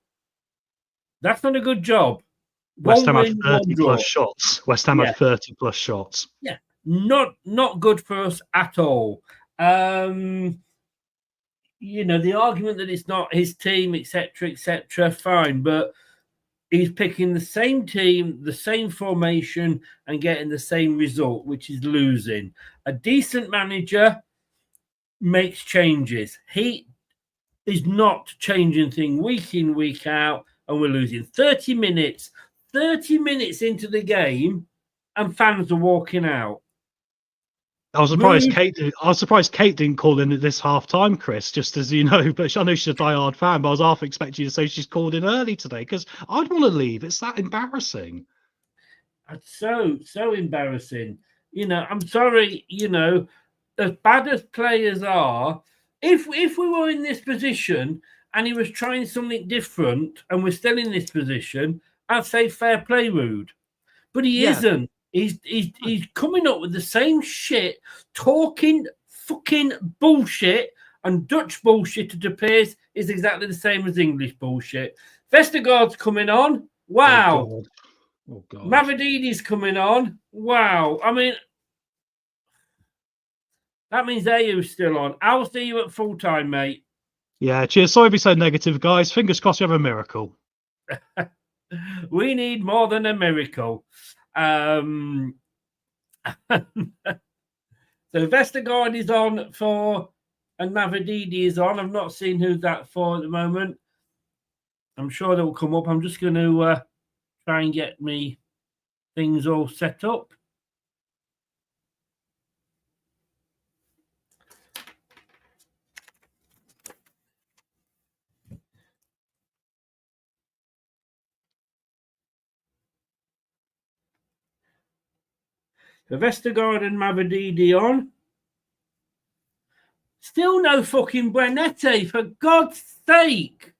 That's not a good job. West Ham had 30 plus shots. West Ham had 30 plus shots. Yeah, not good for us at all. You know, the argument that it's not his team, etc., fine, but he's picking the same team, the same formation, and getting the same result, which is losing. A decent manager makes changes. He is not changing things week in, week out, and we're losing 30 minutes into the game, and fans are walking out. I was surprised Kate didn't call in at this half time, Chris, just as you know, but I know she's a diehard fan, but I was half expecting you to say she's called in early today because I'd want to leave. It's that embarrassing. It's so embarrassing. You know, I'm sorry, you know, as bad as players are, if we were in this position and he was trying something different and we're still in this position, I'd say fair play, Rude. But he isn't. He's coming up with the same shit, talking fucking bullshit, and Dutch bullshit, it appears, is exactly the same as English bullshit. Vestergaard's coming on. Wow. Oh, God. Mavrididi's coming on. Wow. I mean, that means AU's still on. I'll see you at full time, mate. Yeah, cheers. Sorry to be so negative, guys. Fingers crossed you have a miracle. We need more than a miracle. So Vestergaard is on for, and Mavrididi is on. I've not seen who's that for at the moment. I'm sure they'll come up. I'm just going to try and get me things all set up. So Vestergaard and Mavrididi on. Still no fucking Buenete, for God's sake.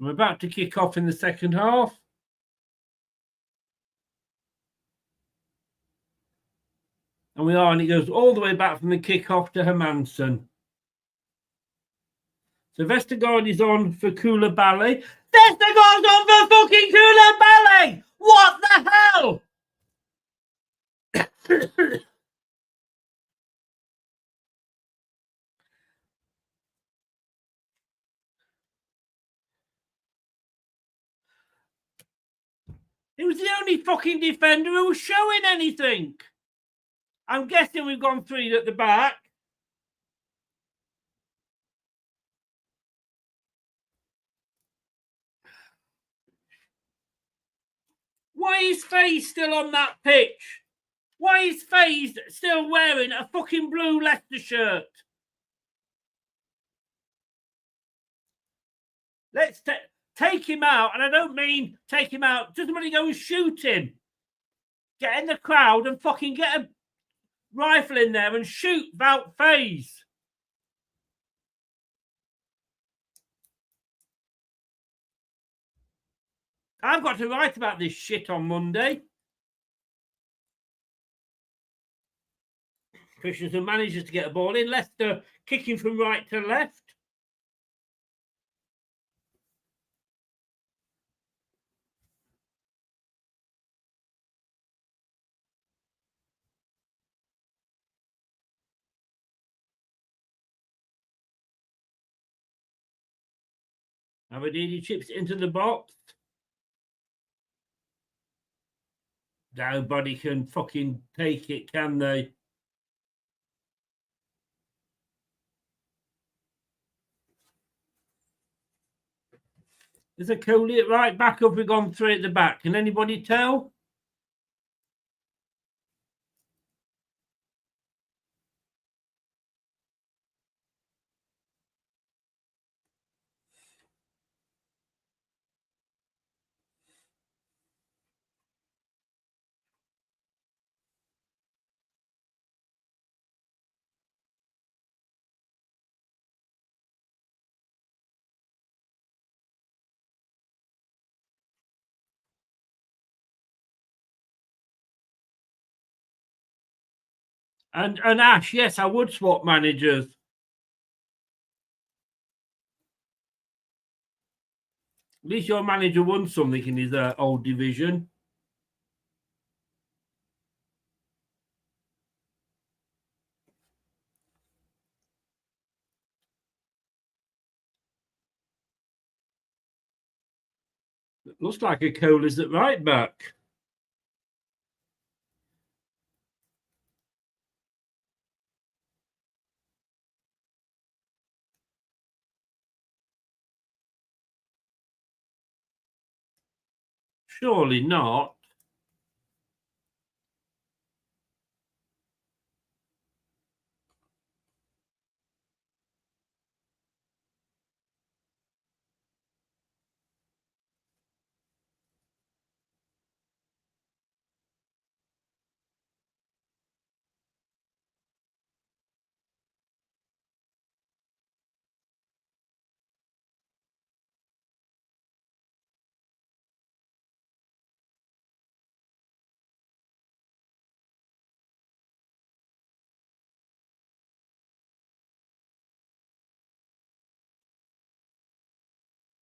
I'm about to kick off in the second half. And we are, and it goes all the way back from the kick-off to Hermansen. So Vestergaard is on for Koulibaly. Vestergaard's on for fucking Koulibaly! What the hell? He was the only fucking defender who was showing anything. I'm guessing we've gone 3 at the back. Why is Faze still on that pitch? Why is Faze still wearing a fucking blue Leicester shirt? Let's take him out, and I don't mean take him out. Just somebody go and shoot him. Get in the crowd and fucking get a rifle in there and shoot Wout Faze. I've got to write about this shit on Monday. Christensen manages to get a ball in. Leicester kicking from right to left. Aberdeen chips into the box. Nobody can fucking take it, can they? There's a Coley at right back up. We've gone 3 at the back. Can anybody tell? And Ash, yes, I would swap managers. At least your manager won something in his old division. It looks like a Cola's at right back. Surely not.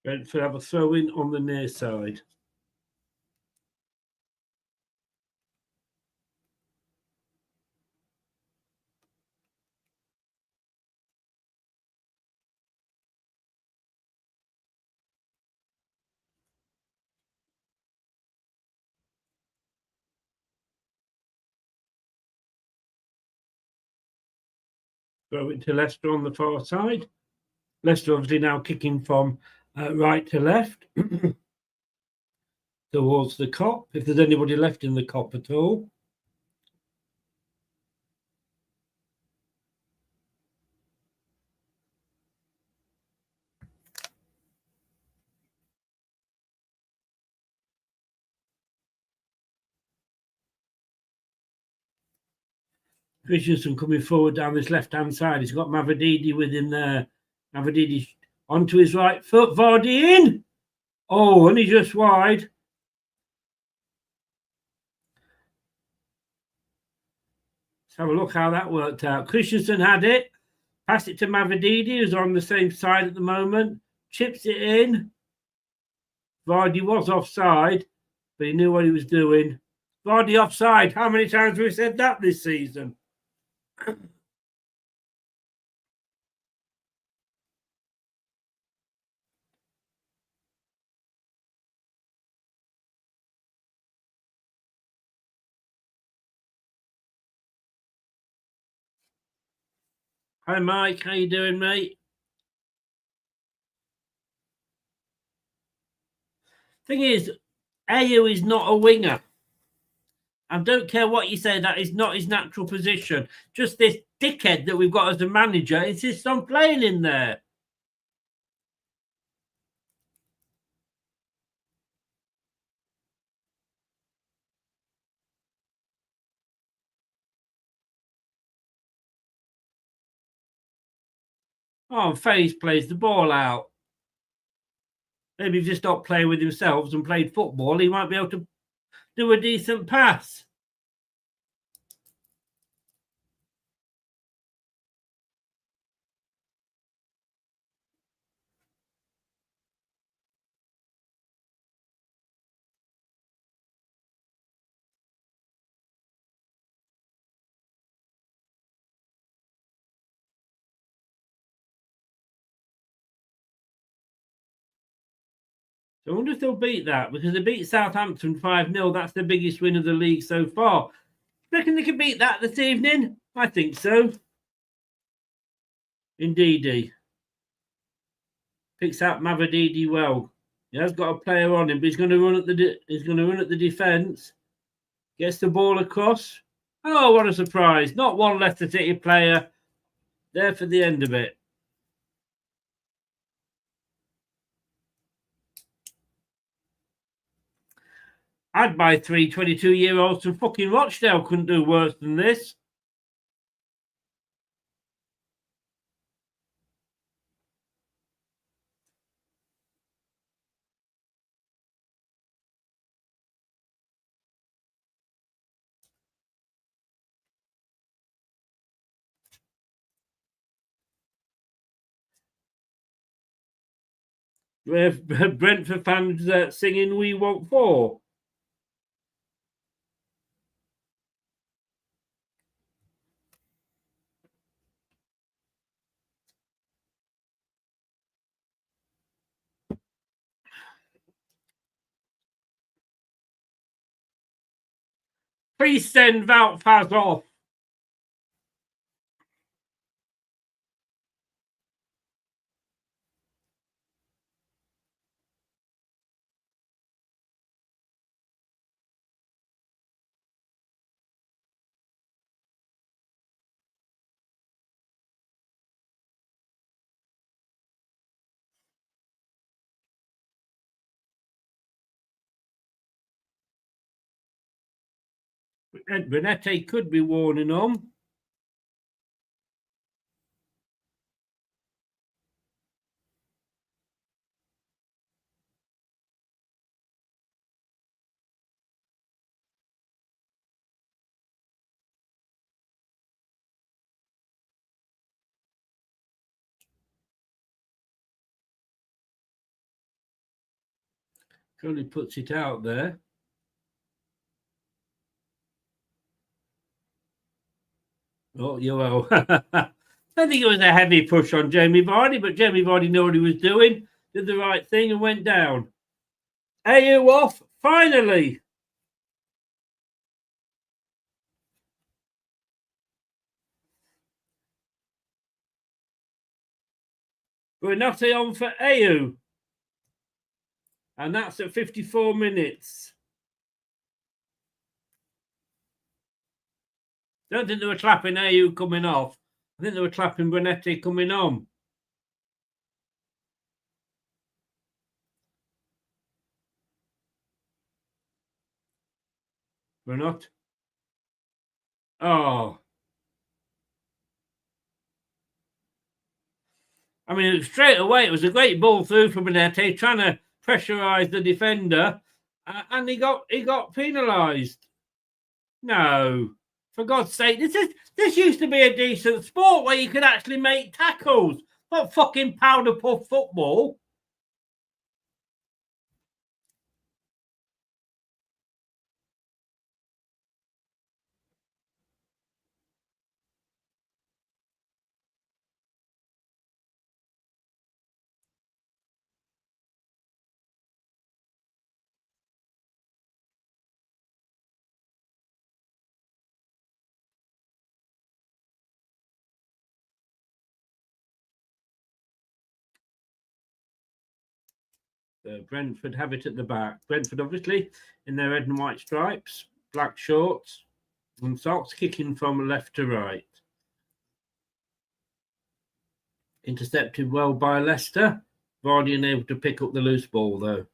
Brentford have a throw in on the near side. Throw it to Leicester on the far side. Leicester obviously now kicking from right to left towards the Kop, if there's anybody left in the Kop at all. Christensen coming forward down this left-hand side. He's got Mavididi with him there. Mavididi onto his right foot. Vardy in. Oh, and he's just wide. Let's have a look how that worked out. Christensen had it. Passed it to Mavididi, who's on the same side at the moment. Chips it in. Vardy was offside, but he knew what he was doing. Vardy offside. How many times have we said that this season? Hi, Mike. How you doing, mate? Thing is, Ayew is not a winger. I don't care what you say, that is not his natural position. Just this dickhead that we've got as a manager insists on playing in there. Oh, and FaZe plays the ball out. Maybe if he just stopped playing with himself and played football, he might be able to do a decent pass. So I wonder if they'll beat that, because they beat Southampton 5-0. That's the biggest win of the league so far. Do you reckon they can beat that this evening? I think so. Indeedy. Picks out Mavididi well. He has got a player on him, but he's going to run at the defence. Gets the ball across. Oh, what a surprise. Not one Leicester City player there for the end of it. I'd buy 3 22-year-olds from fucking Rochdale. Couldn't do worse than this. Brentford fans singing "We Want 4." Please send Wout Faz off. Ed Bonetti could be warning them. Curly puts it out there. Oh, you will. I think it was a heavy push on Jamie Vardy, but Jamie Vardy knew what he was doing, did the right thing, and went down. AU off, finally. Buonanotte on for AU. And that's at 54 minutes. Don't think they were clapping AU coming off. I think they were clapping Bonetti coming on. We're not. Oh. I mean, straight away, it was a great ball through from Bonetti, trying to pressurise the defender, and he got penalised. No. For God's sake, this used to be a decent sport where you could actually make tackles, not fucking powder puff football. Brentford have it at the back. Brentford, obviously, in their red and white stripes, black shorts and socks, kicking from left to right. Intercepted well by Leicester. Vardy unable to pick up the loose ball, though.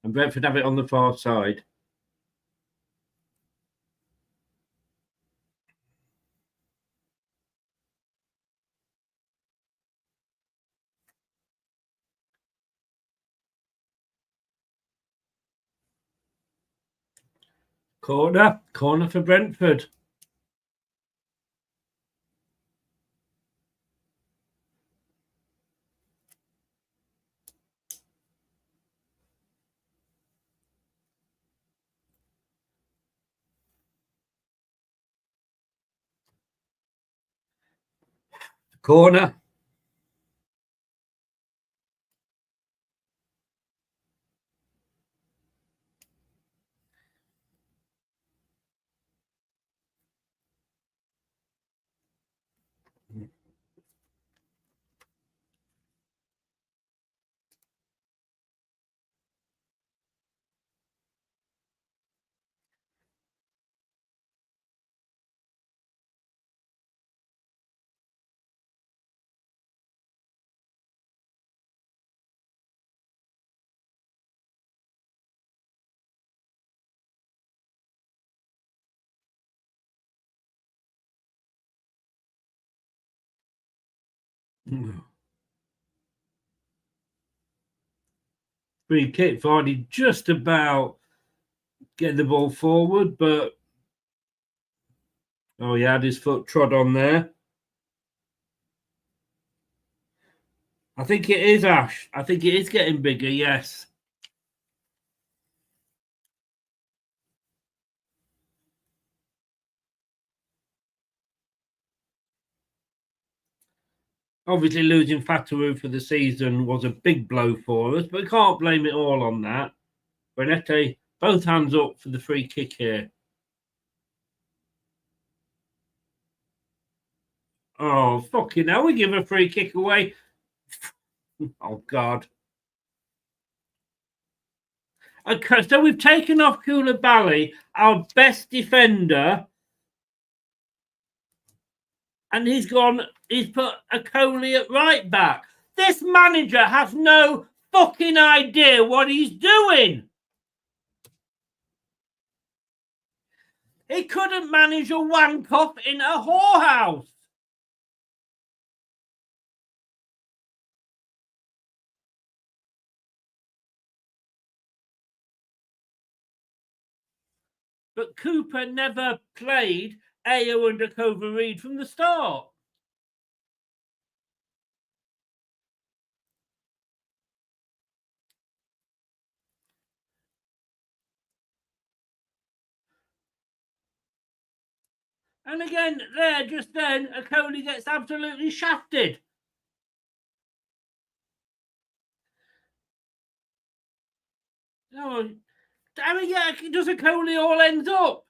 And Brentford have it on the far side. Corner for Brentford. Corner. Free kick. Vardy just about getting the ball forward, but he had his foot trod on there. I think it is, Ash. I think it is getting bigger, yes. Obviously, losing Fatawu for the season was a big blow for us, but we can't blame it all on that. Brenette, both hands up for the free kick here. Oh, fucking hell, we give a free kick away. Oh, God. Okay, so we've taken off Koulibaly, our best defender, and he's put a Coley at right back. This manager has no fucking idea what he's doing. He couldn't manage a wank-off in a whorehouse. But Cooper never played Ayo under Cover Reed from the start. And again, there, just then, Coley gets absolutely shafted. Oh, I mean, yeah, does a Coley all ends up?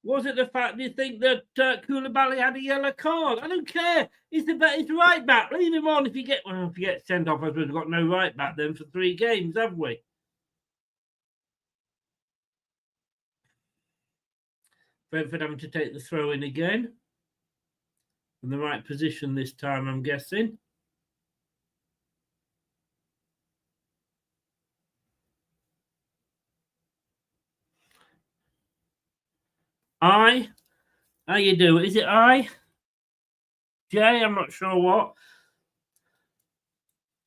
Was it the fact you think that Koulibaly had a yellow card? I don't care. He's the right back. Leave him on if you get sent off. I suppose we've got no right back then for 3 games, have we? Brentford having to take the throw in again. In the right position this time, I'm guessing. How you do? Is it Jay? I'm not sure what.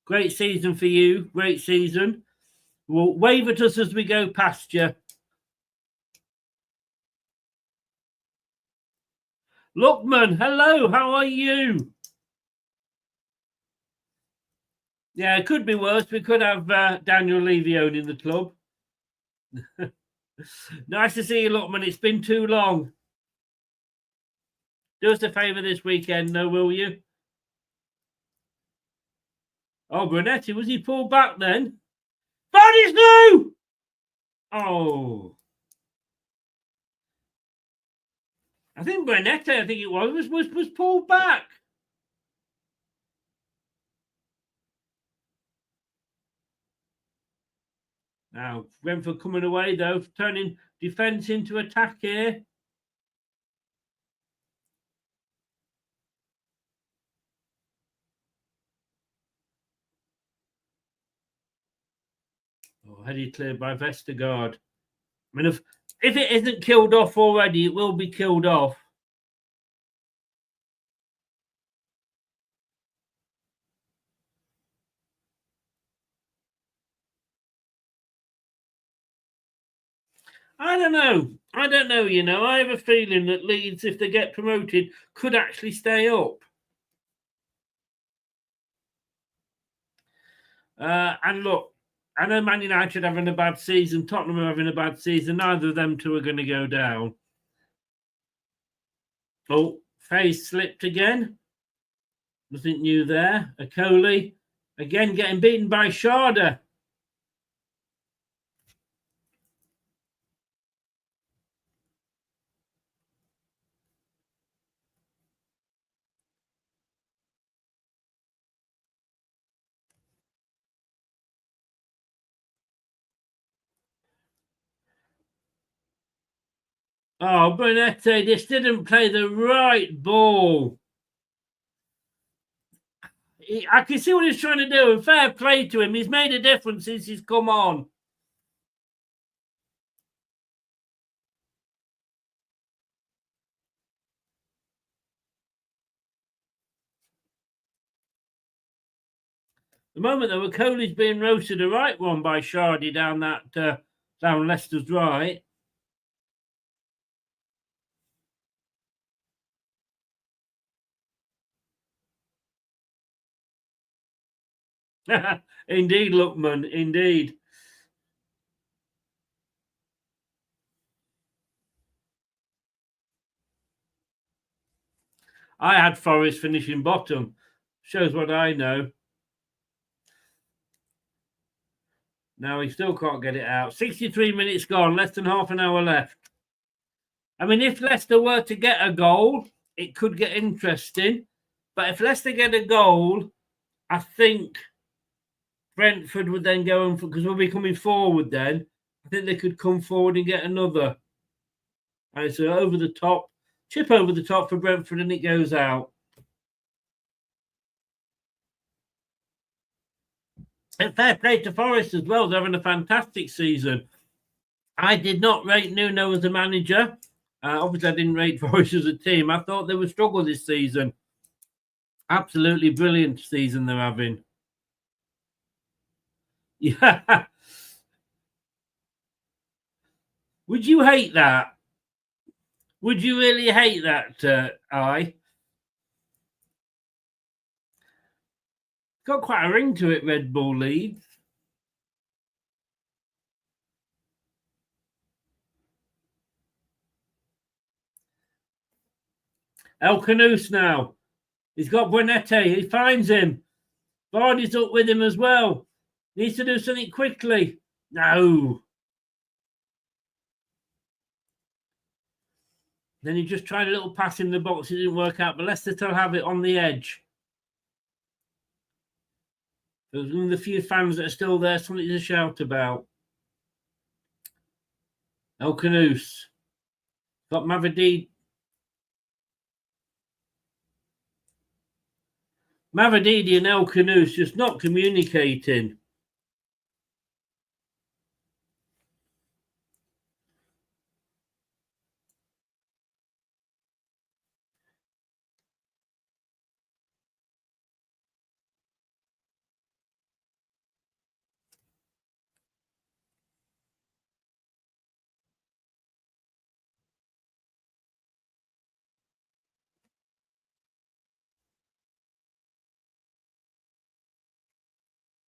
Great season for you. Great season. Well, wave at us as we go past you. Lookman, hello. How are you? Yeah, it could be worse. We could have Daniel Levy owning the club. Nice to see you, Lookman. It's been too long. Do us a favour this weekend, though, will you? Oh, Brunetti, was he pulled back then? Body's new! Oh. I think Brunetti, it was pulled back. Now, Brentford coming away, though, turning defence into attack here. Oh, headed cleared by Vestergaard. I mean, if it isn't killed off already, it will be killed off. I don't know, you know. I have a feeling that Leeds, if they get promoted, could actually stay up. And look, I know Man United having a bad season, Tottenham are having a bad season. Neither of them two are going to go down. Oh, Faye slipped again. Nothing new there. Akoli, again getting beaten by Sharda. Oh, Brunetti, this didn't play the right ball. I can see what he's trying to do, and fair play to him. He's made a difference since he's come on. the moment though, Coley's being roasted a right one by Shardy down that down Leicester's right. Indeed, Lookman, indeed. I had Forest finishing bottom. Shows what I know. Now he still can't get it out. 63 minutes gone, less than half an hour left. I mean, if Leicester were to get a goal, it could get interesting. But if Leicester get a goal, I think Brentford would then go on, because we'll be coming forward then. I think they could come forward and get another. And it's an over the top, chip over the top for Brentford, and it goes out. And fair play to Forest as well. They're having a fantastic season. I did not rate Nuno as a manager. Obviously, I didn't rate Forest as a team. I thought they would struggle this season. Absolutely brilliant season they're having. Yeah. Would you hate that? Would you really hate that, I? Got quite a ring to it, Red Bull Leeds. El Canoes now. He's got Buenete. He finds him. Vardy's up with him as well. Needs to do something quickly. No. Then he just tried a little pass in the box. It didn't work out. But Leicester still have it on the edge. There's one of the few fans that are still there. Something to shout about. El Canoes. Got Mavididi. Mavididi and El Canoes just not communicating.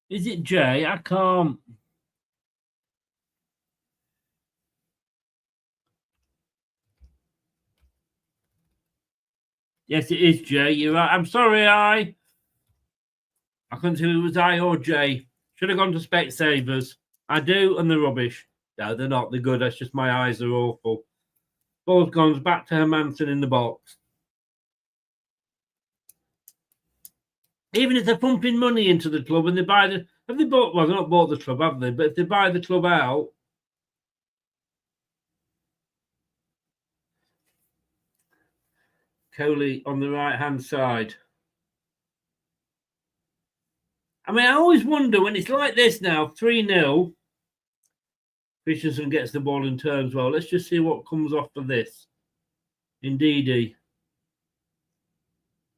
Is it Jay? I can't. Yes, it is Jay. You're right. I'm sorry, I couldn't tell if it was I or Jay. Should have gone to Specsavers. I do, and they're rubbish. No, they're not. They're good. That's just my eyes are awful. Ball's gone back to Hermanson in the box. Even if they're pumping money into the club and they buy the... Have they bought... Well, they've not bought the club, have they? But if they buy the club out... Coley on the right-hand side. I mean, I always wonder when it's like this now, 3-0, Christensen gets the ball and turns well. Let's just see what comes off of this. Indeedy.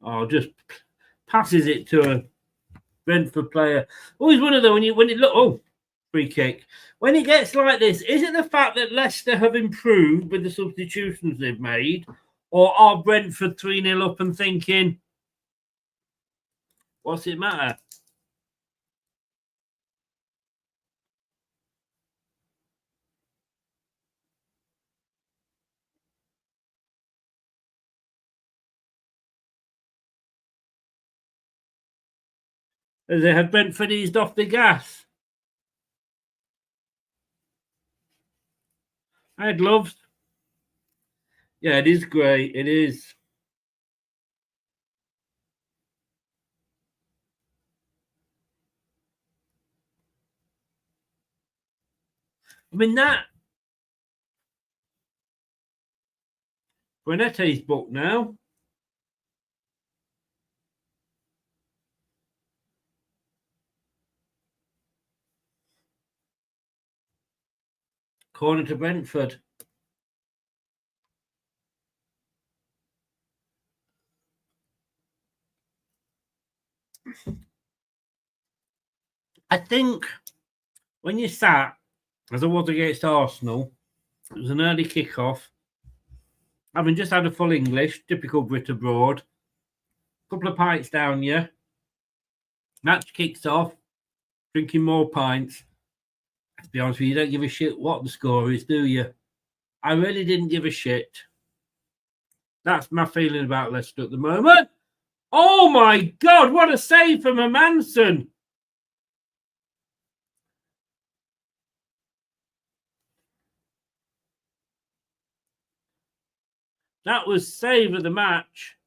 Oh, just passes it to a Brentford player. Always wonder though, when it look, oh, free kick. When it gets like this, is it the fact that Leicester have improved with the substitutions they've made, or are Brentford 3-0 up and thinking, what's it matter? As they have Brentford eased off the gas. I'd love. Yeah, it is great. It is. I mean, that. Buenete's booked now. Corner to Brentford. I think when you sat, as I was against Arsenal, it was an early kickoff. Having just had a full English, typical Brit abroad, couple of pints down you, match kicks off, drinking more pints. To be honest with you, you don't give a shit what the score is, do you? I really didn't give a shit. That's my feeling about Leicester at the moment. Oh my God, what a save from a Manson. That was save of the match.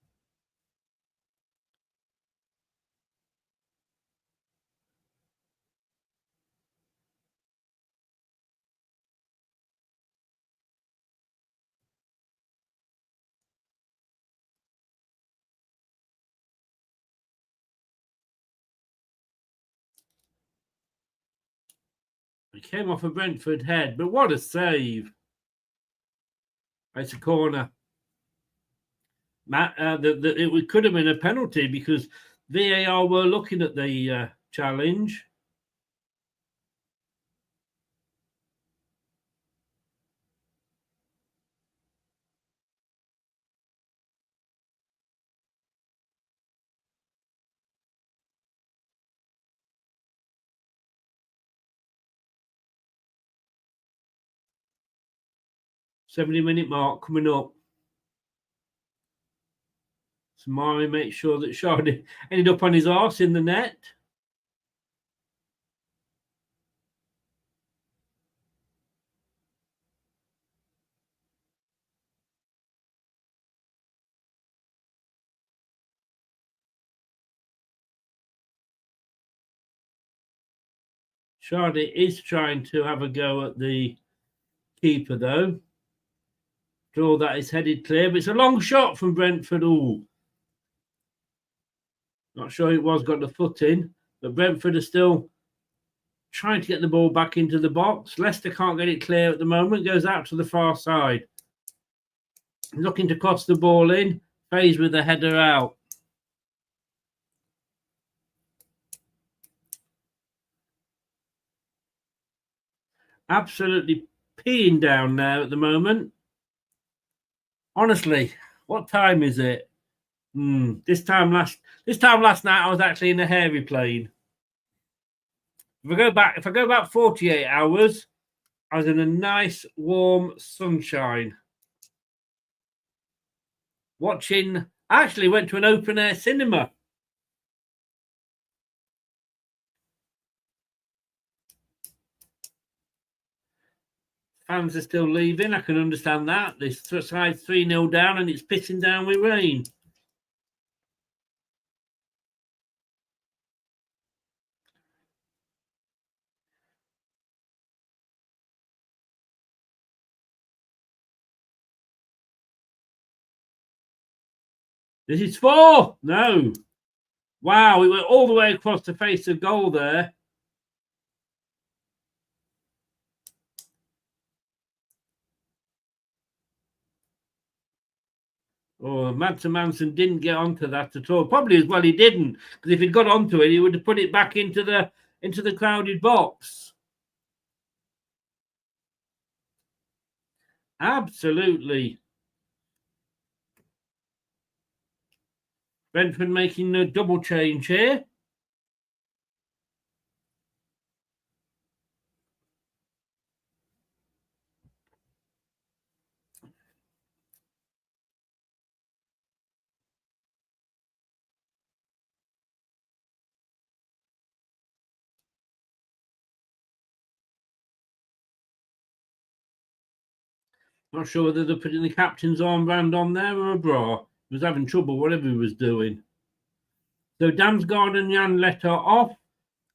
It came off a Brentford head, but what a save. It's a corner. It could have been a penalty because VAR were looking at the challenge. '70-minute mark coming up. Samari makes sure that Shardy ended up on his arse in the net. Shardy is trying to have a go at the keeper, though. Draw that is headed clear, but it's a long shot from Brentford. Ooh. Not sure it was got the foot in, but Brentford are still trying to get the ball back into the box. Leicester can't get it clear at the moment. Goes out to the far side. Looking to cross the ball in. Fays with the header out. Absolutely peeing down now at the moment. Honestly, what time is it? This time last night I was actually in a hairy plane. If I go back 48 hours, I was in a nice warm sunshine. I actually went to an open air cinema. Fans are still leaving. I can understand that. This side's 3-0 down and it's pissing down with rain. This is 4. No. Wow, we went all the way across the face of goal there. Oh, Manson didn't get onto that at all. Probably as well he didn't, because if he'd got onto it, he would have put it back into the crowded box. Absolutely. Brentford making a double change here. Not sure whether they're putting the captain's armband on there or a bra. He was having trouble, whatever he was doing. So Damsgaard and Jan Lett are off.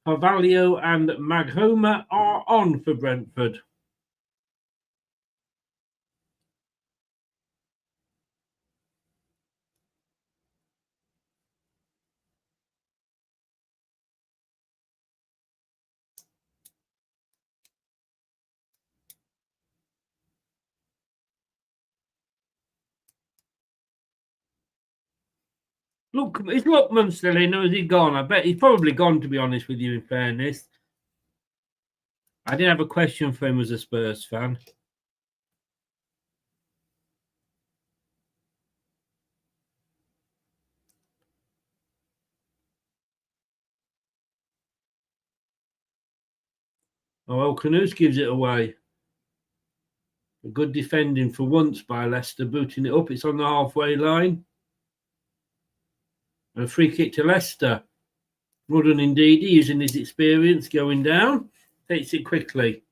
Carvalho and Maghoma are on for Brentford. Look, is Lookman still in or is he gone? I bet he's probably gone, to be honest with you, in fairness. I did have a question for him as a Spurs fan. Oh, Canus gives it away. A good defending for once by Leicester, booting it up. It's on the halfway line. And a free kick to Leicester. Well done indeed, using his experience going down. Takes it quickly.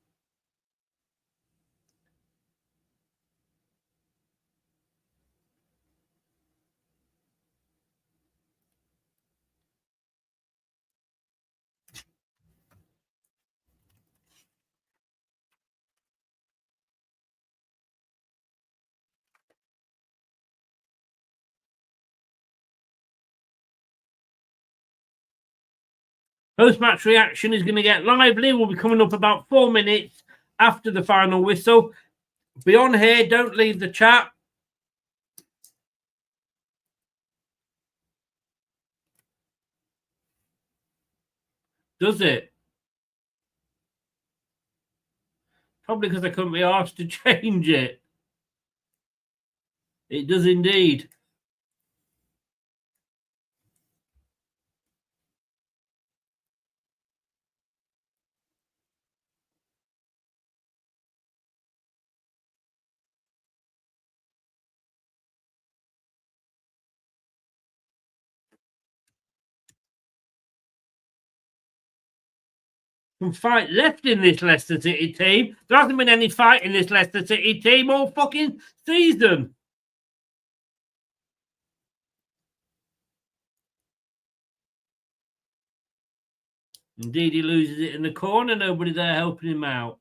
Post-match reaction is going to get lively. We'll be coming up about 4 minutes after the final whistle. Be on here. Don't leave the chat. Does it? Probably because I couldn't be asked to change it. It does indeed. Some fight left in this Leicester City team. There hasn't been any fight in this Leicester City team all fucking season. Indeed, he loses it in the corner. Nobody there helping him out.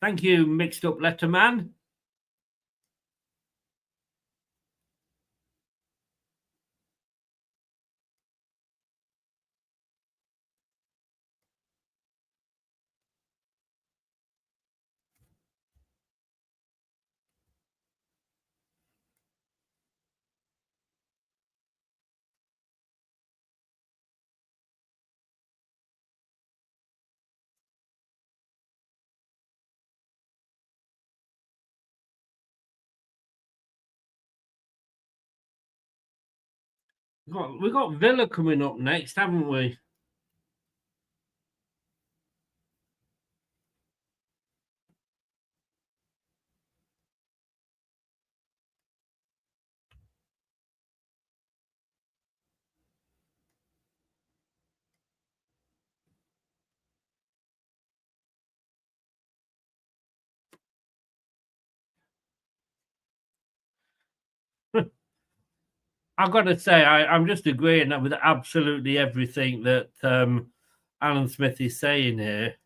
Thank you, mixed up letterman. We've got Villa coming up next, haven't we? I've got to say, I'm just agreeing with absolutely everything that Alan Smith is saying here.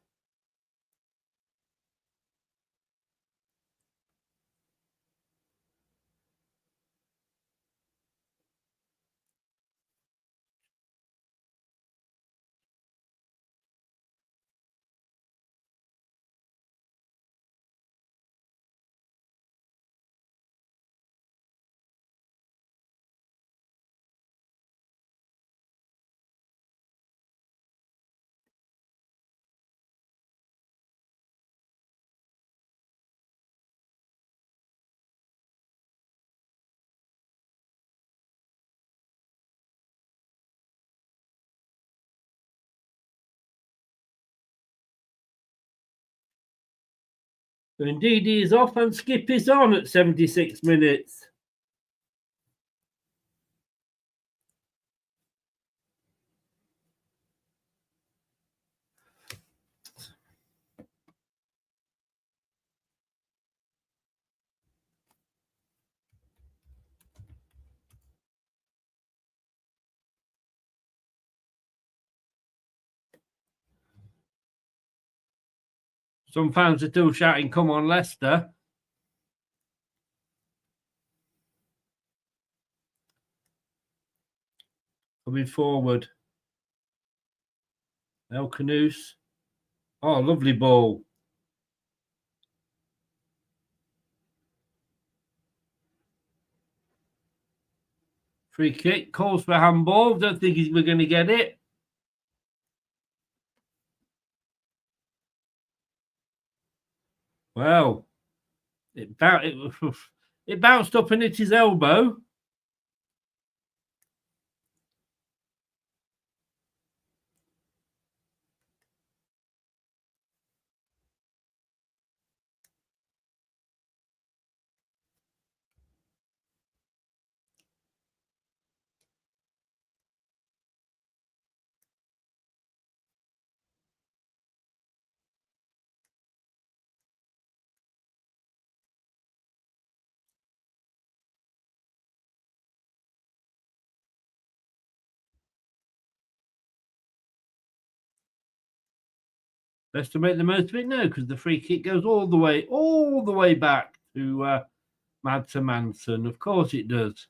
So indeed, he is off and Skip is on at 76 minutes. Some fans are still shouting, "Come on, Leicester." Coming forward. El Canus. Oh, lovely ball. Free kick. Calls for handball. Don't think we're going to get it. Well, it bounced up and hit his elbow. Leicester make the most of it now because the free kick goes all the way back to Madsen Manson. Of course it does.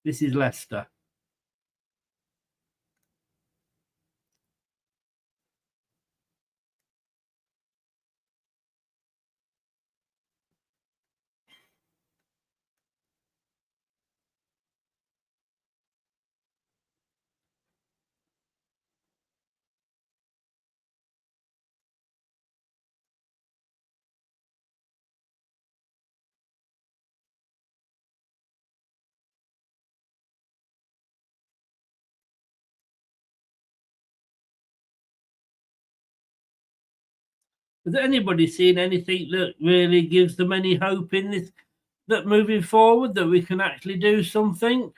This is Leicester. Has anybody seen anything that really gives them any hope in this, that moving forward, that we can actually do something?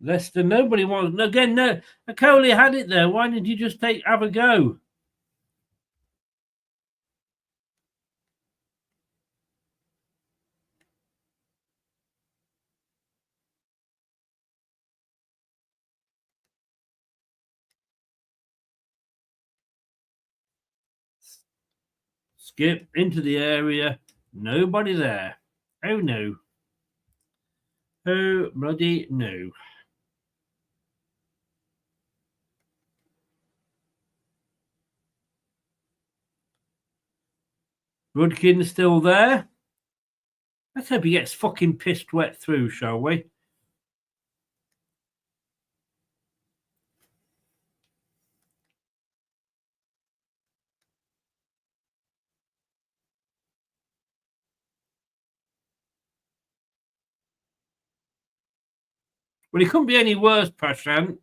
Leicester, nobody wants. Again, no. Coley had it there. Why didn't you just have a go? Skip into the area. Nobody there. Oh no. Oh bloody no. Rudkin's still there. Let's hope he gets fucking pissed wet through, shall we? Well, he couldn't be any worse, Prashant.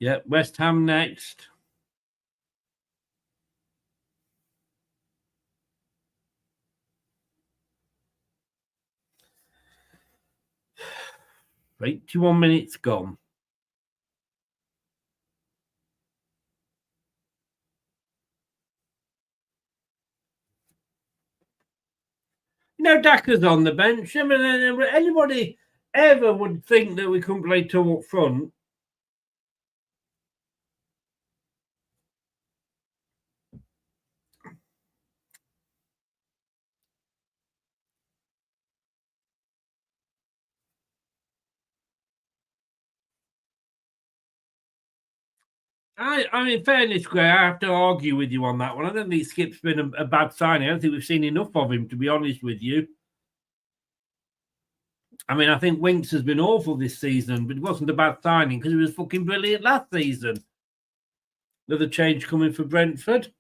Yep, West Ham next. Right, 21 minutes gone. You know, Daka's on the bench. I mean, anybody ever would think that we couldn't play two up front? In fairness, Gray, I have to argue with you on that one. I don't think Skip's been a bad signing. I don't think we've seen enough of him, to be honest with you. I mean, I think Winks has been awful this season, but it wasn't a bad signing because he was fucking brilliant last season. Another change coming for Brentford.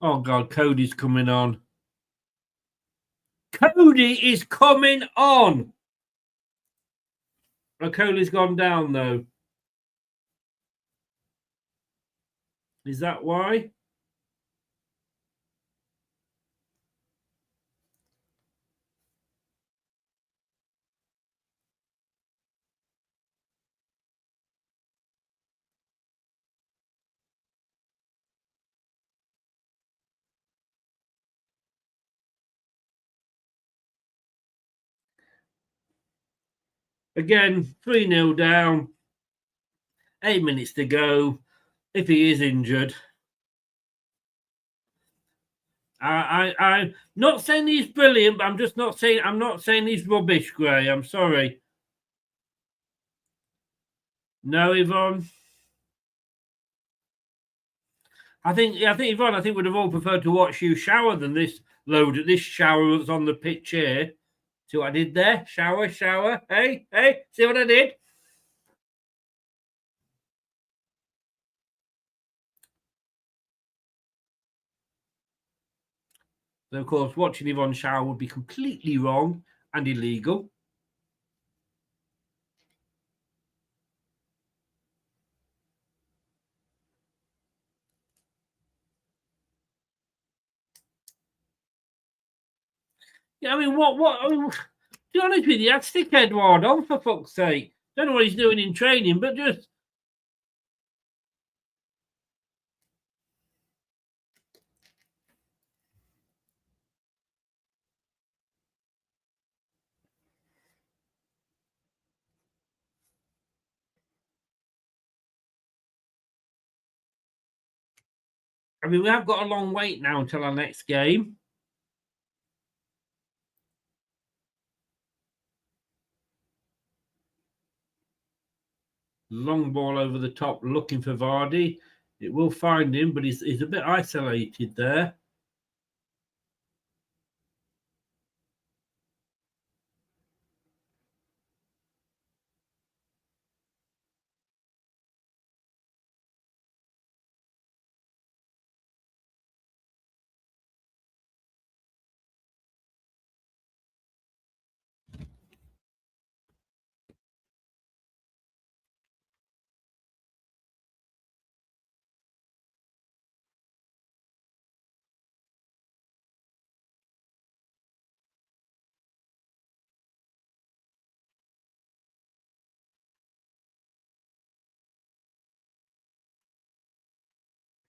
Oh, God, Cody's coming on. Cody is coming on! Oh, Cody's gone down, though. Is that why? Again, 3-0 down. 8 minutes to go. If he is injured, I'm not saying he's brilliant, but I'm not saying he's rubbish, Gray. I'm sorry. No, Yvonne. I think Yvonne, I think would have all preferred to watch you shower than this shower that's on the pitch here. See what I did there? Shower. Hey, see what I did? So, of course, watching Yvonne shower would be completely wrong and illegal. Yeah, I mean, to be honest with you, I'd stick Edward on, for fuck's sake. Don't know what he's doing in training, but just... I mean, we have got a long wait now until our next game. Long ball over the top, looking for Vardy. It will find him, but he's a bit isolated there.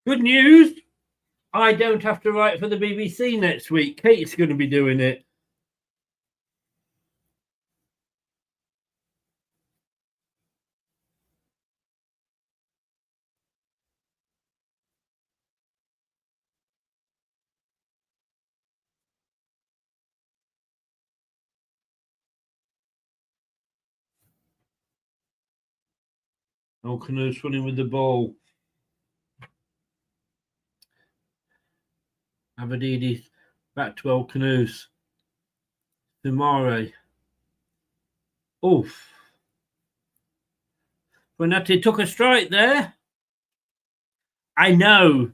Good news. I don't have to write for the BBC next week. Kate's going to be doing it. Oh, Canoe's running with the ball. Aberdeen back to El Canoes. Sumare. Oof. Renati took a strike there. I know.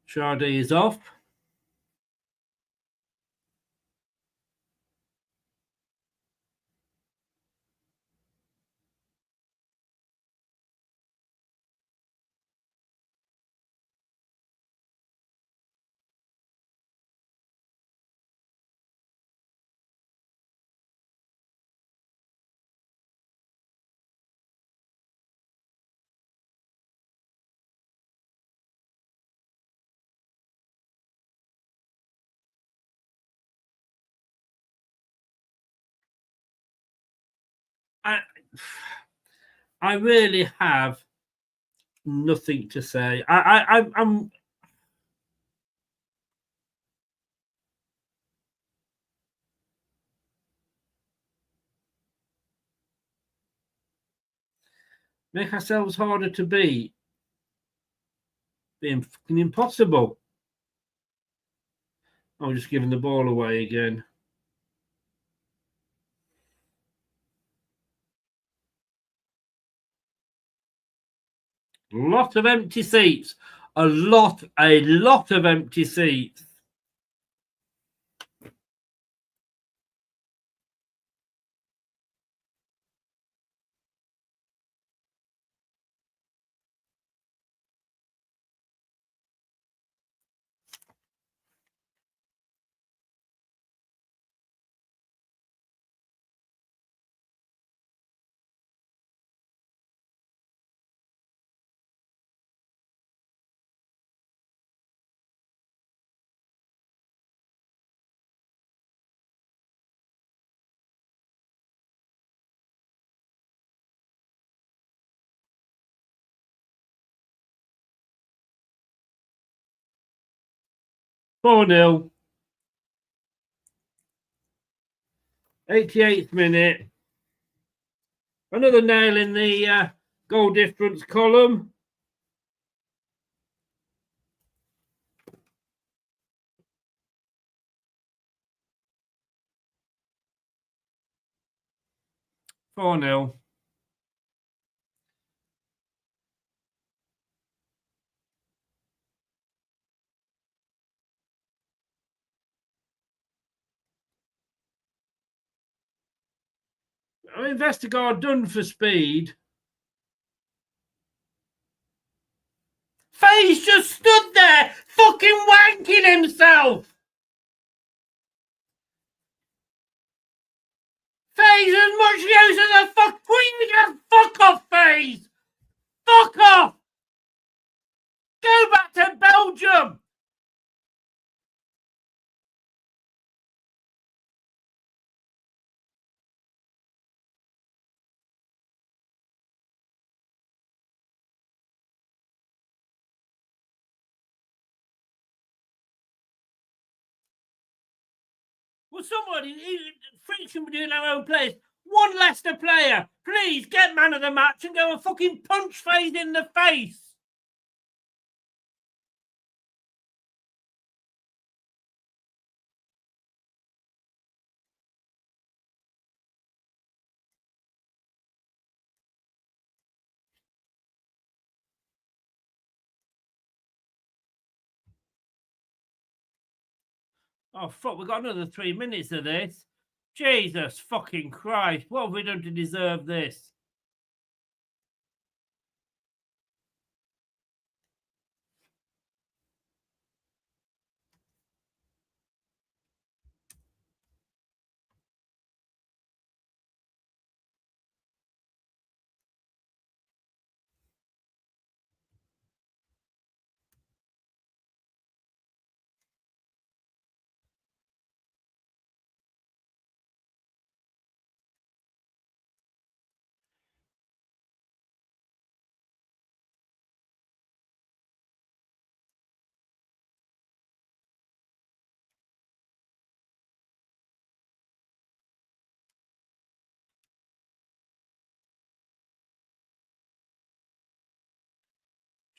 Sade is off. I really have nothing to say. I'm make ourselves harder to beat. Being fucking impossible. I'm just giving the ball away again. Lot of empty seats. A lot of empty seats. 4-0. 88th minute. Another nail in the goal difference column. Four 0. I mean, Vestergaard done for speed. Faye's just stood there fucking wanking himself. Faye's as much use as a fuck. Will you just fuck off, Faye? Fuck off. Go back to Belgium. Well, somebody, Freak should be doing our own players. One Leicester player, please get man of the match and go and fucking punch Faye in the face. Oh, fuck, we've got another 3 minutes of this. Jesus fucking Christ. What have we done to deserve this?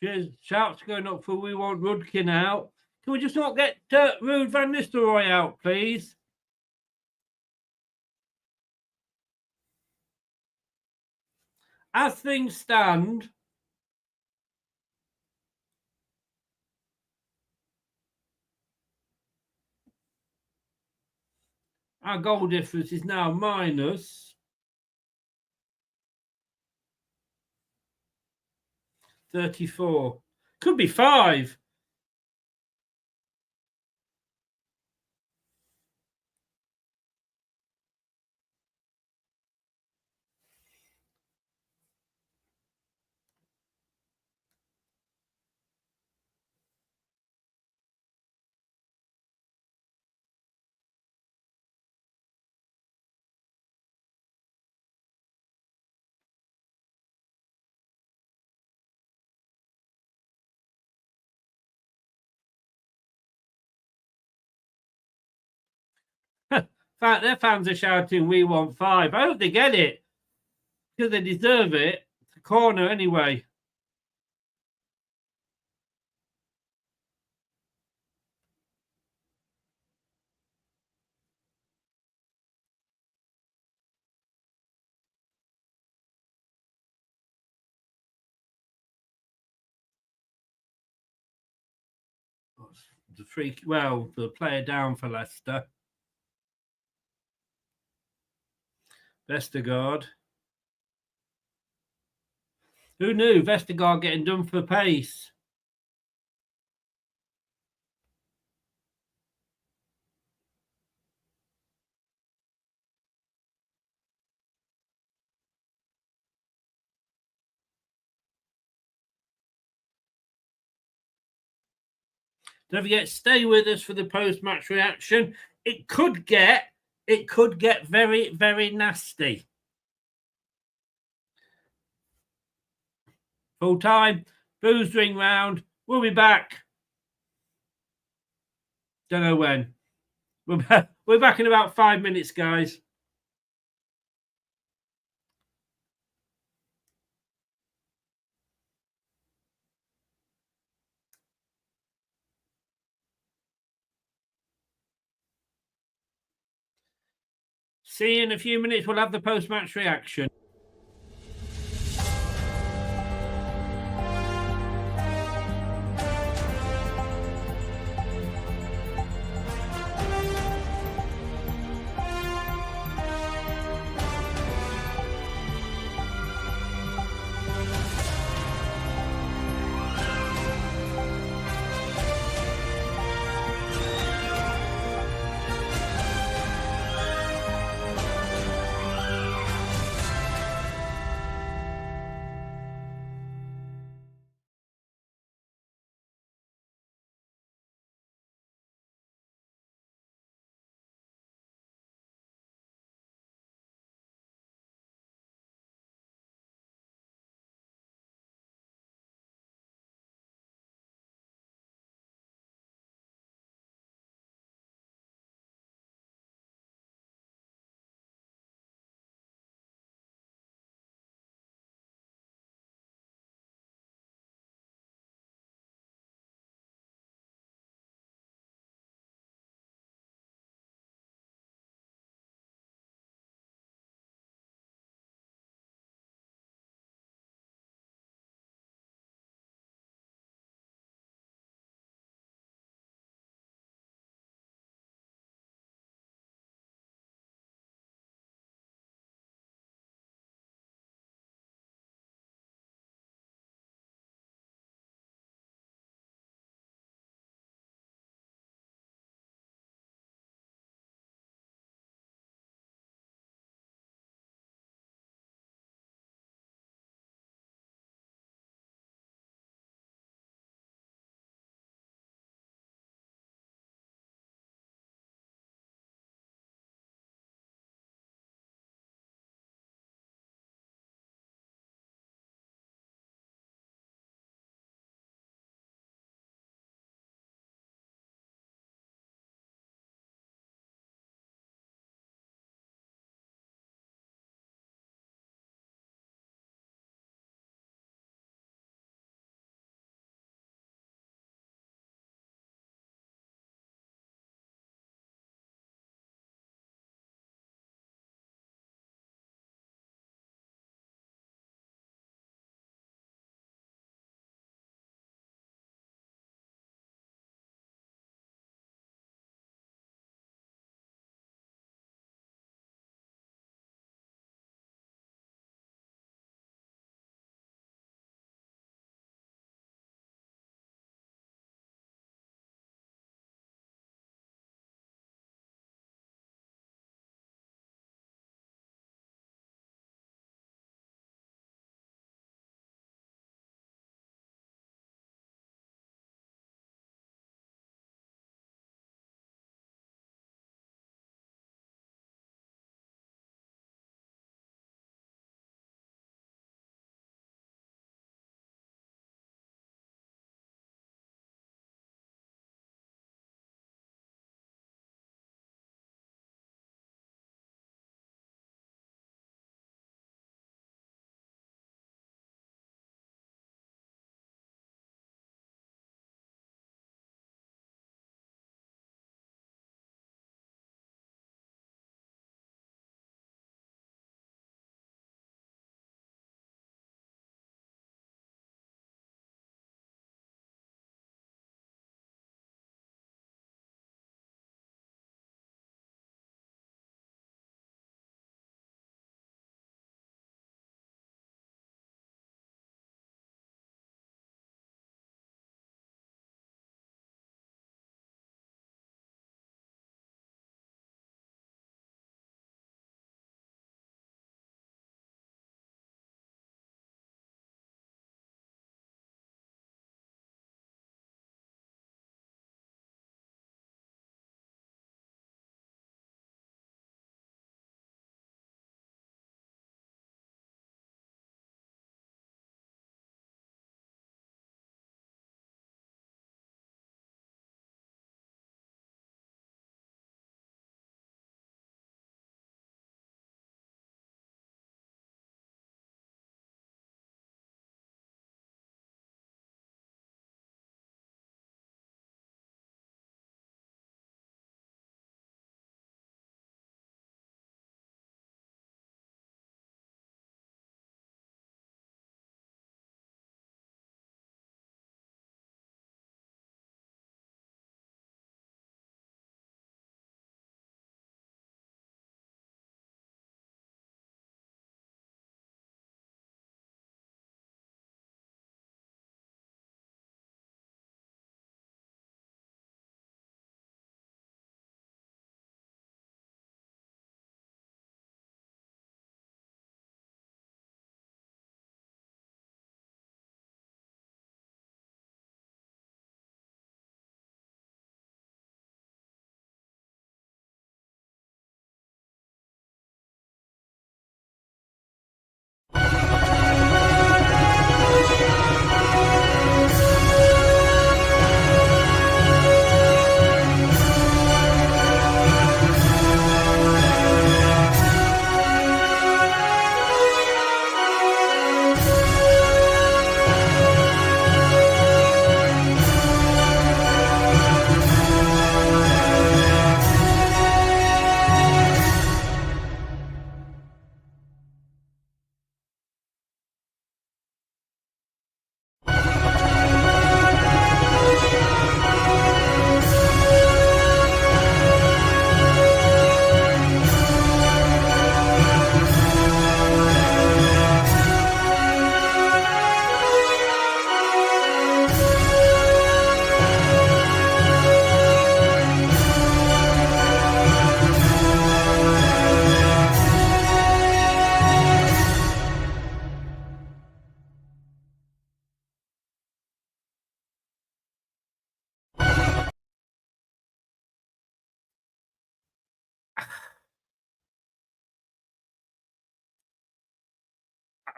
Cheers. Shouts going up for we want Rudkin out. Can we just not get Ruud van Nistelrooy out, please? As things stand, our goal difference is now minus 34. Could be 5. In fact, their fans are shouting, we want 5. I hope they get it because they deserve it. It's a corner anyway. The player down for Leicester. Vestergaard. Who knew Vestergaard getting done for pace? Don't forget, stay with us for the post-match reaction. It could get very, very nasty. Full time, booze ring round. We'll be back. Don't know when. We're back in about 5 minutes, guys. See you in a few minutes. We'll have the post-match reaction.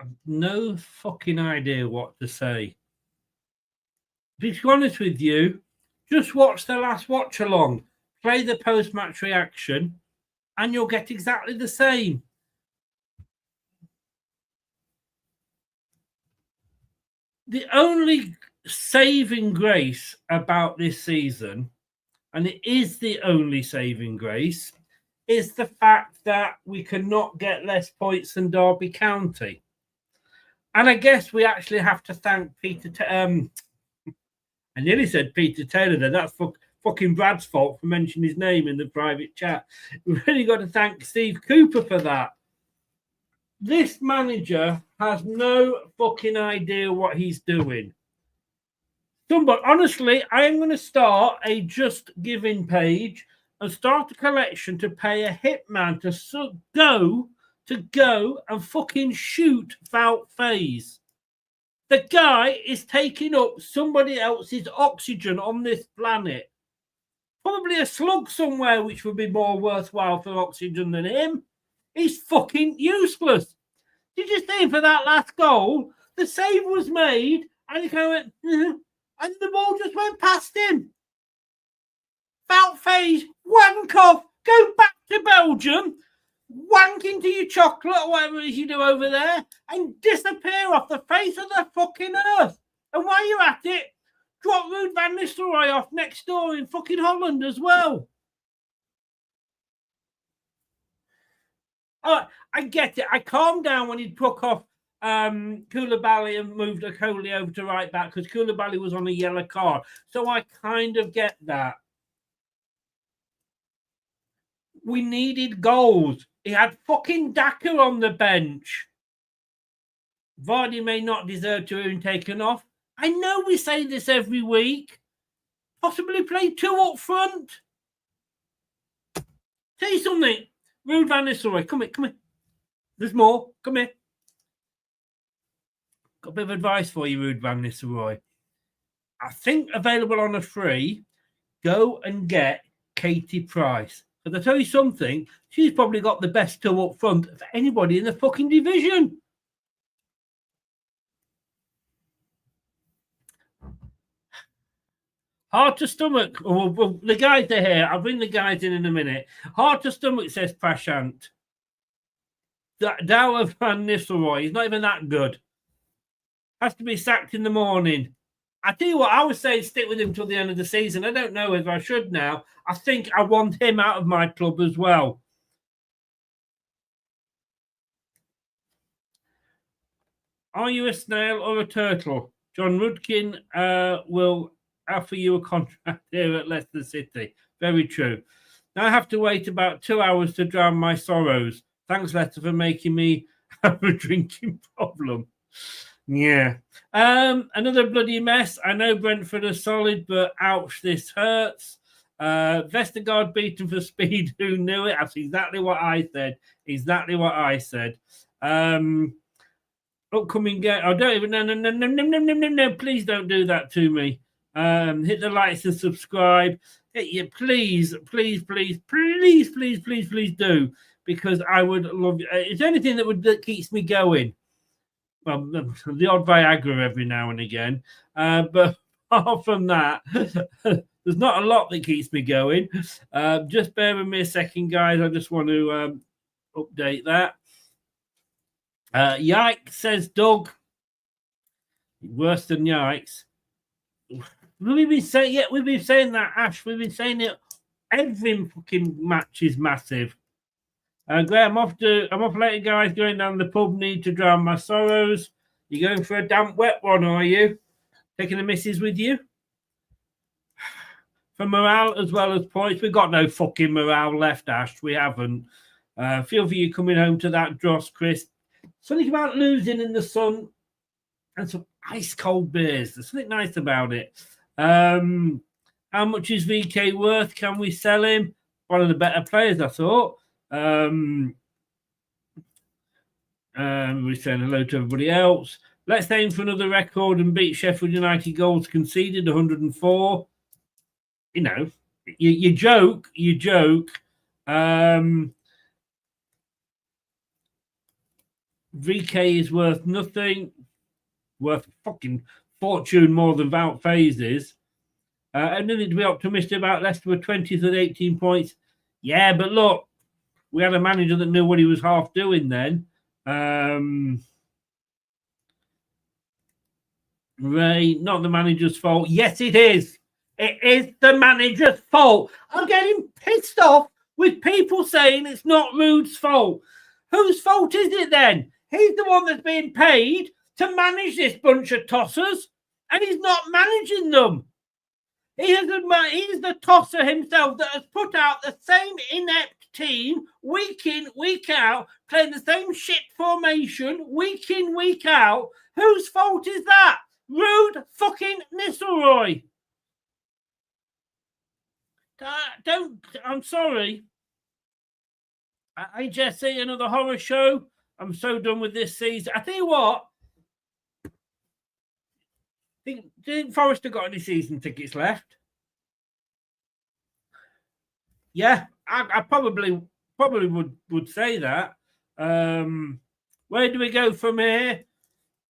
I've no fucking idea what to say. To be honest with you, just watch the last watch-along, play the post-match reaction, and you'll get exactly the same. The only saving grace about this season, and it is the only saving grace, is the fact that we cannot get less points than Derby County. And I guess we actually have to thank I nearly said Peter Taylor there. That's fucking Brad's fault for mentioning his name in the private chat. We've really got to thank Steve Cooper for that. This manager has no fucking idea what he's doing. But honestly, I am going to start a Just Giving page and start a collection to pay a hitman to go and fucking shoot Wout Faes. The guy is taking up somebody else's oxygen on this planet. Probably a slug somewhere which would be more worthwhile for oxygen than him. He's fucking useless. Did you see for that last goal? The save was made and he kind of went, and the ball just went past him. Wout Faes, wank off, go back to Belgium, wank into your chocolate or whatever it is you do over there, and disappear off the face of the fucking earth. And while you're at it, drop Ruud van Nistelrooy off next door in fucking Holland as well. Oh, I get it. I calmed down when he took off Koulibaly and moved Okoli over to right back because Koulibaly was on a yellow card. So I kind of get that. We needed goals. He had fucking Daka on the bench. Vardy may not deserve to have been taken off. I know we say this every week. Possibly play two up front. Tell you something. Ruud van Nistelrooy, come here. There's more. Come here. Got a bit of advice for you, Ruud van Nistelrooy. I think available on a free, go and get Katie Price. But I tell you something, she's probably got the best two up front of anybody in the fucking division. Hard to stomach. Well, the guys are here. I'll bring the guys in a minute. Hard to stomach, says Prashant. Dower van Nistelrooy, he's not even that good. Has to be sacked in the morning. I tell you what, I was saying stick with him till the end of the season. I don't know if I should now. I think I want him out of my club as well. Are you a snail or a turtle? John Rudkin will offer you a contract here at Leicester City. Very true. Now I have to wait about 2 hours to drown my sorrows. Thanks, Leicester, for making me have a drinking problem. Yeah. Another bloody mess. I know Brentford are solid, but ouch, this hurts. Vestergaard beaten for speed. Who knew it? That's exactly what I said. Exactly what I said. Upcoming game. I don't even. No. Please don't do that to me. Hit the likes and subscribe. Please do, because I would love. It's anything that keeps me going. Well, the odd Viagra every now and again, but apart from that, there's not a lot that keeps me going. Just bear with me a second, guys. I just want to update that. Yikes, says Doug. Worse than yikes. We've been saying that, Ash. We've been saying it. Every fucking match is massive. Graham, I'm off later, guys. Going down the pub. Need to drown my sorrows. You going for a damp, wet one, are you? Taking the missus with you? For morale as well as points. We've got no fucking morale left, Ash. We haven't. Feel for you coming home to that dross, Chris. Something about losing in the sun and some ice cold beers. There's something nice about it. How much is VK worth? Can we sell him? One of the better players, I thought. We're saying hello to everybody else. Let's aim for another record and beat Sheffield United goals conceded, 104. You know, you joke. VK is worth nothing, worth a fucking fortune more than Wout Faes is. And then to be optimistic about Leicester with 20th at 18 points. Yeah, but look, we had a manager that knew what he was half doing then. Ray, not the manager's fault. Yes, it is. It is the manager's fault. I'm getting pissed off with people saying it's not Rude's fault. Whose fault is it then? He's the one that's being paid to manage this bunch of tossers, and he's not managing them. He's the tosser himself that has put out the same inept team week in, week out, playing the same shit formation week in, week out. Whose fault is that? Rude fucking Nistelrooy. I'm sorry. I just see another horror show. I'm so done with this season. I tell you what. Didn't Forrester got any season tickets left? Yeah, I probably would say that. Where do we go from here?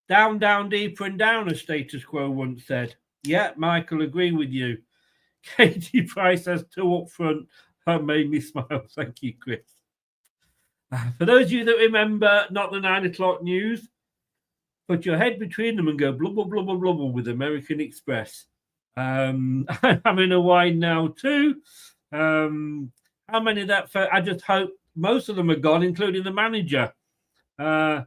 Down, down, deeper and down, as Status Quo once said. Yeah, Michael, agree with you. Katie Price has 2 up front. That made me smile. Thank you, Chris. For those of you that remember, not the 9 o'clock news, put your head between them and go blubber, blubber, blubber with American Express. I'm having a wine now too. How many of that? I just hope most of them are gone, including the manager. I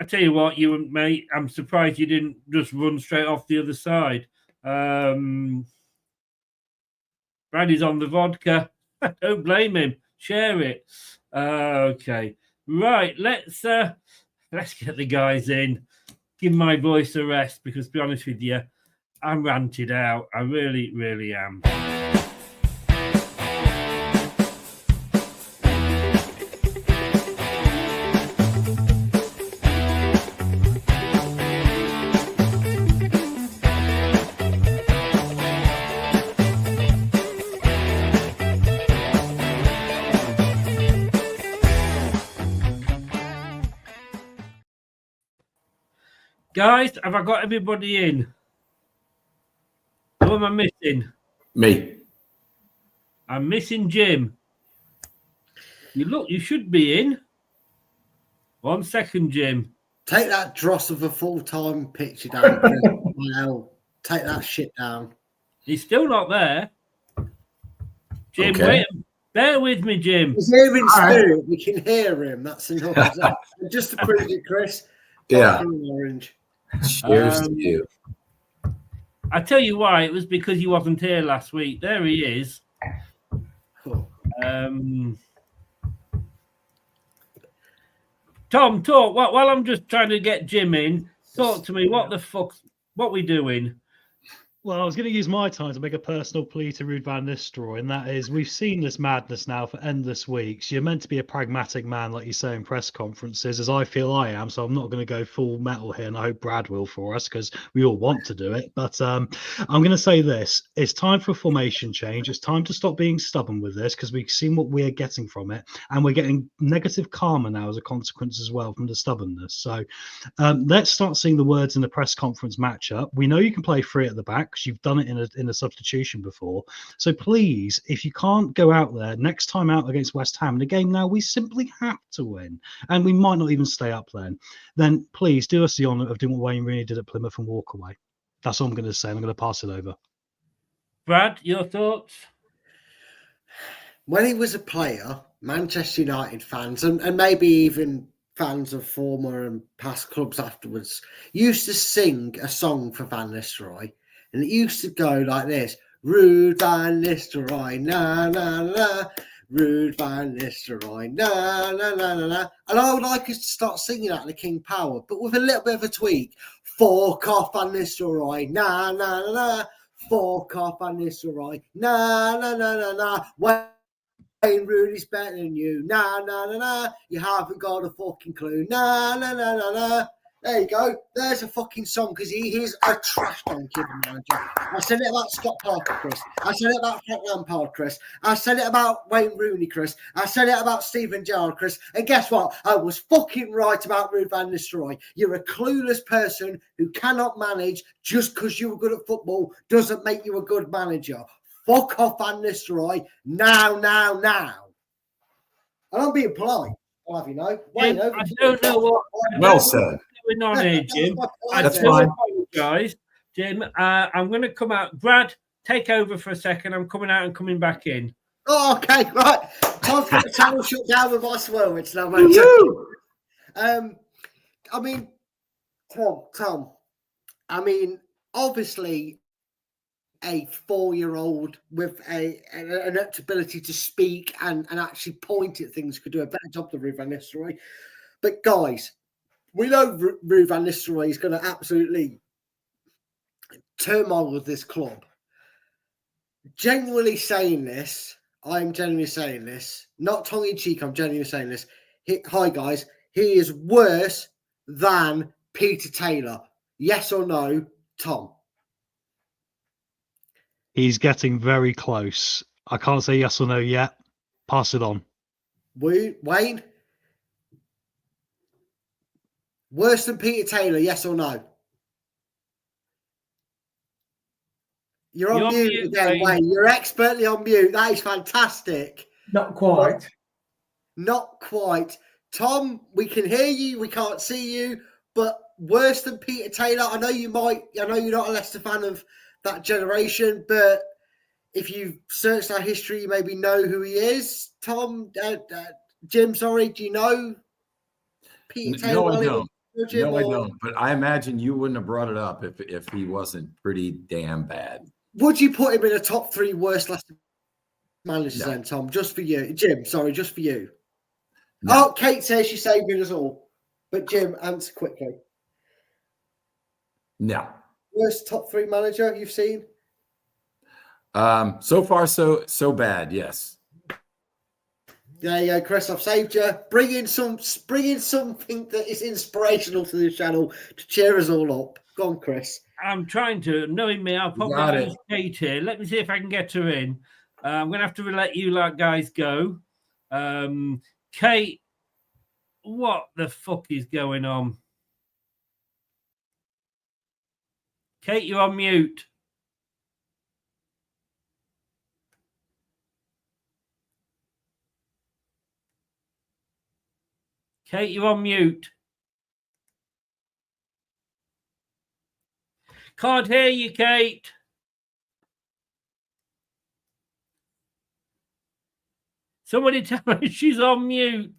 tell you what, you and mate, I'm surprised you didn't just run straight off the other side. Brady's on the vodka. Don't blame him. Share it. Okay. Right. Let's get the guys in. Give my voice a rest because, to be honest with you, I'm ranted out. I really, really am. Guys, have I got everybody in? Who am I missing? Me. I'm missing Jim. You should be in. 1 second, Jim. Take that dross of a full-time picture down. Well, take that shit down. He's still not there. Jim, Okay. wait. Bear with me, Jim. He's here in spirit. We can hear him. That's enough. Just to prove it, Chris. Yeah. Fucking orange. Cheers to you. I tell you why. It was because he wasn't here last week. There he is. Oh. Tom, talk. While I'm just trying to get Jim in, talk to me. What the fuck? What we doing? Well, I was going to use my time to make a personal plea to Ruud van Nistelrooy, and that is we've seen this madness now for endless weeks. You're meant to be a pragmatic man, like you say in press conferences, as I feel I am, so I'm not going to go full metal here, and I hope Brad will for us, because we all want to do it. But I'm going to say this. It's time for a formation change. It's time to stop being stubborn with this, because we've seen what we're getting from it, and we're getting negative karma now as a consequence as well from the stubbornness. So let's start seeing the words in the press conference match up. We know you can play free at the back, because you've done it in a substitution before. So please, if you can't go out there next time out against West Ham in a game now we simply have to win, and we might not even stay up then please do us the honour of doing what Wayne Rooney did at Plymouth and walk away. That's all I'm going to say. I'm going to pass it over. Brad, your thoughts? When he was a player, Manchester United fans, and maybe even fans of former and past clubs afterwards, used to sing a song for Van Nistelrooy. And it used to go like this: Ruud van Nistelrooy, na na na, Ruud van Nistelrooy, na na na na na. And I would like us to start singing that in the King Power, but with a little bit of a tweak. Fork off Van Nistelrooy, na na na na. Fork off Van Nistelrooy, na na na na na. Wayne Rooney's better than you, na na na na. You haven't got a fucking clue, na na na na na. There you go. There's a fucking song because he is a trash talking manager. I said it about Scott Parker, Chris. I said it about Frank Lampard, Chris. I said it about Wayne Rooney, Chris. I said it about Steven Gerrard, Chris. And guess what? I was fucking right about Ruud van Nistelrooy. You're a clueless person who cannot manage just because you're good at football doesn't make you a good manager. Fuck off, Van Nistelrooy. Now. And I'm being polite. I'll have you know. Wayne, Jim, I don't know what. Well said. Going on here, Jim. I That's do fine. apologise, Jim. I'm going to come out. Brad, take over for a second. I'm coming out and coming back in. Oh, okay, right. Time for the channel shut down with my swear words now, mate. I mean, Tom. I mean, obviously, a 4-year-old with an ability to speak and actually point at things could do a better job than Ruud van Nistelrooy. But guys, we know Ruud van Nistelrooy is going to absolutely turmoil with this club. Genuinely saying this, I'm genuinely saying this, not tongue in cheek, I'm genuinely saying this. Hi guys, he is worse than Peter Taylor. Yes or no, Tom? He's getting very close. I can't say yes or no yet. Pass it on. Wayne? Worse than Peter Taylor, yes or no? You're on mute again, Wayne. You're expertly on mute. That is fantastic. Not quite. Not quite. Tom, we can hear you. We can't see you. But worse than Peter Taylor? I know you're not a Leicester fan of that generation, but if you search our history, you maybe know who he is. Tom, Jim, sorry, do you know Peter Taylor? No, I don't. No, I don't. But I imagine you wouldn't have brought it up if he wasn't pretty damn bad. Would you put him in a top 3 worst Leicester managers then, Tom? Just for you. Jim, sorry, just for you. No. Oh, Kate says she's saving us all. But Jim, answer quickly. No. Worst top 3 manager you've seen? So far, so bad, yes. There you go, Chris. I've saved you. Bring in something that is inspirational to the channel to cheer us all up. Go on, Chris. I'm trying to, knowing me, I'll probably use Kate here. Let me see if I can get her in. I'm going to have to let you guys go. Kate, what the fuck is going on? Kate, you're on mute. Kate, you're on mute. Can't hear you, Kate. Somebody tell me she's on mute.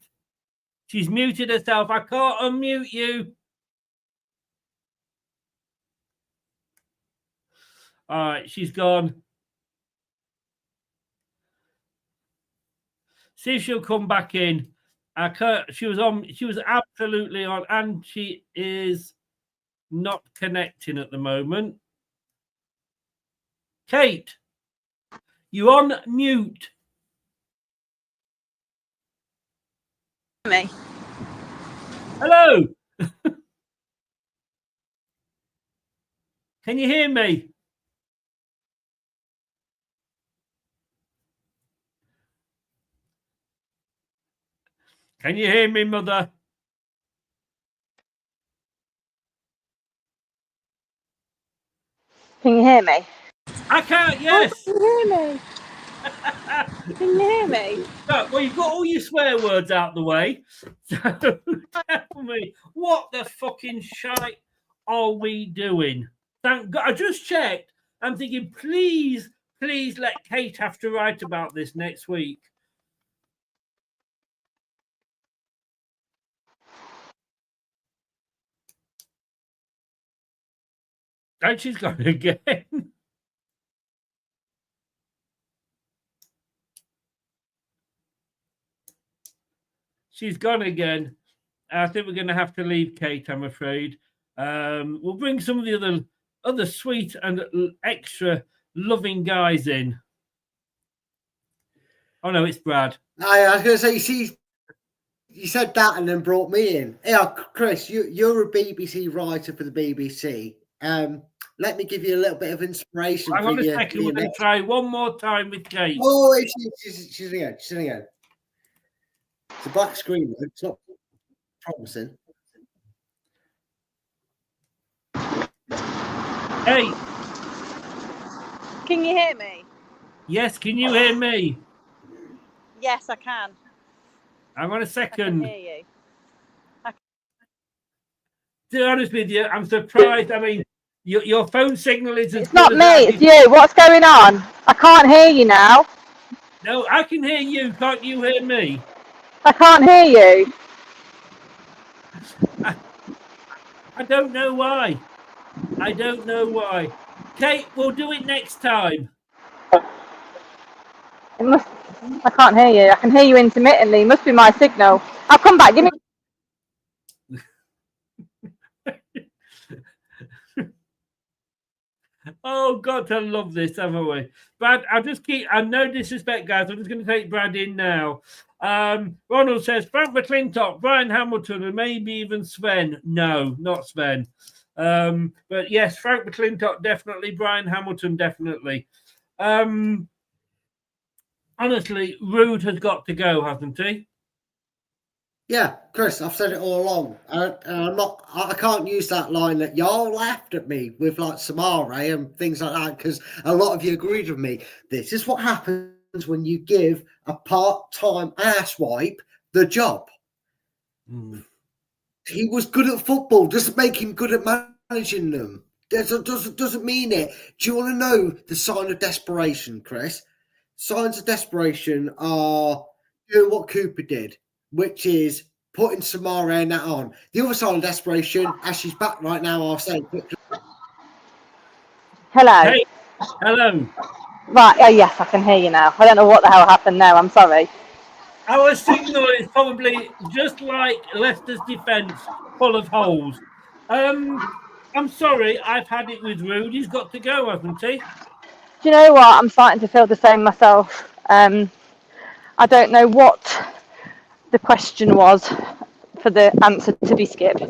She's muted herself. I can't unmute you. All right, she's gone. See if she'll come back in. She was absolutely on, and she is not connecting at the moment. Kate, you're on mute. Me. Hello. Can you hear me? Can you hear me, Mother? Can you hear me? I can't, yes. Oh, can you hear me? Can you hear me? No, well, you've got all your swear words out the way. So tell me, what the fucking shite are we doing? Thank God. I just checked. I'm thinking, please let Kate have to write about this next week. And she's gone again. She's gone again. I think we're going to have to leave Kate, I'm afraid. We'll bring some of the other sweet and extra loving guys in. Oh, no, it's Brad. I was going to say, you see, You said that and then brought me in. Yeah, Chris, you're a BBC writer for the BBC. Let me give you a little bit of inspiration. Hang on a second. We're going to try one more time with Kate. Oh, she's in again. She's in again. It's a black screen, though. It's not promising. Hey. Can you hear me? Yes, can you hear me? Yes, I can. Hang on a I second. can hear you. To be honest with you, I'm surprised. I mean, your phone signal is... It's not me, it's you. What's going on? I can't hear you now. No, I can hear you. Can't you hear me? I can't hear you. I don't know why. I don't know why. Kate, we'll do it next time. I can't hear you. I can hear you intermittently. It must be my signal. I'll come back. Give me... Oh, God, I love this, haven't we? Brad, I'll just keep... And no disrespect, guys. I'm just going to take Brad in now. Ronald says, Frank McClintock, Brian Hamilton, and maybe even Sven. No, not Sven. But yes, Frank McClintock, definitely. Brian Hamilton, definitely. Honestly, Rude has got to go, hasn't he? Yeah, Chris, I've said it all along. I can't use that line that y'all laughed at me with like Samara and things like that because a lot of you agreed with me. This is what happens when you give a part-time asswipe the job. He was good at football. Doesn't make him good at managing them. Doesn't mean it. Do you want to know the sign of desperation, Chris? Signs of desperation are doing what Cooper did, which is putting Samara and that on. The other sign of desperation, as she's back right now, I'll say quickly. Hello. Hey, hello. Right, oh yes, I can hear you now. I don't know what the hell happened there. I'm sorry. Our signal is probably just like Leicester's defence, full of holes. I'm sorry, I've had it with Rude. He's got to go, hasn't he? Do you know what? I'm starting to feel the same myself. I don't know what the question was for the answer to be skipped.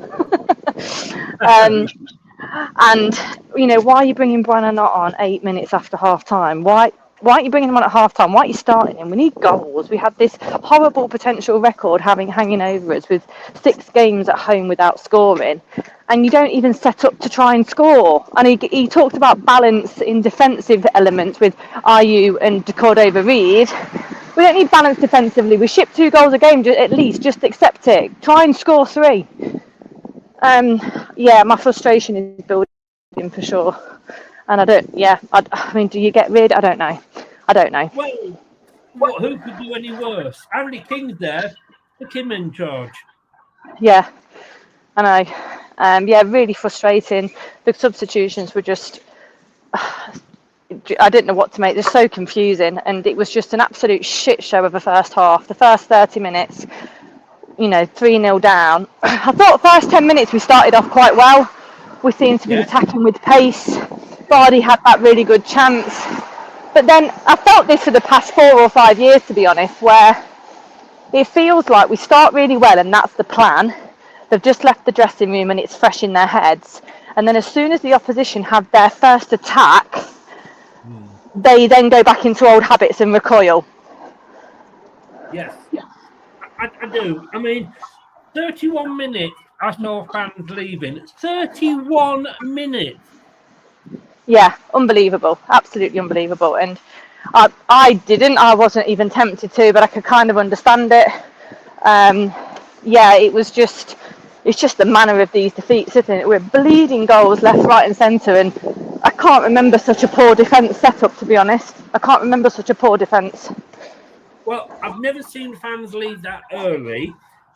And, you know, why are you bringing Branagh not on 8 minutes after half-time? Why aren't you bringing him on at half-time? Why aren't you starting him? We need goals. We had this horrible potential record hanging over us with 6 games at home without scoring. And you don't even set up to try and score. And he talked about balance in defensive elements with Ayew and Cordova-Reid. We don't need balance defensively. We ship 2 goals a game at least. Just accept it. Try and score 3. Yeah, my frustration is building for sure. And I mean, do you get rid? I don't know. Well, who could do any worse? Andy King's there. Put him in charge. Yeah, I know. Yeah, really frustrating. The substitutions were just... I didn't know what to make. They're so confusing. And it was just an absolute shit show of the first half. The first 30 minutes, you know, 3-0 down. I thought the first 10 minutes we started off quite well. We seemed to be attacking with pace. Vardy had that really good chance. But then I felt this for the past 4 or 5 years, to be honest, where it feels like we start really well and that's the plan. They've just left the dressing room and it's fresh in their heads. And then as soon as the opposition have their first attack, they then go back into old habits and recoil. Yes, I do. I mean, 31 minutes, I saw fans leaving. 31 minutes. Yeah, unbelievable. Absolutely unbelievable. And I wasn't even tempted to, but I could kind of understand it. Yeah, it's just the manner of these defeats, isn't it? We're bleeding goals left, right and centre, and I can't remember such a poor defence setup, to be honest. I can't remember such a poor defence. Well, I've never seen fans leave that early,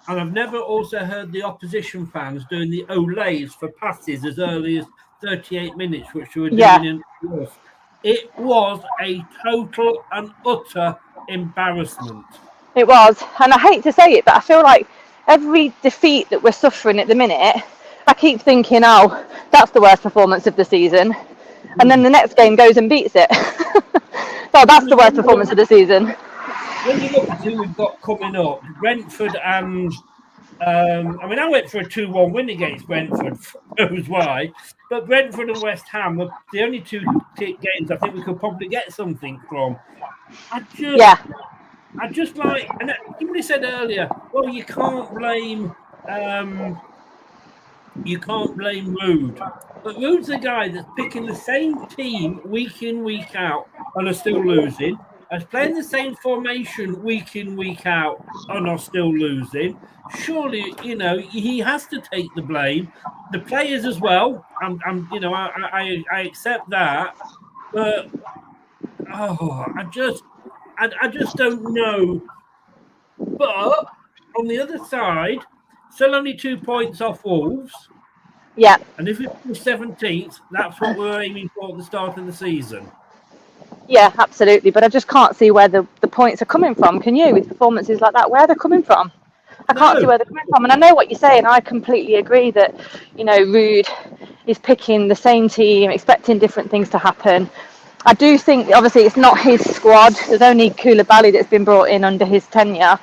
and I've never also heard the opposition fans doing the olays for passes as early as 38 minutes, which we were doing in the fourth. It was a total and utter embarrassment. It was, and I hate to say it, but I feel like every defeat that we're suffering at the minute, I keep thinking, oh, that's the worst performance of the season. And then the next game goes and beats it. So that's the worst performance of the season. when you look at who we've got coming up, Brentford and I went for a 2-1 win against Brentford, knows why. But Brentford and West Ham are the only two games I think we could probably get something from. I just like, and somebody said earlier, well, you can't blame Rude. But Rude's a guy that's picking the same team week in, week out, and are still losing. As playing the same formation week in, week out, and are still losing. Surely, he has to take the blame. The players as well. I accept that, but I just don't know. But on the other side, still only 2 points off Wolves. Yeah. And if we finish 17th, that's what we're aiming for at the start of the season. Yeah, absolutely. But I just can't see where the points are coming from. Can you, with performances like that? Where they're coming from? I can't see where they're coming from. And I know what you're saying. I completely agree that, Rude is picking the same team, expecting different things to happen. I do think, obviously, it's not his squad. There's only Koulibaly that's been brought in under his tenure.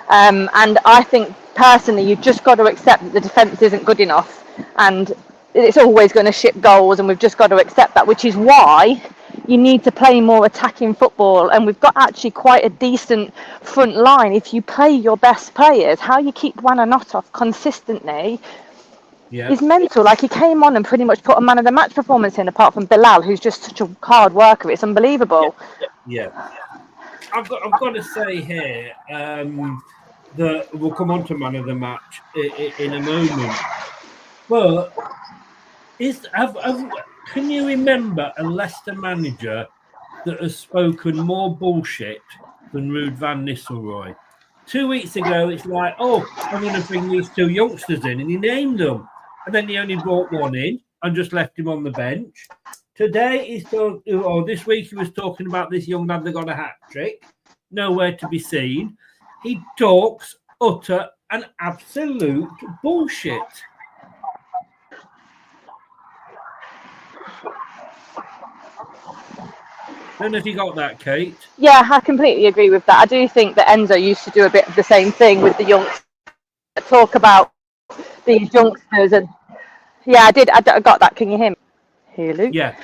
And I think, personally, you've just got to accept that the defence isn't good enough. And it's always going to ship goals, and we've just got to accept that, which is why you need to play more attacking football. And we've got actually quite a decent front line. If you play your best players, how you keep Wananoff consistently is mental. Like, he came on and pretty much put a man of the match performance in, apart from Bilal, who's just such a hard worker. It's unbelievable. Yeah. I've got to say here that we'll come on to man of the match in a moment. But can you remember a Leicester manager that has spoken more bullshit than Ruud van Nistelrooy? 2 weeks ago, it's like, I'm going to bring these two youngsters in, and he named them. And then he only brought one in and just left him on the bench. Today, this week, he was talking about this young lad that got a hat-trick. Nowhere to be seen. He talks utter and absolute bullshit. Don't know if you got that, Kate. Yeah, I completely agree with that. I do think that Enzo used to do a bit of the same thing with the youngsters. Talk about these youngsters, and yeah, I did. I got that. Can you hear me? Here, Luke. Yeah.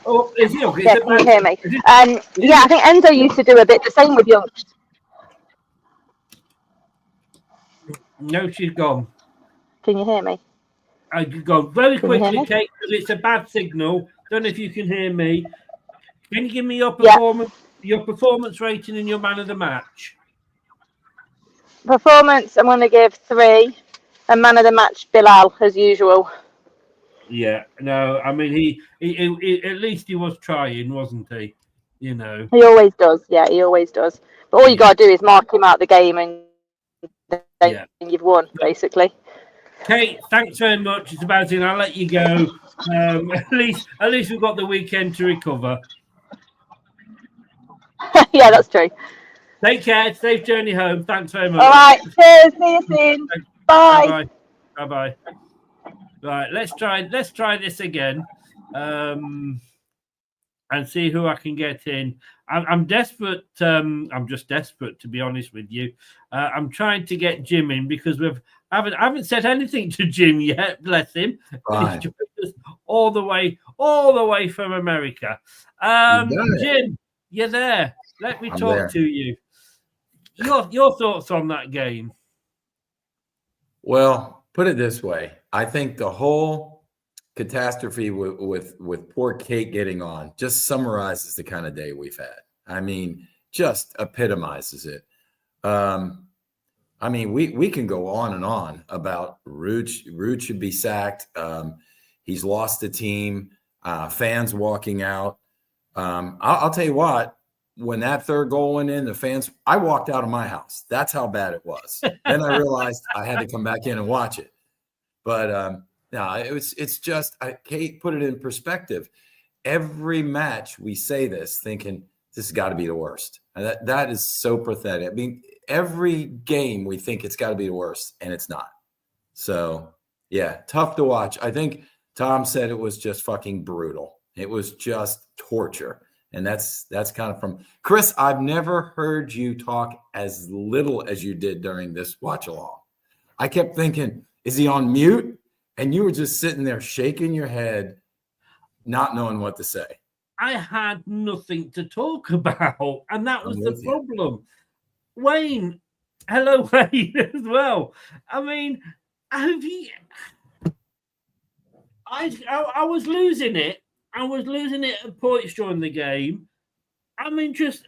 Oh, is he okay? Yeah, can you hear me? Yeah, I think Enzo used to do a bit the same with youngsters. No, she's gone. Can you hear me? I could go very quickly, Kate, because it's a bad signal. Don't know if you can hear me. Can you give me your performance rating and your man of the match? Performance, I'm going to give 3, and man of the match, Bilal, as usual. Yeah, no, I mean he at least he was trying, wasn't he? He always does. Yeah, he always does. But all you got to do is mark him out the game, and then you've won, basically. Kate, thanks very much. It's about it. I'll let you go. At least we've got the weekend to recover. Yeah, that's true. Take care. Safe journey home. Thanks very much. All right. Cheers. See you soon. Bye. Bye. Right. Let's try this again, and see who I can get in. I'm desperate. I'm just desperate, to be honest with you. I'm trying to get Jim in because I haven't said anything to Jim yet. Bless him. Right. He's all the way from America. Jim, you're there. Let me talk to you. Your thoughts on that game? Well, put it this way. I think the whole catastrophe with poor Kate getting on just summarizes the kind of day we've had. I mean, just epitomizes it. I mean, we can go on and on about Rude should be sacked. He's lost the team. Fans walking out. I'll tell you what. When that third goal went in, the fans, I walked out of my house. That's how bad it was. Then I realized I had to come back in and watch it. But no, it's just, Kate put it in perspective. Every match we say this thinking this has got to be the worst. And that is so pathetic. I mean, every game we think it's got to be the worst, and it's not. So, yeah, tough to watch. I think Tom said it was just fucking brutal. It was just torture. And that's kind of from Chris. I've never heard you talk as little as you did during this watch along. I kept thinking, is he on mute? And you were just sitting there shaking your head, not knowing what to say. I had nothing to talk about, and that was the with you. problem. Wayne, hello, Wayne, as well. I mean, have you? I was losing it. I was losing it at points during the game. I mean, just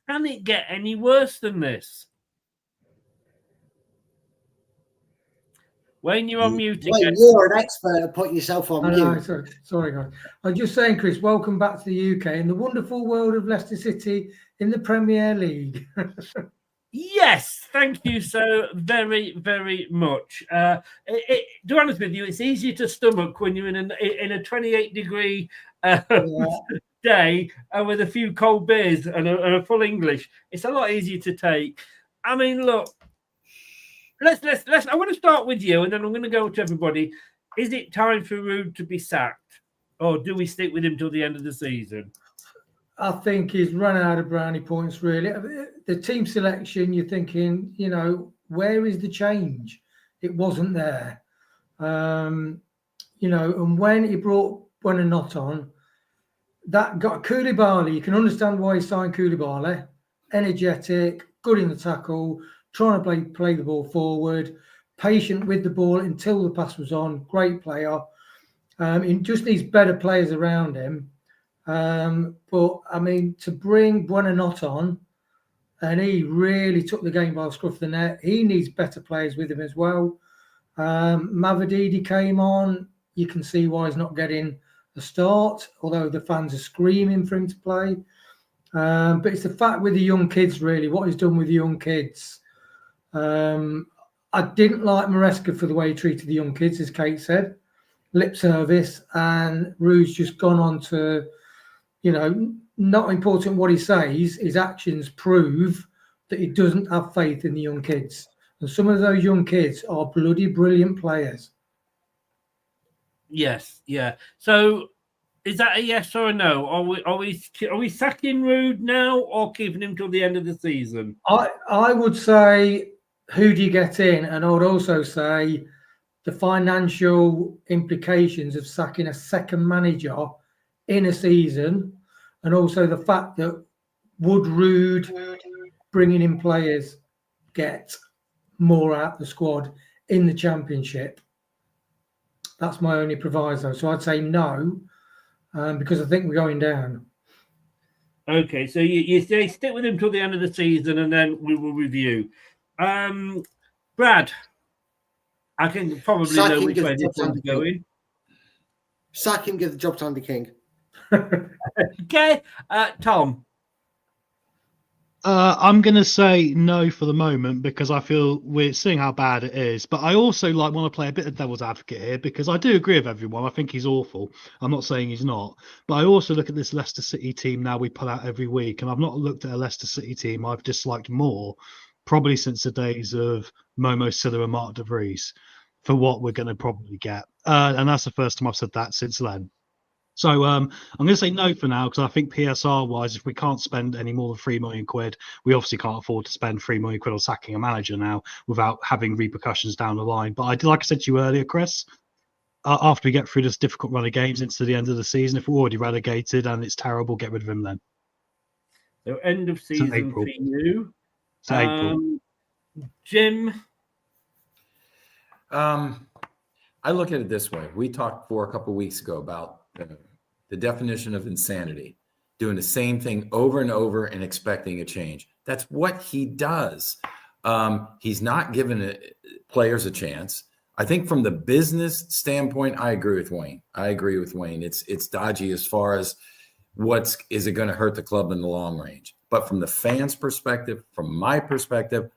can it get any worse than this? Wayne, you're on mute again. Wayne, you're an expert at putting yourself on mute. Sorry, guys. I'm just saying, Chris, welcome back to the UK in the wonderful world of Leicester City in the Premier League. Yes, thank you so very, very much. To be honest with you, it's easier to stomach when you're in a 28-degree day with a few cold beers and a full English. It's a lot easier to take. I mean, look, let's. I want to start with you, and then I'm going to go to everybody. Is it time for Ruud to be sacked, or do we stick with him till the end of the season? I think he's run out of brownie points, really. The team selection, you're thinking, where is the change? It wasn't there. And when he brought Buonanotte on, that got Koulibaly. You can understand why he signed Koulibaly. Energetic, good in the tackle, trying to play the ball forward, patient with the ball until the pass was on. Great player. He just needs better players around him. But I mean, to bring Buonanotte on, and he really took the game by the scruff of the neck. He needs better players with him as well. Mavididi came on. You can see why he's not getting a start, although the fans are screaming for him to play. But it's the fact with the young kids, really, what he's done with the young kids. I didn't like Maresca for the way he treated the young kids, as Kate said. Lip service, and Ruud's just gone on to, not important what he says, his actions prove that he doesn't have faith in the young kids. And some of those young kids are bloody brilliant players. Yes, yeah. So is that a yes or a no? Are we sacking Ruud now or keeping him till the end of the season? I would say, who do you get in? And I would also say the financial implications of sacking a second manager in a season, and also the fact that would Ruud bringing in players get more out of the squad in the Championship? That's my only proviso. So I'd say no, because I think we're going down. Okay, so you say stick with him till the end of the season, and then we will review. Brad, I can probably know which way this one's going. Sack him, give the job to Andy King. Okay, Tom. I'm going to say no for the moment because I feel we're seeing how bad it is. But I also want to play a bit of devil's advocate here because I do agree with everyone. I think he's awful. I'm not saying he's not. But I also look at this Leicester City team now we pull out every week. And I've not looked at a Leicester City team I've disliked more probably since the days of Momo Sylla and Mark de Vries for what we're going to probably get. And that's the first time I've said that since then. So I'm going to say no for now because I think PSR-wise, if we can't spend any more than £3 million, we obviously can't afford to spend £3 million on sacking a manager now without having repercussions down the line. But like I said to you earlier, Chris, after we get through this difficult run of games into the end of the season, if we're already relegated and it's terrible, get rid of him then. So end of season for you. April. Jim? I look at it this way. We talked a couple of weeks ago about the definition of insanity, doing the same thing over and over and expecting a change. That's what he does. He's not giving players a chance. I think from the business standpoint, I agree with Wayne. It's dodgy as far as is it going to hurt the club in the long range. But from the fans' perspective, from my perspective,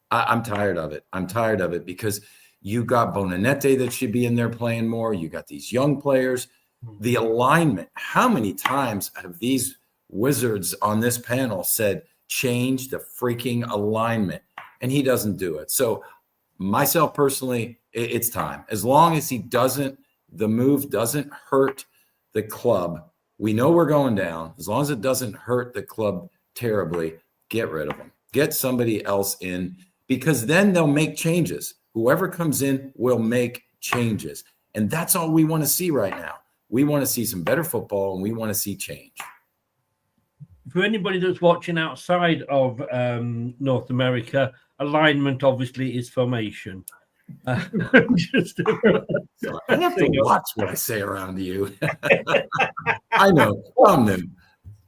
I'm tired of it. I'm tired of it because you got Buonanotte that should be in there playing more. You got these young players. The alignment. How many times have these wizards on this panel said, change the freaking alignment? And he doesn't do it. So myself personally, it's time. As long as the move doesn't hurt the club We know we're going down. As long as it doesn't hurt the club terribly, get rid of them. Get somebody else in, because then they'll make changes. Whoever comes in will make changes. And that's all we want to see right now. We want to see some better football, and we want to see change. For anybody that's watching outside of North America, alignment obviously is formation. Just I have to watch what I say around you. I know. I'm new.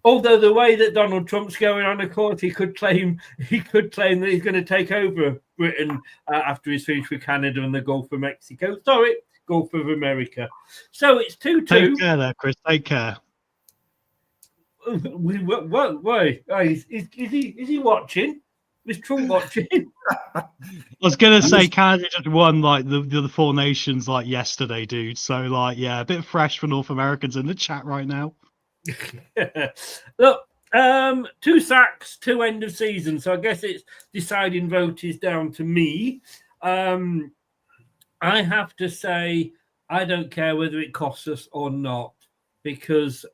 Although the way that Donald Trump's going on, of course, he could claim that he's going to take over Britain after he's finished with Canada and the Gulf of Mexico. Sorry, Gulf of America. So it's 2-2. Take care there, Chris. Take care. Why? Is he watching? Is Trump watching? I was gonna say Canada just won like the other four nations like yesterday, dude. So like, yeah, a bit fresh for North Americans in the chat right now. Look, 2 sacks, 2 end of season. So I guess it's deciding vote is down to me. I have to say I don't care whether it costs us or not, because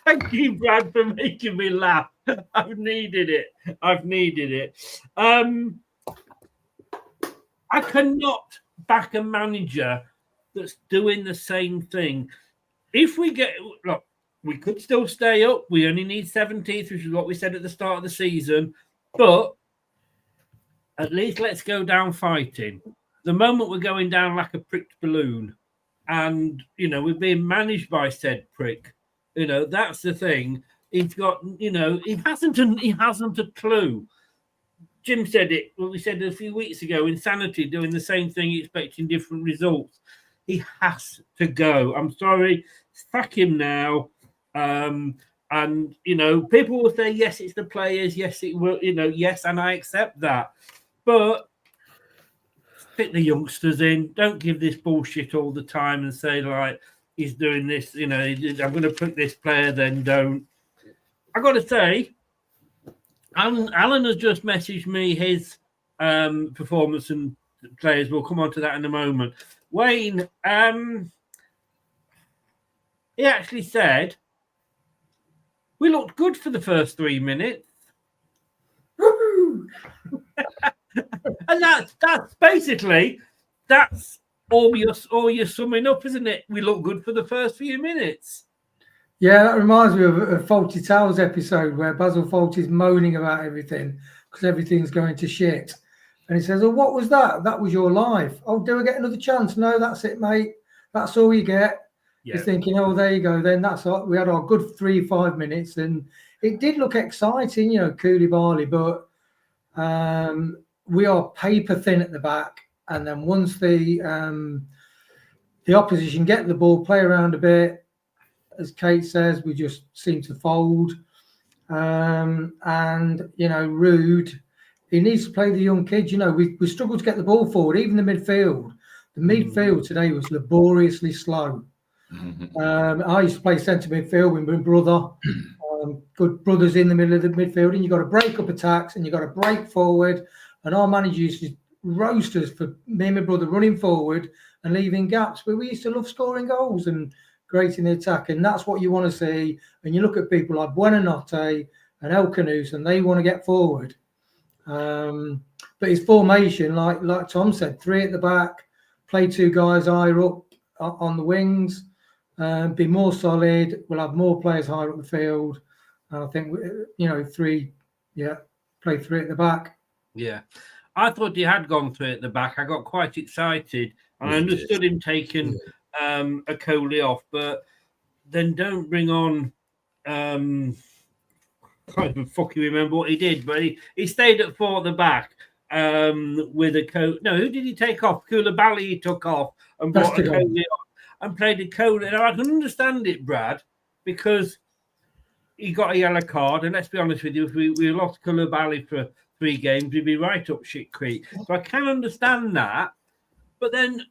thank you, Brad, for making me laugh. I've needed it. I cannot back a manager that's doing the same thing. If we get, look, we could still stay up. We only need 17th, which is what we said at the start of the season. But at least let's go down fighting. The moment we're going down like a pricked balloon, and we're being managed by said prick, that's the thing. He's got, he hasn't a clue. Jim said it. Well, we said it a few weeks ago. Insanity, doing the same thing, expecting different results. He has to go. I'm sorry. Sack him now. And people will say, yes, it's the players. Yes, it will. Yes, and I accept that. But stick the youngsters in. Don't give this bullshit all the time and say, like, he's doing this, I'm going to put this player, then don't. I got to say, Alan has just messaged me his performance and players. We'll come on to that in a moment. Wayne, he actually said, we looked good for the first 3 minutes. And that's basically, that's all you're summing up, isn't it? We look good for the first few minutes. Yeah, that reminds me of a Faulty Towers episode where Basil Fawlty's moaning about everything because everything's going to shit. And he says, oh, what was that? That was your life. Oh, do I get another chance? No, that's it, mate. That's all you get. Yeah. You're thinking, oh, there you go. Then that's all. We had our good 3-5 minutes, and it did look exciting, Koulibaly, but we are paper thin at the back. And then once the opposition get the ball, play around a bit, as Kate says, we just seem to fold. And, Rude, he needs to play the young kids. We struggled to get the ball forward, even the midfield. The midfield today was laboriously slow. I used to play centre midfield with my brother. Good brothers in the middle of the midfield, and you've got to break up attacks and you've got to break forward. And our manager used to roast us for me and my brother running forward and leaving gaps, but we used to love scoring goals and creating the attack, and that's what you want to see. And you look at people like Buonanotte and El Canus, and they want to get forward. But his formation, like Tom said, 3 at the back, play 2 guys higher up on the wings, be more solid. We'll have more players higher up the field. And I think, 3, play 3 at the back. Yeah. I thought he had gone 3 at the back. I got quite excited, and I understood him taking a Coley off, but then don't bring on I can't even fucking remember what he did, but he stayed at 4 at the back with a Coley. No, who did he take off? Koulibaly he took off and brought a Coley on and played a Coley. Now I can understand it, Brad, because he got a yellow card, and let's be honest with you, if we lost Koulibaly for 3 games, we'd be right up shit creek. So I can understand that, but then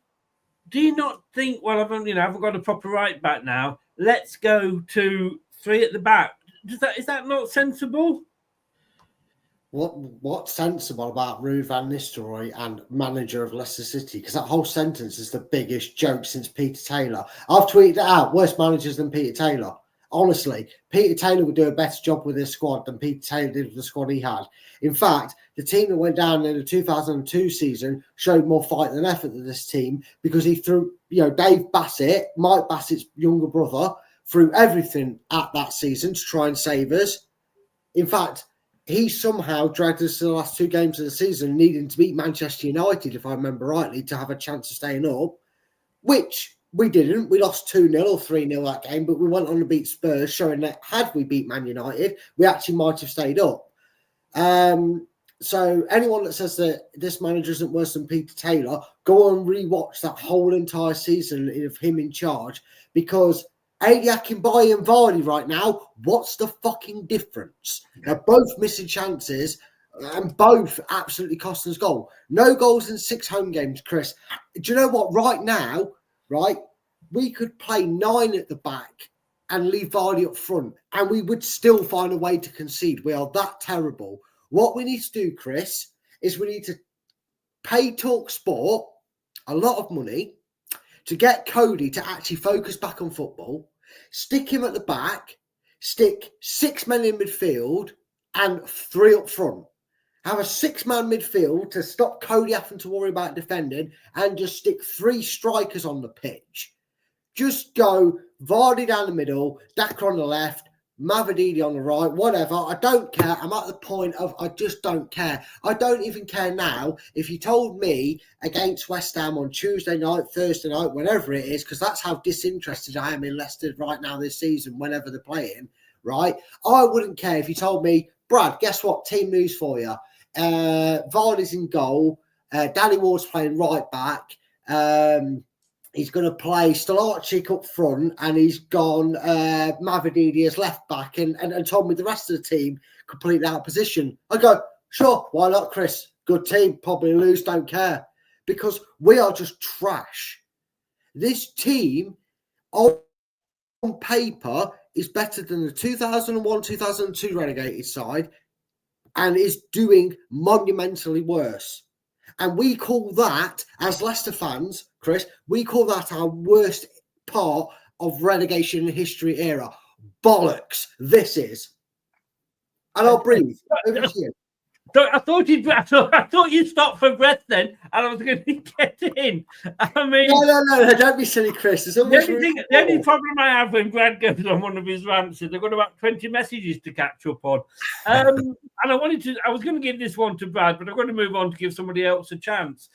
do you not think, well, I haven't got a proper right back now, let's go to 3 at the back? Is that not sensible? what's sensible about Ruud van Nistelrooy and manager of Leicester City? Because that whole sentence is the biggest joke since Peter Taylor. I've tweeted it out. Worse managers than Peter Taylor. Honestly, Peter Taylor would do a better job with his squad than Peter Taylor did with the squad he had. In fact, the team that went down in the 2002 season showed more fight than effort than this team because he threw, Dave Bassett, Mike Bassett's younger brother, threw everything at that season to try and save us. In fact, he somehow dragged us to the last 2 games of the season, needing to beat Manchester United, if I remember rightly, to have a chance of staying up, which we didn't. We lost 2-0 or 3-0 that game, but we went on to beat Spurs, showing that had we beat Man United, we actually might have stayed up. So anyone that says that this manager isn't worse than Peter Taylor, go on and rewatch that whole entire season of him in charge, because Akinbaye and Vardy right now, what's the fucking difference? They're both missing chances and both absolutely costing us goal. No goals in 6 home games, Chris. Do you know what? Right now, we could play 9 at the back and leave Vardy up front, and we would still find a way to concede. We are that terrible. What we need to do, Chris, is we need to pay TalkSport a lot of money to get Cody to actually focus back on football, stick him at the back, stick 6 men in midfield and 3 up front. Have a 6-man midfield to stop Cody having to worry about defending, and just stick 3 strikers on the pitch. Just go Vardy down the middle, Daka on the left, Mavididi on the right, whatever. I don't care. I'm at the point of I just don't care. I don't even care now if you told me against West Ham on Tuesday night, Thursday night, whenever it is, because that's how disinterested I am in Leicester right now this season, whenever they're playing, right? I wouldn't care if you told me, Brad, guess what? Team news for you. Vardy's in goal. Danny Ward's playing right back. He's going to play Stolarczyk up front, and he's gone Mavididi as left back, and told me the rest of the team completely out of position. I go, sure, why not, Chris? Good team, probably lose, don't care. Because we are just trash. This team, on paper, is better than the 2001-2002 relegated side, and is doing monumentally worse. And we call that, as Leicester fans, Chris, we call that our worst part of relegation history era. Bollocks, this is. And I'll breathe. Over to you. So I thought you stopped for breath then, and I was going to get in. I mean, no, don't be silly, Chris. The only problem I have when Brad goes on one of his rants is I've got about 20 messages to catch up on. And I was going to give this one to Brad, but I'm going to move on to give somebody else a chance.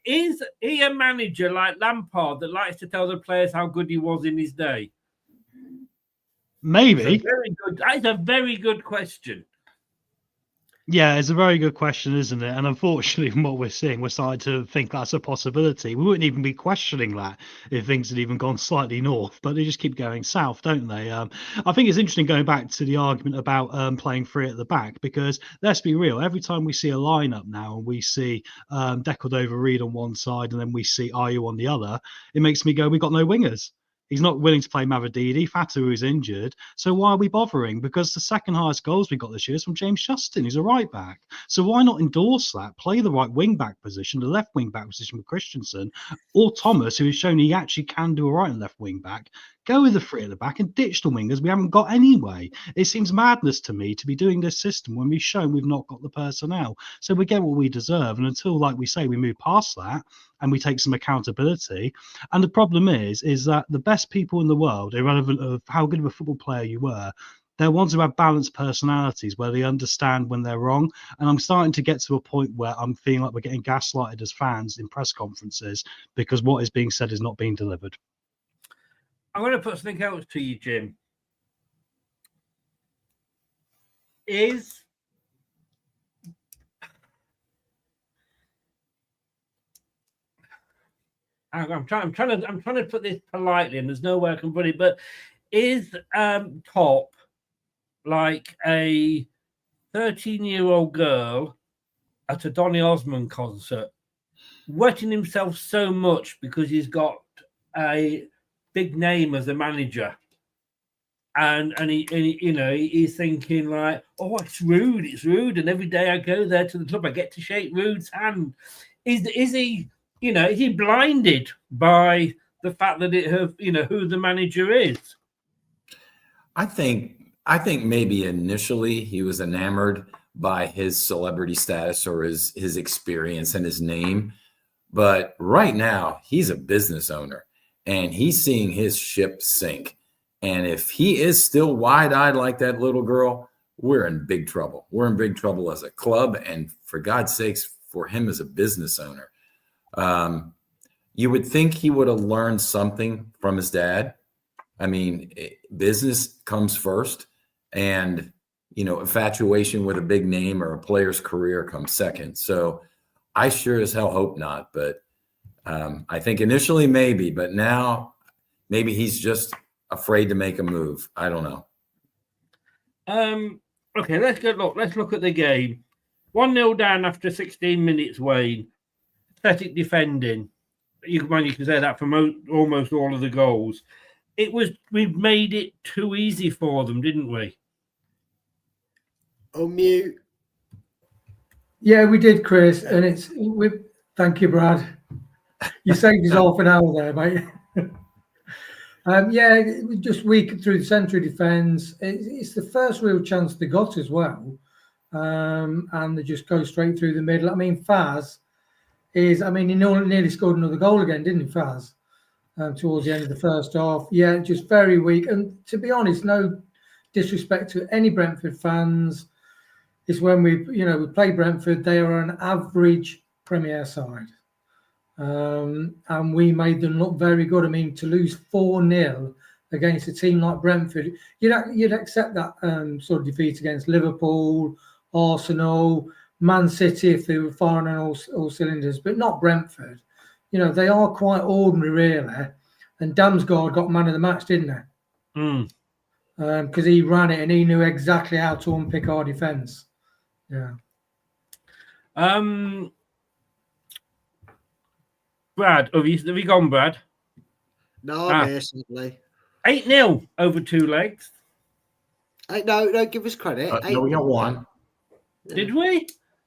Is he a manager like Lampard that likes to tell the players how good he was in his day? Maybe. That is a very good question. Yeah, it's a very good question, isn't it? And unfortunately, from what we're seeing, we're starting to think that's a possibility. We wouldn't even be questioning that if things had even gone slightly north, but they just keep going south, don't they? I think it's interesting going back to the argument about playing 3 at the back, because let's be real, every time we see a lineup now and we see Decordova Reed on one side and then we see Ayew on the other, it makes me go, we've got no wingers. He's not willing to play Mavididi. Fatu is injured. So why are we bothering? Because the second highest goals we got this year is from James Justin, who's a right back. So why not endorse that? Play the right wing back position, the left wing back position with Christensen, or Thomas, who has shown he actually can do a right and left wing back. Go with the 3 at the back and ditch the wingers we haven't got anyway. It seems madness to me to be doing this system when we've shown we've not got the personnel. So we get what we deserve. And until, like we say, we move past that and we take some accountability. And the problem is that the best people in the world, irrelevant of how good of a football player you were, they're ones who have balanced personalities where they understand when they're wrong. And I'm starting to get to a point where I'm feeling like we're getting gaslighted as fans in press conferences because what is being said is not being delivered. I'm going to put something else to you, Jim. I'm trying to put this politely, and there's no way I can put it. But is Top like a 13-year-old girl at a Donny Osmond concert, wetting himself so much because he's got a big name as a manager, and he's thinking like, oh, it's rude, and every day I go there to the club, I get to shake Rude's hand. Is he, is he blinded by the fact that who the manager is? I think maybe initially he was enamored by his celebrity status or his experience and his name. But right now he's a business owner and he's seeing his ship sink. And if he is still wide-eyed like that little girl, we're in big trouble. We're in big trouble as a club. And for God's sakes, for him as a business owner, you would think he would have learned something from his dad. I mean, business comes first, and, infatuation with a big name or a player's career comes second. So I sure as hell hope not. But I think initially maybe, but now maybe he's just afraid to make a move. I don't know. Okay, let's look at the game. 1-0 down after 16 minutes, Wayne. Pathetic defending. You can say that for almost all of the goals. We made it too easy for them, didn't we? Mute. Yeah, we did, Chris, and thank you, Brad. You saved us half an hour there, mate. We just weakened through the centre of defence. It's the first real chance they got as well, and they just go straight through the middle. I mean, Faz he nearly scored another goal again, didn't he, Faz? Towards the end of the first half. Yeah, just very weak. And to be honest, no disrespect to any Brentford fans, is when we play Brentford, they are an average Premier side. And we made them look very good. I mean, to lose 4-0 against a team like Brentford, you'd accept that sort of defeat against Liverpool, Arsenal, Man City if they were firing on all cylinders, but not Brentford. They are quite ordinary, really. And Damsgaard got man of the match, didn't he? Because he ran it and he knew exactly how to unpick our defence. Yeah. Brad, have you gone, Brad? No, basically. 8-0 over 2 legs. No, give us credit. No, we got one. Did we?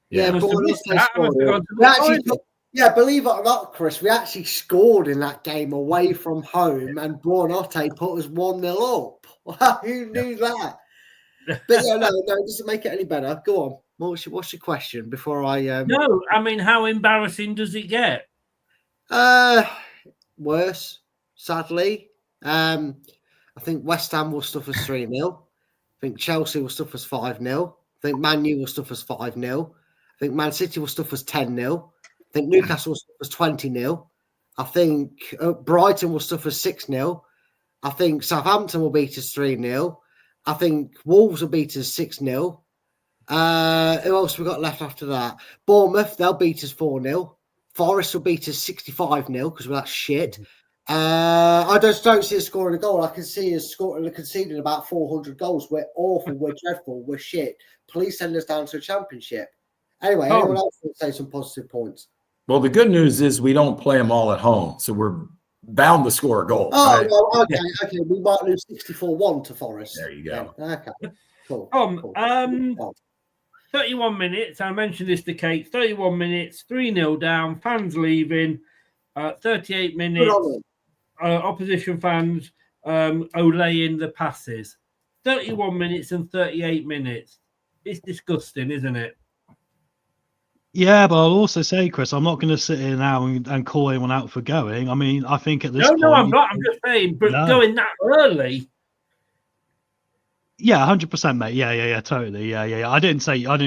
Yeah, believe it or not, Chris, we actually scored in that game away from home, and Buonanotte put us 1-0 up. Who knew that? But no, it doesn't make it any better. Go on. What's your question before I? No, I mean, how embarrassing does it get? Worse, sadly. I think West Ham will stuff us 3-0. I think Chelsea will stuff us 5-0. I think Man U will stuff us 5-0. I think Man City will stuff us 10-0. I think Newcastle will stuff us 20-0. I think Brighton will stuff us 6-0. I think Southampton will beat us 3-0. I think Wolves will beat us 6-0. Who else we got left after that? Bournemouth, they'll beat us 4-0. Forest will beat us 65-0 because we're that shit. I just don't see us scoring a goal. I can see us conceding about 400 goals. We're awful. We're dreadful. We're shit. Please send us down to a championship. Anyway, anyone else want to say some positive points? Well, the good news is we don't play them all at home, so we're bound to score a goal. Oh, right? well, okay. We might lose 64-1 to Forest. There you go. Okay, cool. 31 minutes. I mentioned this to Kate. 31 minutes, 3-0 down. Fans leaving. 38 minutes. Opposition fans olaying the passes. 31 minutes and 38 minutes. It's disgusting, isn't it? Yeah, but I'll also say, Chris, I'm not going to sit here now and call anyone out for going. I mean, I think at this point... No, I'm not. I'm just saying, but going that early... Yeah, 100%, mate. Yeah, totally. Yeah. I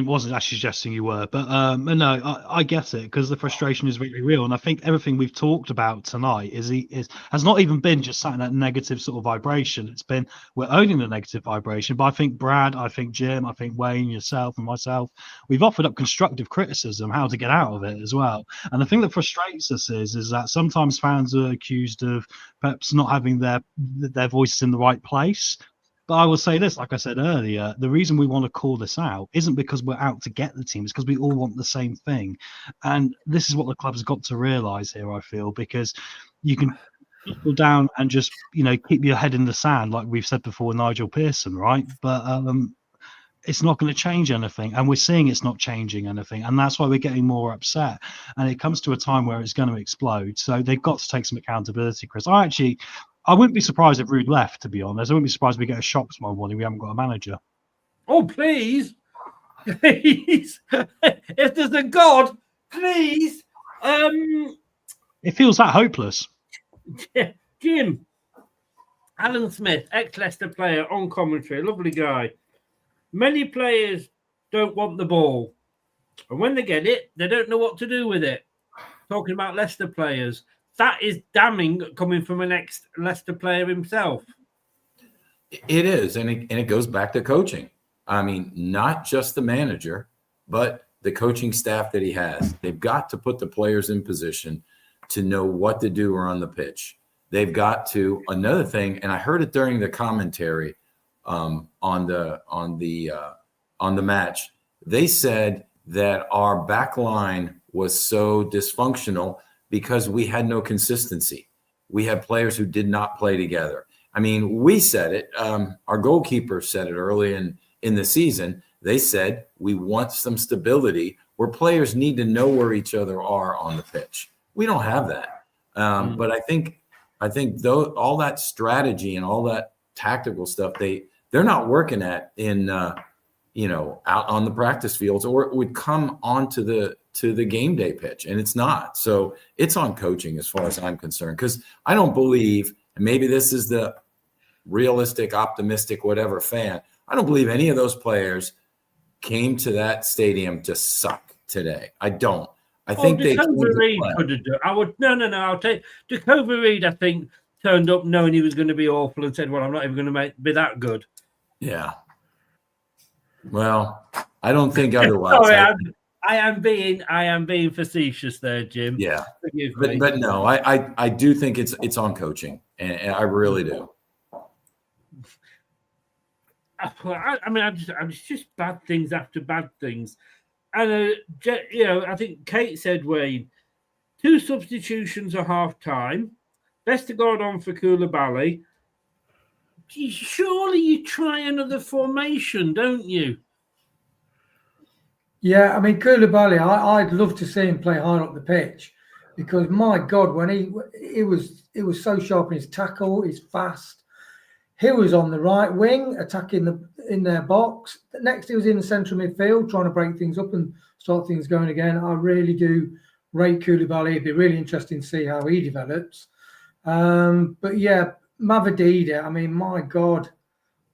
wasn't actually suggesting you were, but no, I get it, because the frustration is really real, and I think everything we've talked about tonight has not even been just sat in that negative sort of vibration. It's been we're owning the negative vibration. But I think Brad, I think Jim, I think Wayne, yourself, and myself, we've offered up constructive criticism how to get out of it as well. And the thing that frustrates us is that sometimes fans are accused of perhaps not having their voices in the right place. But I will say this, like I said earlier, the reason we want to call this out isn't because we're out to get the team. It's because we all want the same thing. And this is what the club has got to realise here, I feel, because you can Go down and just, keep your head in the sand, like we've said before, Nigel Pearson, right? But it's not going to change anything, and we're seeing it's not changing anything, and that's why we're getting more upset. And it comes to a time where it's going to explode. So they've got to take some accountability, Chris. I wouldn't be surprised if Rude left, to be honest. I wouldn't be surprised if we get a shock tomorrow morning. We haven't got a manager. Oh, please. Please. If there's a God, please. It feels that hopeless. Jim, Alan Smith, ex-Leicester player on commentary, lovely guy. Many players don't want the ball, and when they get it, they don't know what to do with it. Talking about Leicester players, that is damning coming from an ex-Leicester player himself. It is, and it goes back to coaching. I mean, not just the manager, but the coaching staff that he has. They've got to put the players in position to know what to do on the pitch. They've got to, another thing, and I heard it during the commentary on the match. They said that our back line was so dysfunctional because we had no consistency. We had players who did not play together. I mean, we said it. Our goalkeeper said it early in the season. They said we want some stability where players need to know where each other are on the pitch. We don't have that. But I think though all that strategy and all that tactical stuff they're not working at in out on the practice fields, or it would come onto the game day pitch, and it's not. So it's on coaching as far as I'm concerned, because I don't believe, and maybe this is the realistic, optimistic, whatever fan, I don't believe any of those players came to that stadium to suck today. I don't. I think Dakota Reed could have done. I'll take Dakota Reed. I think turned up knowing he was going to be awful and said, "Well, I'm not even going to be that good." Yeah. Well, I don't think otherwise. Sorry, I am being facetious there, Jim. Yeah, but no, I do think it's on coaching, and I really do. I mean, I'm just bad things after bad things. And, I think Kate said, Wayne, 2 substitutions at half time. Vestergaard on for Koulibaly. Surely you try another formation, don't you? Yeah, I mean, Koulibaly, I'd love to see him play higher up the pitch, because, my God, when he was so sharp in his tackle, he's fast. He was on the right wing, attacking in their box. Next, he was in the centre of midfield, trying to break things up and start things going again. I really do rate Koulibaly. It'd be really interesting to see how he develops. But yeah, Mavididi, I mean, my God,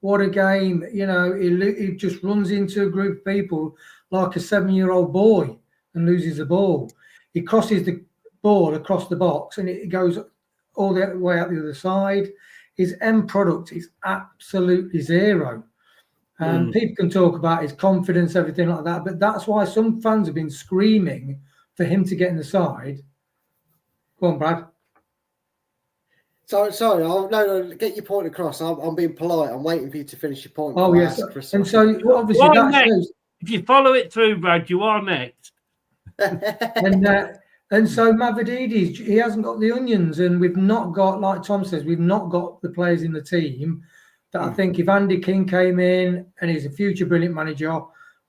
what a game. He just runs into a group of people like a 7-year-old boy and loses the ball. He crosses the ball across the box and it goes all the way out the other side. His end product is absolutely zero. People can talk about his confidence, everything like that, but that's why some fans have been screaming for him to get in the side. Go on, Brad. Sorry. No, get your point across. I'm being polite. I'm waiting for you to finish your point. Oh, yes. And so, obviously, that shows. If you follow it through, Brad, you are next. And so Mavididi, he hasn't got the onions, and we've not got, like Tom says, we've not got the players in the team that I think if Andy King came in and he's a future brilliant manager,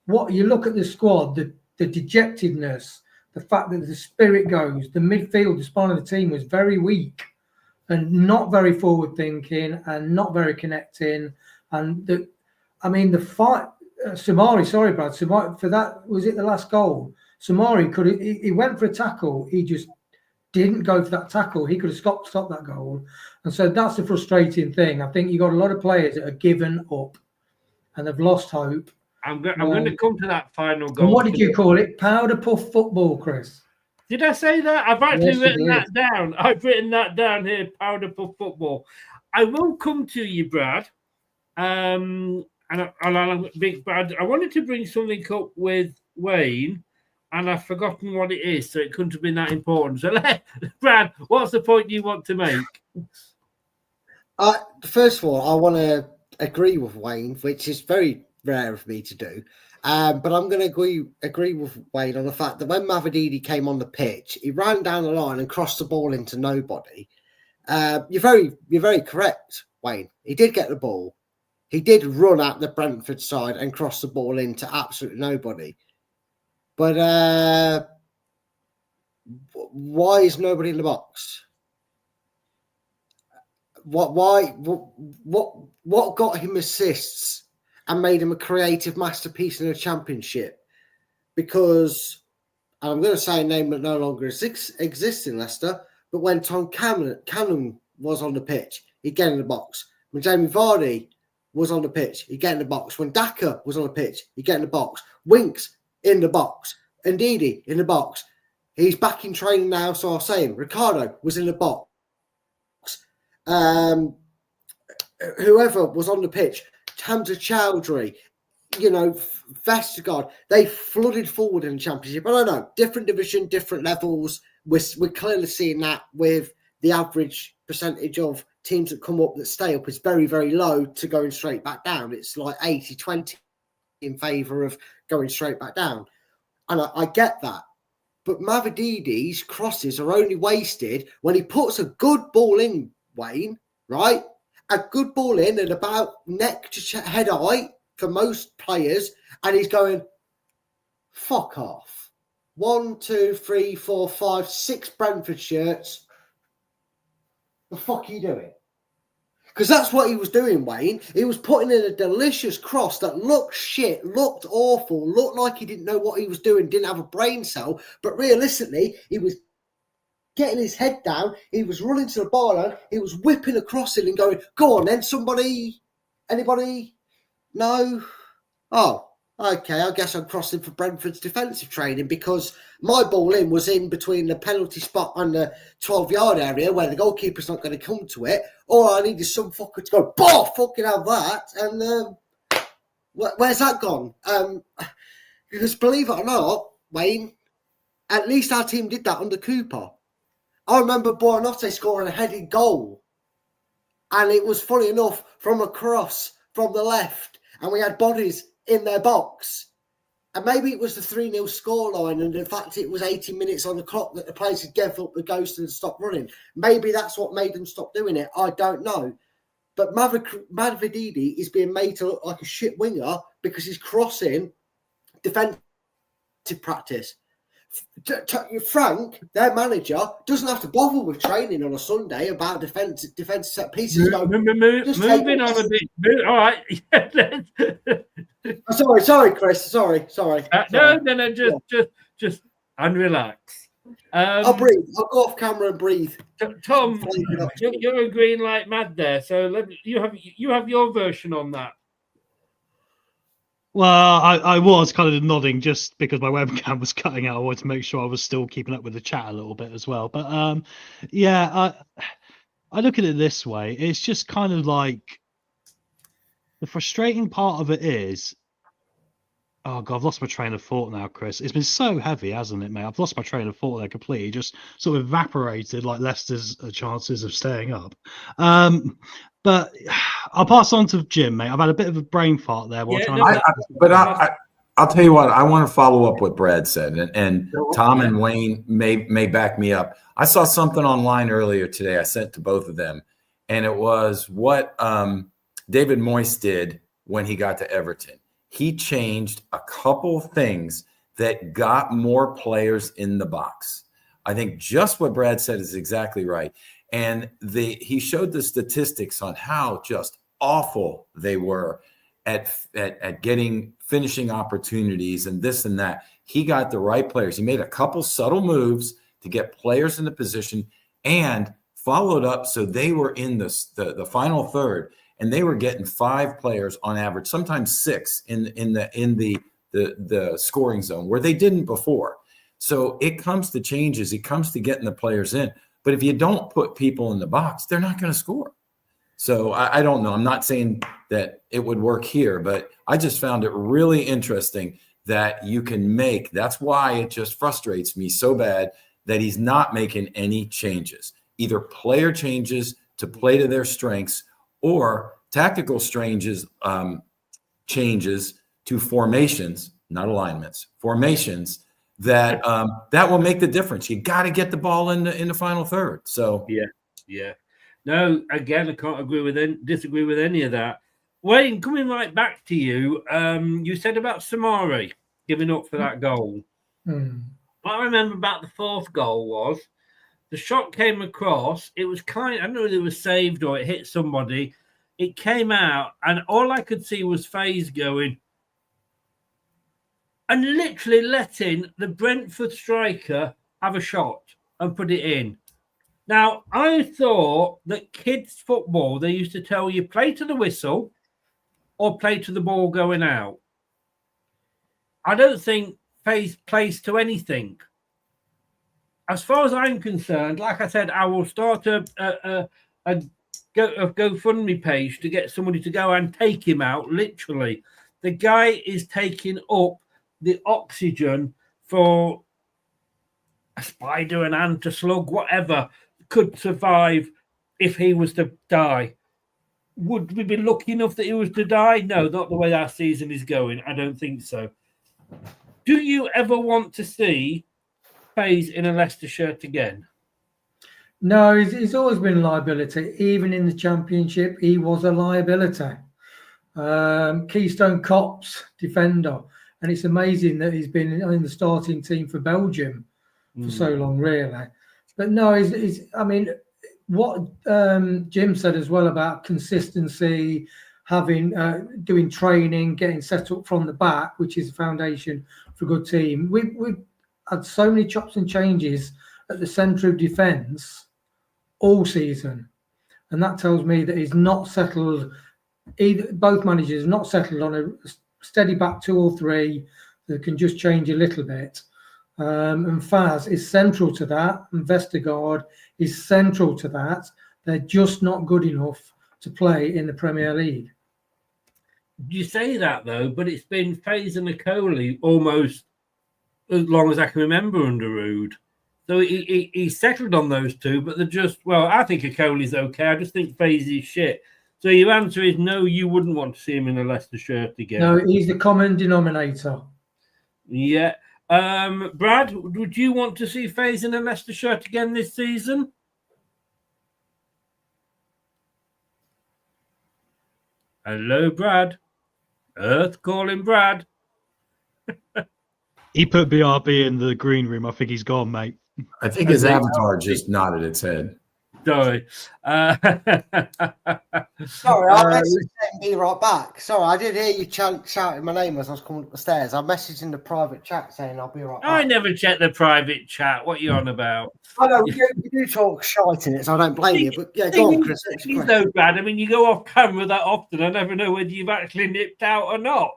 what you look at the squad, the dejectedness, the fact that the spirit goes, the midfield, the spine of the team was very weak and not very forward thinking and not very connecting. And the fight, Samari, sorry, Brad, Samari, for that, was it the last goal? Samari he went for a tackle. He just didn't go for that tackle. He could have stopped that goal. And so that's the frustrating thing. I think you got a lot of players that are given up and they've lost hope. I'm going to come to that final goal. And what did you call it? Powder puff football, Chris. Did I say that? I've actually written that down. I've written that down here, powder puff football. I will come to you, Brad. And Big Brad, I wanted to bring something up with Wayne, and I've forgotten what it is, so it couldn't have been that important. So, Brad, what's the point you want to make? First of all, I want to agree with Wayne, which is very rare of me to do. But I'm going to agree with Wayne on the fact that when Mavididi came on the pitch, he ran down the line and crossed the ball into nobody. You're very correct, Wayne. He did get the ball. He did run out the Brentford side and cross the ball into absolutely nobody. But why is nobody in the box? What got him assists and made him a creative masterpiece in a championship? Because I'm going to say a name that no longer exists in Leicester, but when Tom Cannon was on the pitch, he'd get in the box. When Jamie Vardy was on the pitch, he'd get in the box. When Daka was on the pitch, he'd get in the box. Winks in the box. Ndidi in the box. He's back in training now, so I'll say him. Ricardo was in the box. Whoever was on the pitch, Hamza Chowdhury, Vestergaard, they flooded forward in the championship. I don't know, different division, different levels. We're clearly seeing that with the average percentage of teams that come up that stay up is very, very low to going straight back down. It's like 80-20 in favour of going straight back down. And I get that. But Mavididi's crosses are only wasted when he puts a good ball in, Wayne, right? A good ball in at about neck to head height for most players, and he's going, fuck off. 1, 2, 3, 4, 5, 6 Brentford shirts. The fuck are you doing? Because that's what he was doing, Wayne. He was putting in a delicious cross that looked shit, looked awful, looked like he didn't know what he was doing, didn't have a brain cell. But realistically, he was getting his head down. He was running to the byline. He was whipping across it and going, go on then, somebody, anybody? No? Oh, okay, I guess I'm crossing for Brentford's defensive training because my ball in was in between the penalty spot and the 12-yard area where the goalkeeper's not going to come to it. All I needed some fucker to go, bah, fucking have that. And where's that gone? Because believe it or not, Wayne, at least our team did that under Cooper. I remember Buonanotte scoring a headed goal. And it was, funny enough, from a cross from the left. And we had bodies in their box. And maybe it was the 3-0 scoreline, and in fact it was 80 minutes on the clock that the players had given up the ghost and stopped running. Maybe that's what made them stop doing it. I don't know. But Mavididi is being made to look like a shit winger because he's crossing defensive practice. Frank, their manager, doesn't have to bother with training on a Sunday about defensive set pieces. Moving on a bit. All right. Sorry, Chris. Sorry. No. Just and relax. I'll breathe. I'll go off camera and breathe. Tom, you're agreeing like mad there. So you have your version on that. Well, I was kind of nodding just because my webcam was cutting out. I wanted to make sure I was still keeping up with the chat a little bit as well. But yeah, I look at it this way. It's just kind of like the frustrating part of it is, oh God, I've lost my train of thought now, Chris. It's been so heavy, hasn't it, mate? I've lost my train of thought there completely. Just sort of evaporated like Leicester's chances of staying up. But I'll pass on to Jim, mate. I've had a bit of a brain fart there. I'll tell you what. I want to follow up what Brad said, and Tom and Wayne may back me up. I saw something online earlier today. I sent to both of them, and it was what David Moyes did when he got to Everton. He changed a couple things that got more players in the box. I think just what Brad said is exactly right. And he showed the statistics on how just awful they were at getting finishing opportunities and this and that. He got the right players. He made a couple subtle moves to get players in the position and followed up so they were in the final third, and they were getting 5 players on average, sometimes 6 in the scoring zone where they didn't before. So it comes to changes. It comes to getting the players in. But if you don't put people in the box, they're not going to score. So I don't know. I'm not saying that it would work here, but I just found it really interesting that you can make. That's why it just frustrates me so bad that he's not making any changes, either player changes to play to their strengths or tactical changes to formations, not alignments, formations that will make the difference. You got to get the ball in the final third. So yeah. No, again, I can't disagree with any of that. Wayne, coming right back to you, you said about Samari giving up for that goal. What I remember about the fourth goal was the shot came across. It was I don't know whether it was saved or it hit somebody. It came out, and all I could see was Faze going and literally letting the Brentford striker have a shot and put it in. Now, I thought that kids' football, they used to tell you play to the whistle or play to the ball going out. I don't think Faze plays to anything. As far as I'm concerned, like I said, I will start a GoFundMe page to get somebody to go and take him out, literally. The guy is taking up the oxygen for a spider, an ant, a slug, whatever could survive if he was to die. Would we be lucky enough that he was to die? No, not the way our season is going. I don't think so. Do you ever want to see Faze in a Leicester shirt again? No, he's always been a liability. Even in the Championship, he was a liability. Keystone Cops defender. And it's amazing that he's been in the starting team for Belgium for so long, really. But no, I mean, what Jim said as well about consistency, doing training, getting set up from the back, which is the foundation for a good team. We've had so many chops and changes at the centre of defence all season, and that tells me that he's not settled. Both managers not settled on a steady back 2 or 3 that can just change a little bit. And Faz is central to that, and Vestergaard is central to that. They're just not good enough to play in the Premier League. You say that, though, but it's been Faze and Nicoli almost as long as I can remember under Rude. So he settled on those two, but they're just, well, I think Nicoli's okay. I just think Faze is shit. So your answer is no, you wouldn't want to see him in a Leicester shirt again. No, he's the common denominator. Yeah. Brad, would you want to see Faze in a Leicester shirt again this season? Hello, Brad. Earth calling Brad. He put BRB in the green room. I think he's gone, mate. I think his avatar just nodded its head. Sorry. Sorry, I messaged me right back. Sorry, I did hear you shouting my name as I was coming up the stairs. I messaged in the private chat saying I'll be right back. I never check the private chat. What are you on about? I know you do talk shite in it, so I don't blame you. But yeah, go on, Chris. He's no bad. I mean, you go off camera that often. I never know whether you've actually nipped out or not.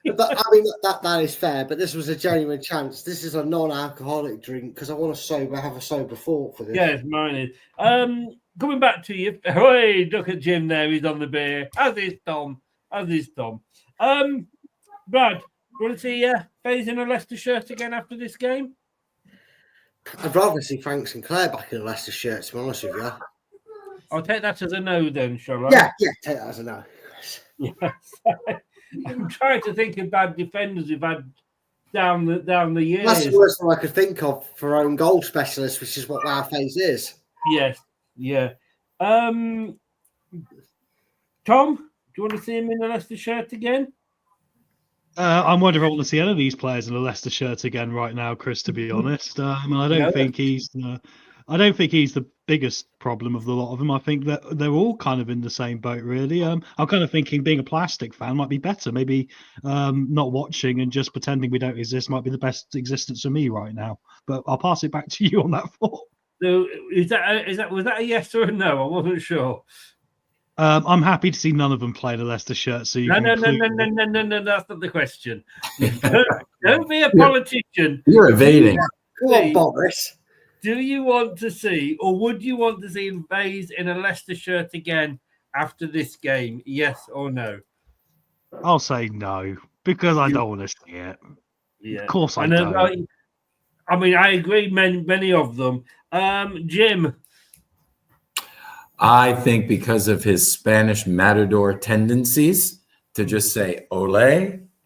I mean, that is fair, but this was a genuine chance. This is a non-alcoholic drink because I want to have a sober thought for this. Yes, mine is. Coming back to you. Hey, look at Jim there. He's on the beer. As is Tom. Brad, do you want to see Faze in a Leicester shirt again after this game? I'd rather see Frank Sinclair back in a Leicester shirt, to be honest with you. I'll take that as a no then, shall I? Yeah, take that as a no. Yes. I'm trying to think of bad defenders we've had down the years. That's the worst thing I could think of for our own goal specialist, which is what our Faze is. Yes, yeah. Tom, do you want to see him in a Leicester shirt again? I'm wondering if I want to see any of these players in a Leicester shirt again right now, Chris. To be honest, I don't think he's the biggest problem of the lot of them. I think that they're all kind of in the same boat, really. I'm kind of thinking being a plastic fan might be better. Maybe not watching and just pretending we don't exist might be the best existence for me right now. But I'll pass it back to you on that thought. So was that a yes or a no? I wasn't sure. I'm happy to see none of them play the Leicester shirt. So No, that's not the question. Don't be a politician. You're evading. Come on, Boris. Do you want to see, or would you want to see Faze in a Leicester shirt again after this game? Yes or no? I'll say no because I don't want to see it. Yeah, of course I don't. I mean, I agree. Many of them. Jim. I think because of his Spanish matador tendencies to just say "ole"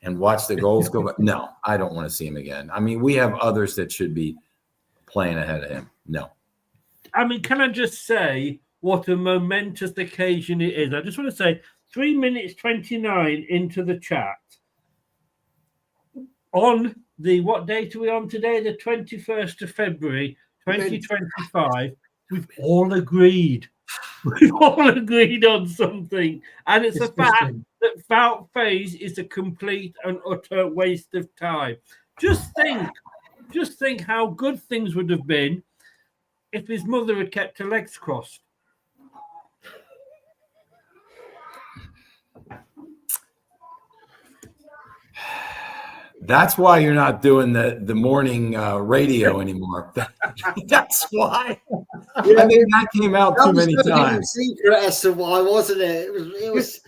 and watch the goals go. No, I don't want to see him again. I mean, we have others that should be playing ahead of him. No. I mean, can I just say, what a momentous occasion it is. I just want to say 3 minutes 29 into the chat. On the, what date are we on today? The 21st of February, 2025. We've all agreed. We've all agreed on something. And it's the fact that Fout Phase is a complete and utter waste of time. Just think how good things would have been if his mother had kept her legs crossed. That's why you're not doing the morning radio anymore. That's why. I think that came out too many times. Secret as to why, wasn't it? It was.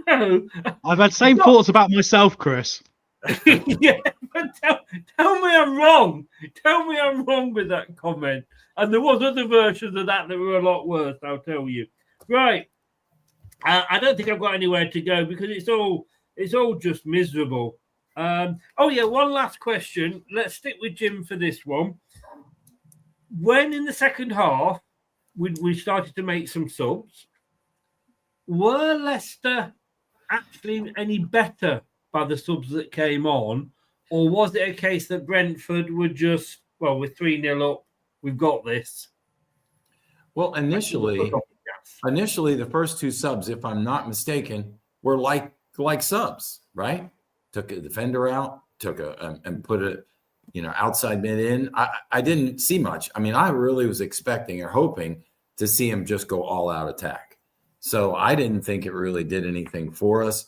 No, I've had same thoughts about myself, Chris. Yeah, but tell me I'm wrong. Tell me I'm wrong with that comment. And there was other versions of that were a lot worse, I'll tell you. Right. I don't think I've got anywhere to go because it's all just miserable. Oh yeah, one last question. Let's stick with Jim for this one. When in the second half we started to make some subs, were Leicester actually any better by the subs that came on, or was it a case that Brentford were just, well, we're 3-0 up, we've got this? Well, initially, the first two subs, if I'm not mistaken, were like subs, right? Took a defender out, and put a outside mid in. I didn't see much. I mean, I really was expecting or hoping to see him just go all out attack. So I didn't think it really did anything for us.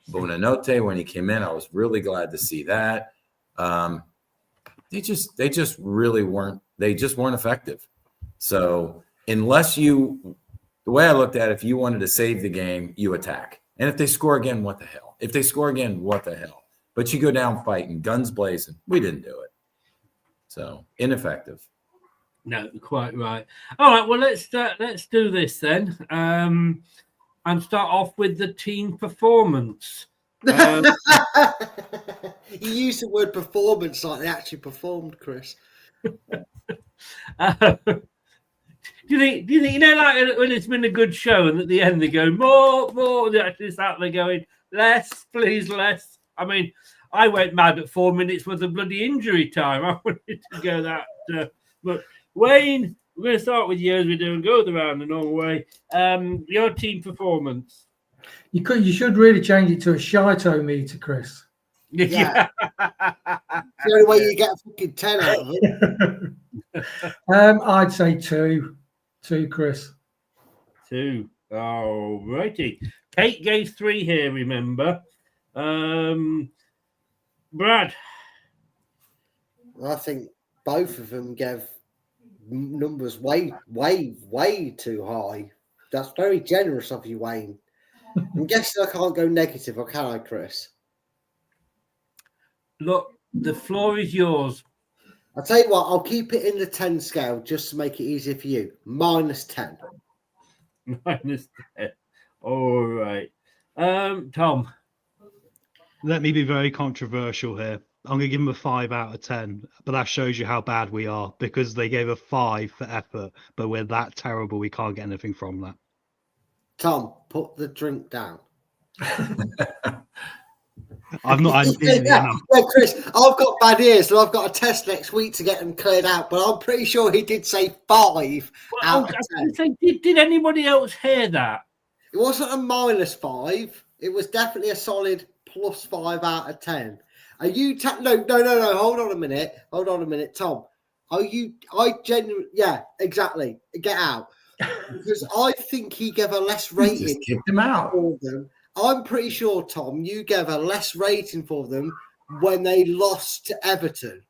Bonanote, when he came in, I was really glad to see that. They just really weren't effective. So unless the way I looked at it, if you wanted to save the game, you attack. And if they score again, what the hell? If they score again, what the hell? But you go down fighting, guns blazing. We didn't do it. So ineffective. No, quite right. All right, well, let's do this then. And start off with the team performance. You used the word performance like they actually performed, Chris. Do you think like when it's been a good show and at the end they go more, they actually start there going less, please, less. I mean, I went mad at 4 minutes worth of bloody injury time. I wanted to go that, but Wayne, we're going to start with you as we do and go around the normal way. Your team performance. You should really change it to a shito meter, Chris. Yeah. The only way you get a fucking 10 out of it. I'd say two, Chris. 2. All righty. Kate gave 3 here, remember. Brad. I think both of them gave numbers way too high. That's very generous of you, Wayne. I'm guessing I can't go negative, or can I, Chris? Look, the floor is yours. I'll tell you what, I'll keep it in the 10 scale just to make it easier for you. -10. -10. All right. Tom. Let me be very controversial here. I'm going to give them a 5 out of 10, but that shows you how bad we are because they gave a 5 for effort, but we're that terrible we can't get anything from that. Tom, put the drink down. I've not had yeah, Chris, I've got bad ears, so I've got a test next week to get them cleared out, but I'm pretty sure he did say 5 out of 10. Did anybody else hear that? It wasn't a -5. It was definitely a solid +5 out of 10. Are you no, hold on a minute, Tom. Yeah, exactly. Get out. Because I think he gave a less rating. Just kicked him out. For them. I'm pretty sure, Tom, you gave a less rating for them when they lost to Everton.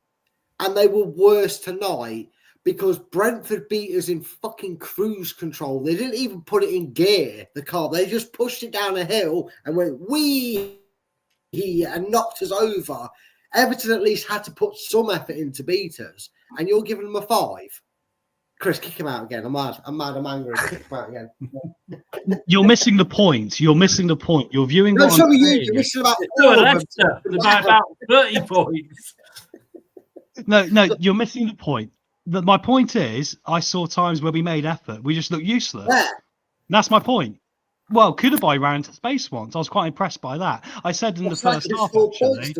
And they were worse tonight because Brentford beat us in fucking cruise control. They didn't even put it in gear, the car. They just pushed it down a hill and went and knocked us over. Everton at least had to put some effort in to beat us. And you're giving them a 5. Chris, kick him out again. I'm mad. I'm angry. Kick him out again. You're missing the point. You're viewing. No, some of you. You're missing about about 30 points. No, you're missing the point. my point is, I saw times where we made effort. We just looked useless. Yeah. That's my point. Well, Kudabai ran into space once. I was quite impressed by that. I said in the first half, actually.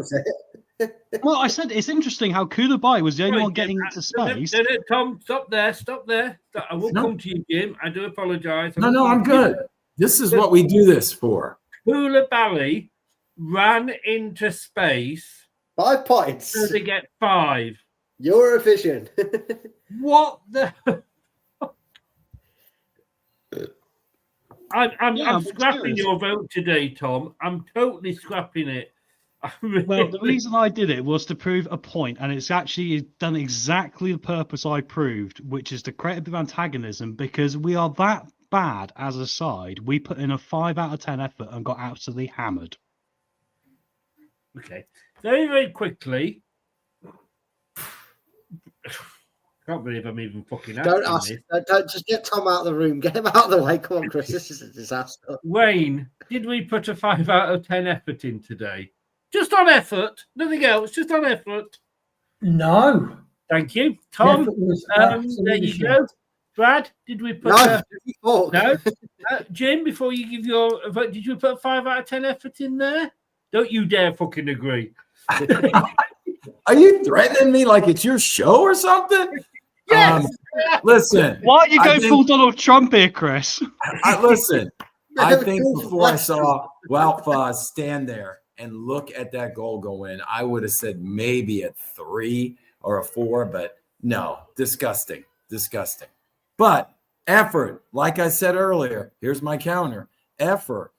Well, I said it's interesting how Kudabai was the only one getting into space. Tom, stop there. I will come to you, Jim. I do apologise. No, I'm good. This is what we do this for. Koulibaly ran into space. 5 points. So they get 5. Eurovision. What the? I'm scrapping your vote today, Tom. I'm totally scrapping it. Well, the reason I did it was to prove a point, and it's actually done exactly the purpose I proved, which is to create a bit of antagonism, because we are that bad as a side. We put in a 5 out of 10 effort and got absolutely hammered. Okay. Very, very quickly. Can't believe I'm even fucking asking Don't ask. Don't just get Tom out of the room. Get him out of the way. Come on, Chris. This is a disaster. Wayne, did we put a 5 out of 10 effort in today? Just on effort, nothing else. Just on effort. No. Thank you, Tom. There you go. Brad, did we put? No. Jim, before you give your vote, did you put a 5 out of 10 effort in there? Don't you dare fucking agree. Are you threatening me like it's your show or something? Yes. Listen. Why are you going full Donald Trump here, Chris? Listen. I think before I saw Wout stand there and look at that goal go in, I would have said maybe a 3 or a 4, but no, disgusting. But effort, like I said earlier, here's my counter. Effort.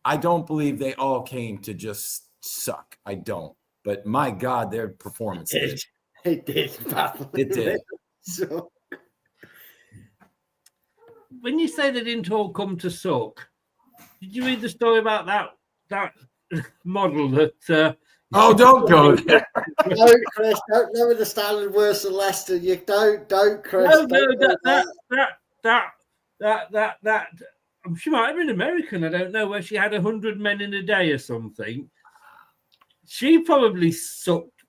I don't believe they all came to just suck. I don't. But my God, their performance did. It did. It did. So, when you say they didn't all come to suck, did you read the story about that model that? Oh, don't go there. No, Chris, don't lower the standard worse than Leicester. You don't, Chris. That. She might have been American. I don't know, where she had 100 men in a day or something. She probably sucked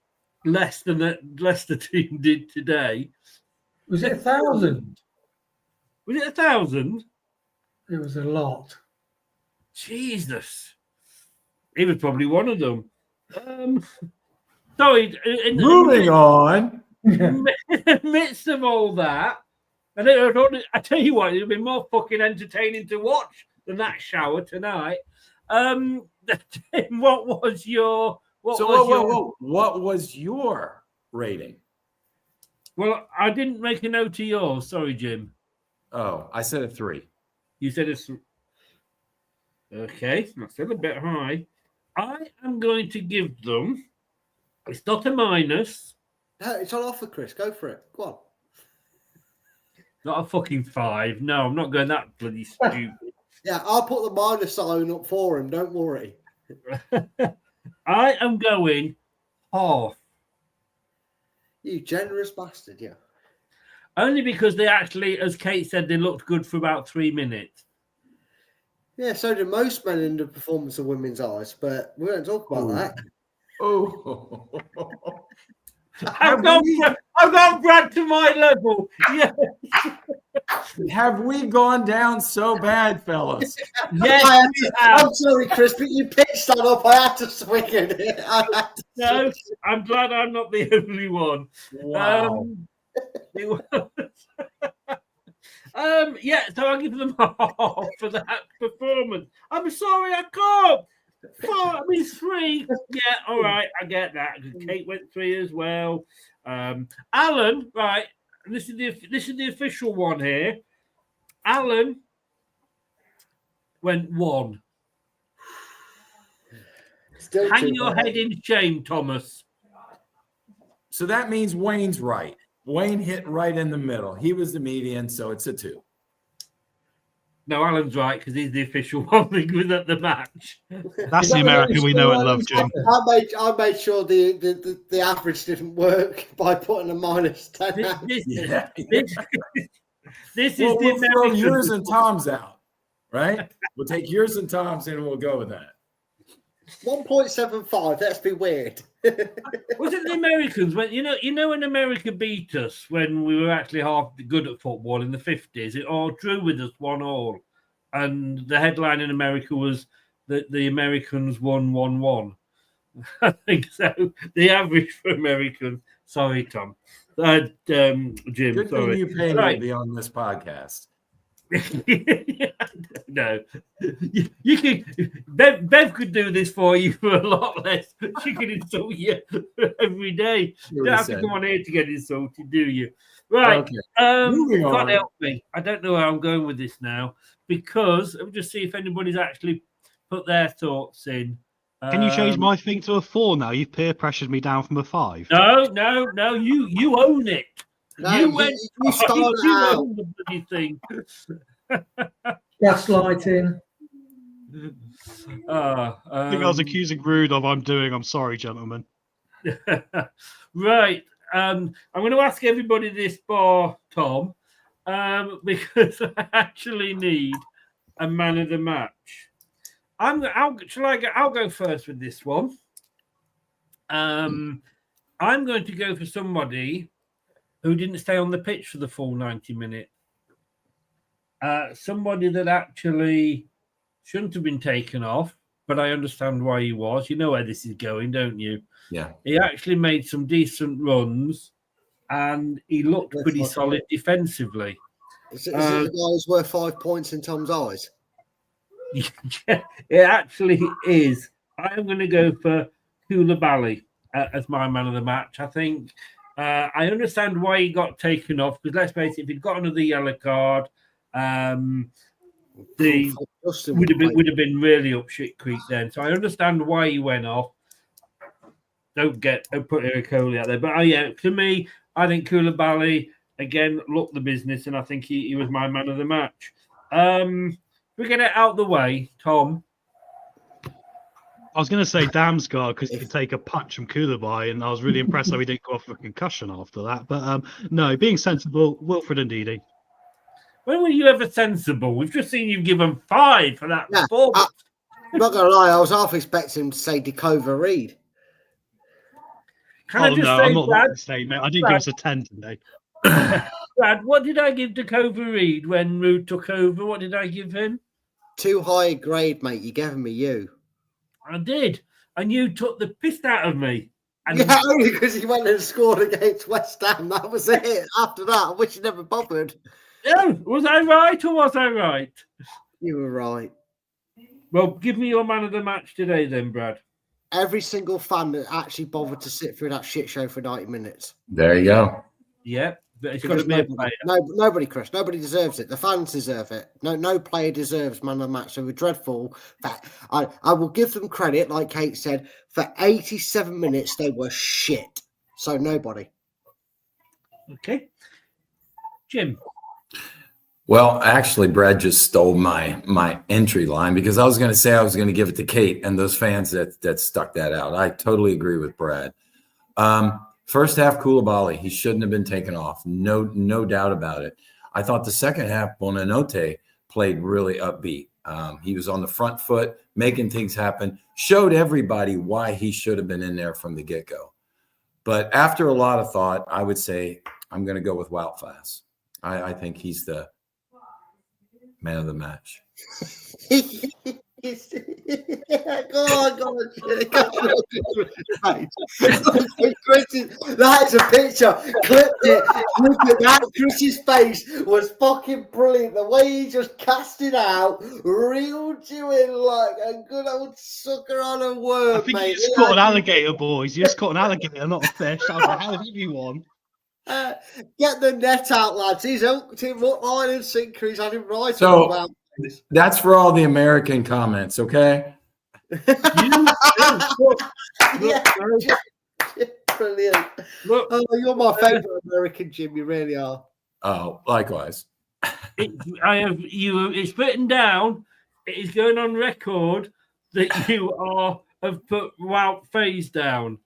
less than the Leicester team did today. Was it 1,000? Was it 1,000? It was a lot. Jesus. He was probably one of them. Sorry. Moving on. In the midst of all that, I tell you what, it'll be more fucking entertaining to watch than that shower tonight. What was your rating? Well, I didn't make a note of yours. Sorry, Jim. Oh, I said a 3. You said a 3. Okay, that's still a bit high. I am going to give them. It's not a minus. No, it's on offer, Chris. Go for it. Go on. Not a fucking 5. No, I'm not going that bloody stupid. Yeah, I'll put the minus sign up for him. Don't worry. I am going half. You generous bastard, yeah. Only because they actually, as Kate said, they looked good for about 3 minutes. Yeah, so do most men in the performance of women's eyes, but we don't talk about that. Oh. I've got Brad to my level. Yeah. Have we gone down so bad, fellas? Yes, I'm sorry, Chris, but you pitched that up. I had to swing it. No, I'm glad I'm not the only one. Wow. Yeah, so I'll give them half for that performance. I'm sorry, I can't. 3. Yeah, all right, I get that. Kate went 3 as well. Alan, right? This is the official one here. Alan went 1. Hang your head in shame, Thomas. So that means Wayne's right. Wayne hit right in the middle. He was the median, so it's a 2. No, Alan's right because he's the official one at the match. That's the American we know and love, Jim. I made sure the average didn't work by putting a minus 10 out. This is We'll the throw American. yours and Tom's out, right? We'll take yours and Tom's and we'll go with that. 1.75. Let's be weird. Was it the Americans when you know when America beat us when we were actually half good at football in the 50s? It all drew with us 1-1, and the headline in America was that the Americans won 1-1. I think so. The average for Americans. Sorry, Tom. Jim. Good sorry. thing you paid me to be on this podcast. No, you can. Bev could do this for you for a lot less. She can insult you every day. You don't have to come on here to get insulted, do you? Right. Okay. Moving Can't on. help me. I don't know where I'm going with this now because let me just see if anybody's actually put their thoughts in. Can you change my thing to a 4 now? You've peer pressured me down from a 5. No. You own it. No, you started out. own the bloody thing. Gaslighting. I think I was accusing Rude of I'm sorry, gentlemen. Right. I'm going to ask everybody this bar Tom, because I actually need a man of the match. I'll go first with this one. I'm going to go for somebody who didn't stay on the pitch for the full 90 minutes. Somebody that actually shouldn't have been taken off, but I understand why he was. You know where this is going, don't you? Yeah. He actually made some decent runs, and he looked pretty solid defensively. Is it the guy who's worth 5 points in Tom's eyes? It actually is. I am going to go for Koulibaly as my man of the match. I think I understand why he got taken off because let's face it, if he'd got another yellow card, would have been really up shit creek then. So I understand why he went off. Don't put Eric Coley out there, but to me, I think Koulibaly again looked the business, and I think he was my man of the match. We get it out the way, Tom. I was going to say Damsgaard because he could take a punch from Koulibaly, and I was really impressed how he didn't go off with a concussion after that. But no, being sensible, Wilfred and Ndidi. When were you ever sensible? We've just seen you give him 5 for that performance. I'm not going to lie, I was half expecting him to say Dakova Reed. I'm not that statement. I didn't give us a 10 today. Brad, what did I give Dakova Reed when Rude took over? What did I give him? Too high a grade, mate. You're giving me you. I did. And you took the piss out of me. And yeah, only because he went and scored against West Ham. That was it. After that, I wish you never bothered. No, was I right or was I right? You were right. Well, give me your man of the match today then, Brad. Every single fan that actually bothered to sit through that shit show for 90 minutes. There you go. Yeah, but it's got to be a player. Nobody, Chris. Nobody deserves it. The fans deserve it. No player deserves man of the match. So we're dreadful. That I will give them credit, like Kate said. For 87 minutes, they were shit. So nobody. Okay, Jim. Well, actually, Brad just stole my entry line because I was going to say I was going to give it to Kate and those fans that stuck that out. I totally agree with Brad. First half, Koulibaly, he shouldn't have been taken off. No doubt about it. I thought the second half, Bonanote played really upbeat. He was on the front foot, making things happen, showed everybody why he should have been in there from the get-go. But after a lot of thought, I would say I'm going to go with Wout Faes. I think he's the man of the match. That's a picture. Clipped it. Look at that. Chris's face was fucking brilliant. The way he just cast it out, reeled you in like a good old sucker on a worm, I think mate. you just caught an alligator, boys. You just caught an alligator, not a fish. I was like, how have you won? Get the net out, lads. He's hooked him up line and sinker. He's had him right so, all about. That's for all the American comments, okay? Brilliant. Look, you're my favorite American, Jim. You really are. Oh, likewise. It's written down. It is going on record that you have put Wout Faes down.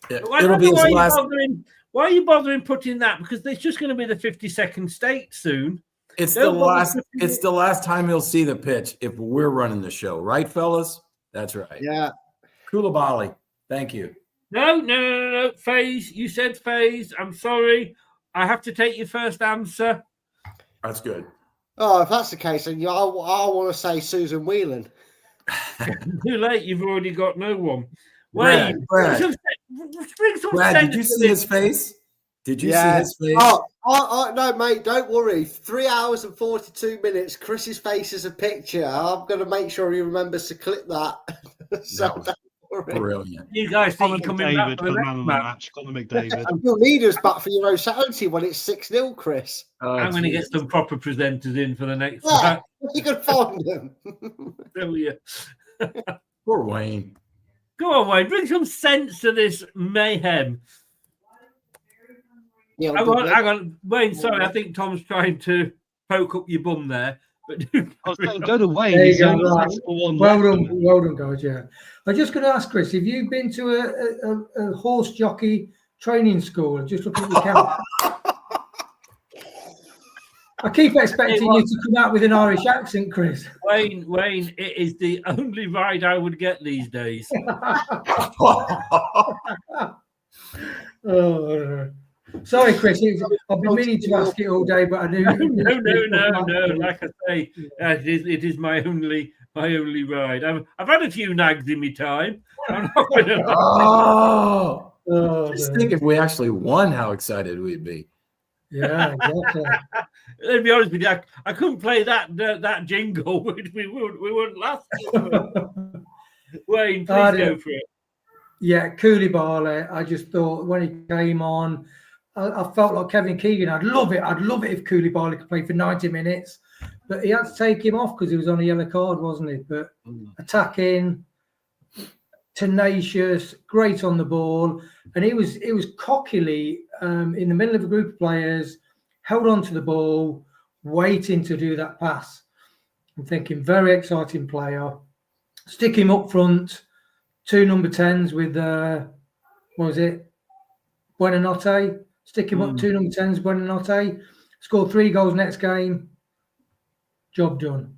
Yeah, it'll be his last. Why are you bothering putting that? Because there's just going to be the 50-second stake soon. It's the last time he'll see the pitch if we're running the show, right, fellas? That's right. Yeah. Koulibaly. Thank you. No. FaZe. You said FaZe. I'm sorry. I have to take your first answer. That's good. Oh, if that's the case, then I want to say Susan Whelan. Too late. You've already got no one. Brad, Brad, did you see his face? Did you see his face? Oh, no, mate, don't worry. 3 hours and 42 minutes. Chris's face is a picture. I'm going to make sure he remembers to clip that. So That was brilliant. You guys think Conor you're coming back McDavid for for the the next man of the match? match. Conor McDavid. And you'll need us back for your 70 when it's 6-0, Chris. I'm going to get some proper presenters in for the next Yeah, match. you can find them. Tell you. Poor Wayne. Go on, Wayne. Bring some sense to this mayhem. Yeah, hang on. Wayne, sorry, I think Tom's trying to poke up your bum there. But I was saying, go to Wayne. There you He's the go, only right. sensible one Well left. done, guys. Yeah, I'm just going to ask Chris, have you been to a horse jockey training school? Just looking at your camera. I keep expecting you to come out with an Irish accent, Chris. Wayne, it is the only ride I would get these days. Oh, sorry, Chris. I've been meaning to ask it all day, but I knew. No. Like I say, it is my only ride. I've had a few nags in my time. I'm not gonna... Just think if we actually won, how excited we'd be. Yeah, exactly. Let's be honest with you, I couldn't play that jingle. We wouldn't last. Wayne, please go for it. Yeah, Koulibaly. I just thought when he came on, I felt like Kevin Keegan. I'd love it if Koulibaly could play for 90 minutes, but he had to take him off because he was on a yellow card, wasn't he? But attacking, tenacious, great on the ball, and he was cockily in the middle of a group of players, held on to the ball, waiting to do that pass. I'm thinking very exciting player. Stick him up front, 2 number 10s with what was it? Buonanotte. Stick him up 2 number 10s, Buonanotte. Scored 3 goals next game. Job done.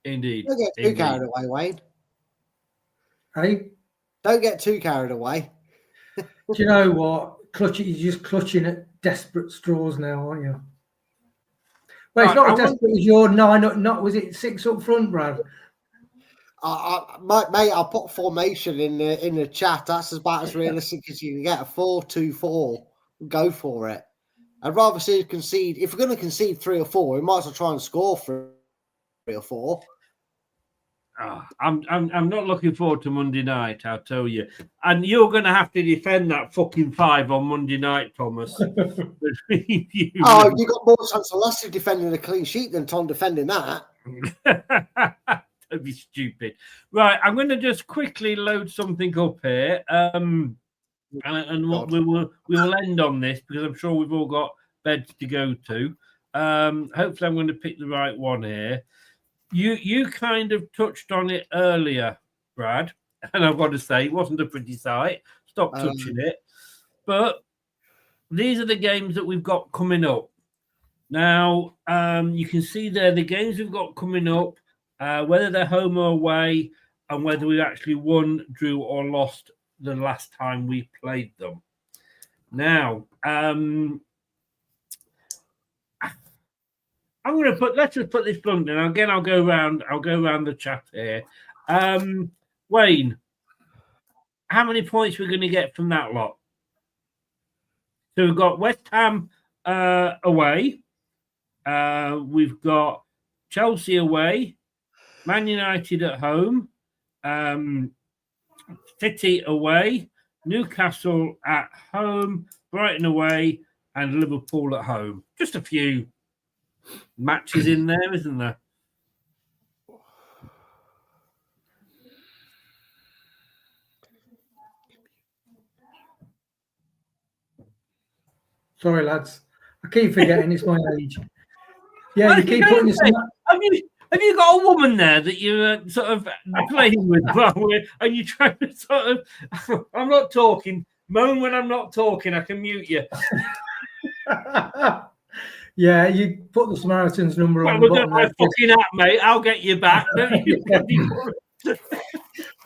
Indeed. Don't get too carried away, Wayne. Hey? Don't get too carried away. Do you know what? You're just clutching at desperate straws now, aren't you? Well, it's not as desperate as your 9 up, not was it 6 up front, Brad? Mate, I'll put formation in the chat. That's about as realistic as you can get. A 4-2-4. Go for it. I'd rather see you concede. If we're going to concede 3 or 4, we might as well try and score 3 or 4. I'm not looking forward to Monday night, I'll tell you. And you're going to have to defend that fucking 5 on Monday night, Thomas. You got more chance of Leicester defending a clean sheet than Tom defending that. Don't be stupid. Right, I'm going to just quickly load something up here. And we will end on this because I'm sure we've all got beds to go to. Hopefully I'm going to pick the right one here. You kind of touched on it earlier, Brad, and I've got to say it wasn't a pretty sight. Stop touching it. But these are the games that we've got coming up. Now, you can see there the games we've got coming up, whether they're home or away, and whether we actually won, drew, or lost the last time we played them. Now, let's just put this bluntly, and again I'll go around the chat here. Wayne, how many points we're going to get from that lot? So we've got West Ham away, we've got Chelsea away, Man United at home, City away, Newcastle at home, Brighton away, and Liverpool at home. Just a few matches in there, isn't there? Sorry, lads. I keep forgetting it's my age. Yeah, you keep putting this. Have you got a woman there that you're sort of playing with, and you try to sort of? I'm not talking. Moan when I'm not talking. I can mute you. Yeah, you put the Samaritan's number on the bottom. My fucking app, mate. I'll get you back. Don't you?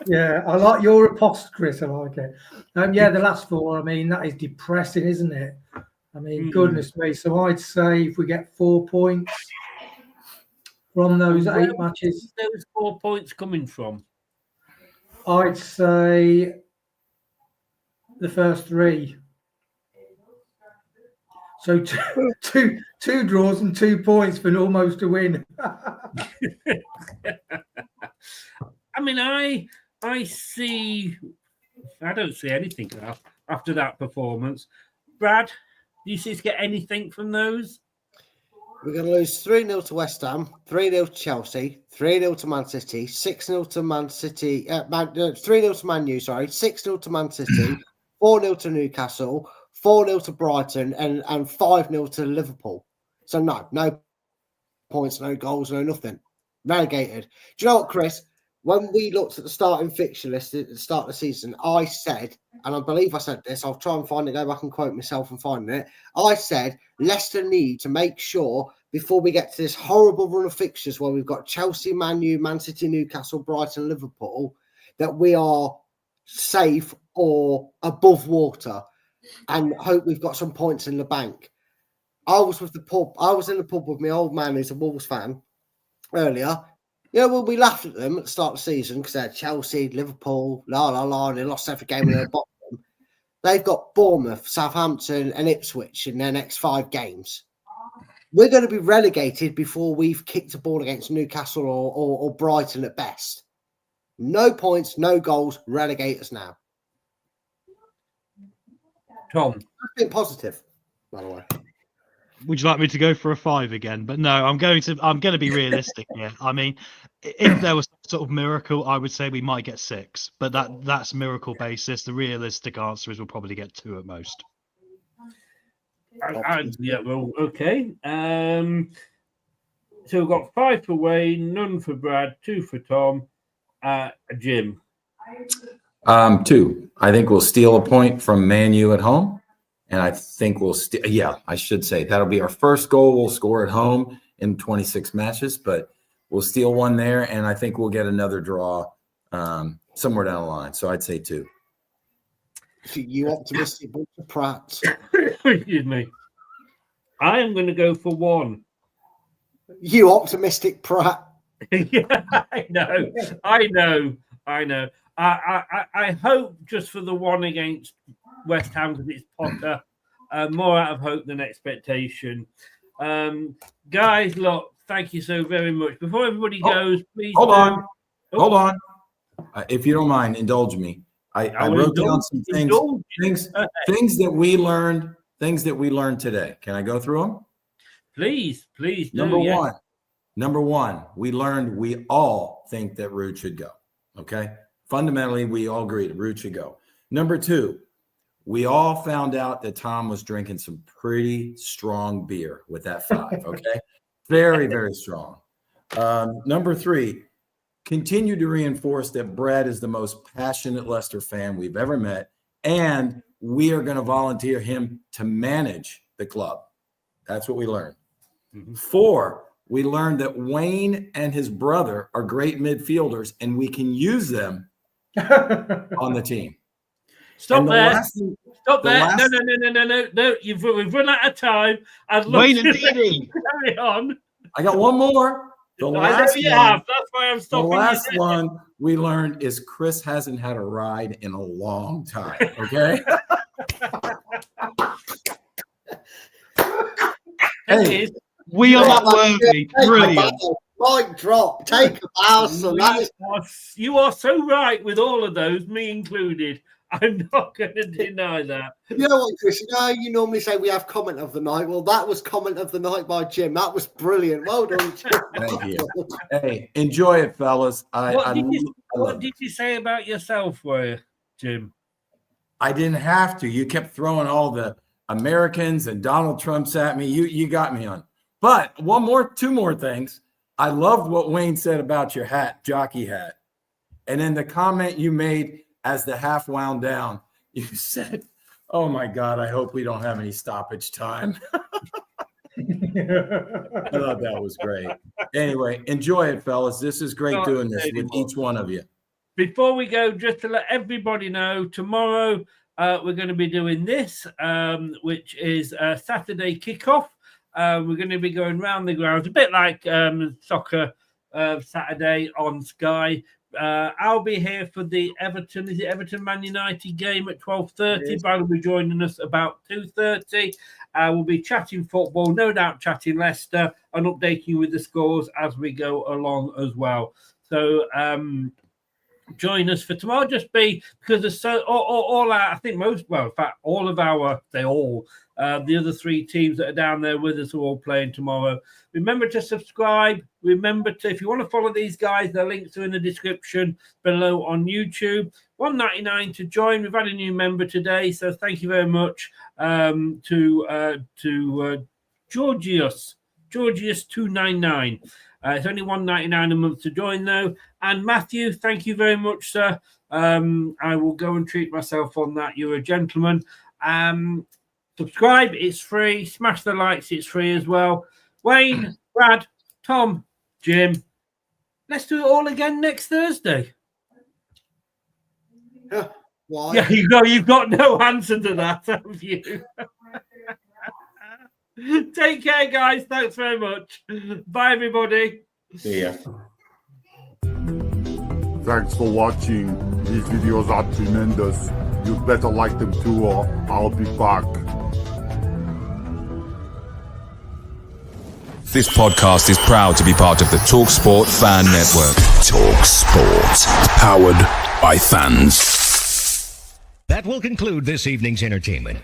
Yeah, I like your riposte, Chris. I like it. Yeah, the last 4. I mean, that is depressing, isn't it? I mean, goodness me. So I'd say if we get 4 points from those 8 matches, those 4 points coming from? I'd say the first 3. So two draws and 2 points for almost a win. I mean, I don't see anything after that performance. Brad, do you see us get anything from those? We're going to lose 3-0 to West Ham, 3-0 to Chelsea, 3-0 to Man City, 6-0 to Man City, 3-0 to Man U, sorry, 6-0 to Man City, 4-0 to Newcastle, 4-0 to Brighton, and 5-0 to Liverpool. So no points, no goals, no nothing. Relegated. Do you know what, Chris? When we looked at the starting fixture list at the start of the season, I said, and I believe I said this, I'll try and find it, go back and quote myself and find it. I said, Leicester need to make sure before we get to this horrible run of fixtures where we've got Chelsea, Man U, Man City, Newcastle, Brighton, Liverpool, that we are safe or above water and hope we've got some points in the bank. I was in the pub with my old man who's a Wolves fan earlier. Yeah, well, we laughed at them at the start of the season because they had Chelsea, Liverpool, and they lost every game in their bottom. They've got Bournemouth, Southampton, and Ipswich in their next 5 games. We're going to be relegated before we've kicked a ball against Newcastle or Brighton at best. No points, no goals, relegate us now. Tom. That's been positive, by the way. Would you like me to go for a 5 again? But no, I'm going to be realistic here. I mean, if there was some sort of miracle, I would say we might get 6, but that's miracle basis. The realistic answer is we'll probably get 2 at most. Yeah, well, okay. So we've got 5 for Wayne, none for Brad, 2 for Tom. Jim. 2. I think we'll steal a point from Man U at home. And I think I should say that'll be our first goal we'll score at home in 26 matches, but we'll steal one there. And I think we'll get another draw somewhere down the line. So I'd say 2. You optimistic bunch of prats. Excuse me. I am going to go for 1. You optimistic prat. Yeah, I know. I hope just for the 1 against West Ham because it's Potter. More out of hope than expectation. Guys, look, thank you so very much. Before everybody goes, please hold on. If you don't mind, indulge me. I wrote down some things that we learned today. Can I go through them? Please do. Number one, we learned we all think that Ruud should go. Okay. Fundamentally, we all agree that Ruud should go. Number 2, we all found out that Tom was drinking some pretty strong beer with that 5. Okay. Very, very strong. Number 3, continue to reinforce that Brad is the most passionate Leicester fan we've ever met. And we are going to volunteer him to manage the club. That's what we learned. 4, we learned that Wayne and his brother are great midfielders and we can use them on the team. Stop there. No. We've run out of time. Wayne and Didi. Carry on. I got one more. I know you have. That's why I'm stopping. The last one we learned is Chris hasn't had a ride in a long time. Okay. Hey, we are not worthy. Brilliant. Mic drop. Take a bow, son. You are so right with all of those, me included. I'm not going to deny that. You know what, Chris? You normally say we have comment of the night. Well, that was comment of the night by Jim. That was brilliant. Well done, Jim. Thank you. Hey, enjoy it, fellas. What did you say about yourself, Jim? I didn't have to. You kept throwing all the Americans and Donald Trumps at me. You got me on. But 2 more things. I loved what Wayne said about your hat, jockey hat. And then the comment you made as the half wound down, you said, "Oh my God, I hope we don't have any stoppage time." I thought that was great. Anyway, enjoy it, fellas. This is great doing this with each one of you. before we go, just to let everybody know, tomorrow we're going to be doing this, which is Saturday kickoff. We're going to be going round the grounds, a bit like soccer Saturday on Sky. I'll be here for the Everton Man United game at 12:30. Yes. Brad will be joining us about 2:30. We'll be chatting football, no doubt chatting Leicester, and updating you with the scores as we go along as well. So join us for tomorrow. Just be, because there's so all our, I think most, well, in fact, all of our, the other three teams that are down there with us are all playing tomorrow. Remember to subscribe. Remember to, if you want to follow these guys, their links are in the description below on YouTube. $1.99 to join. We've had a new member today, so thank you very much to Georgius 299. It's only $1.99 a month to join, though. And Matthew, thank you very much, sir. I will go and treat myself on that. You're a gentleman. Subscribe, it's free. Smash the likes, it's free as well. Wayne, Brad, Tom, Jim, let's do it all again next Thursday. Why? Yeah, you've got no answer to that, have you? Take care, guys. Thanks very much. Bye, everybody. See ya. Thanks for watching. These videos are tremendous. You better like them too, or I'll be back. This podcast is proud to be part of the TalkSport Fan Network. TalkSport. Powered by fans. That will conclude this evening's entertainment.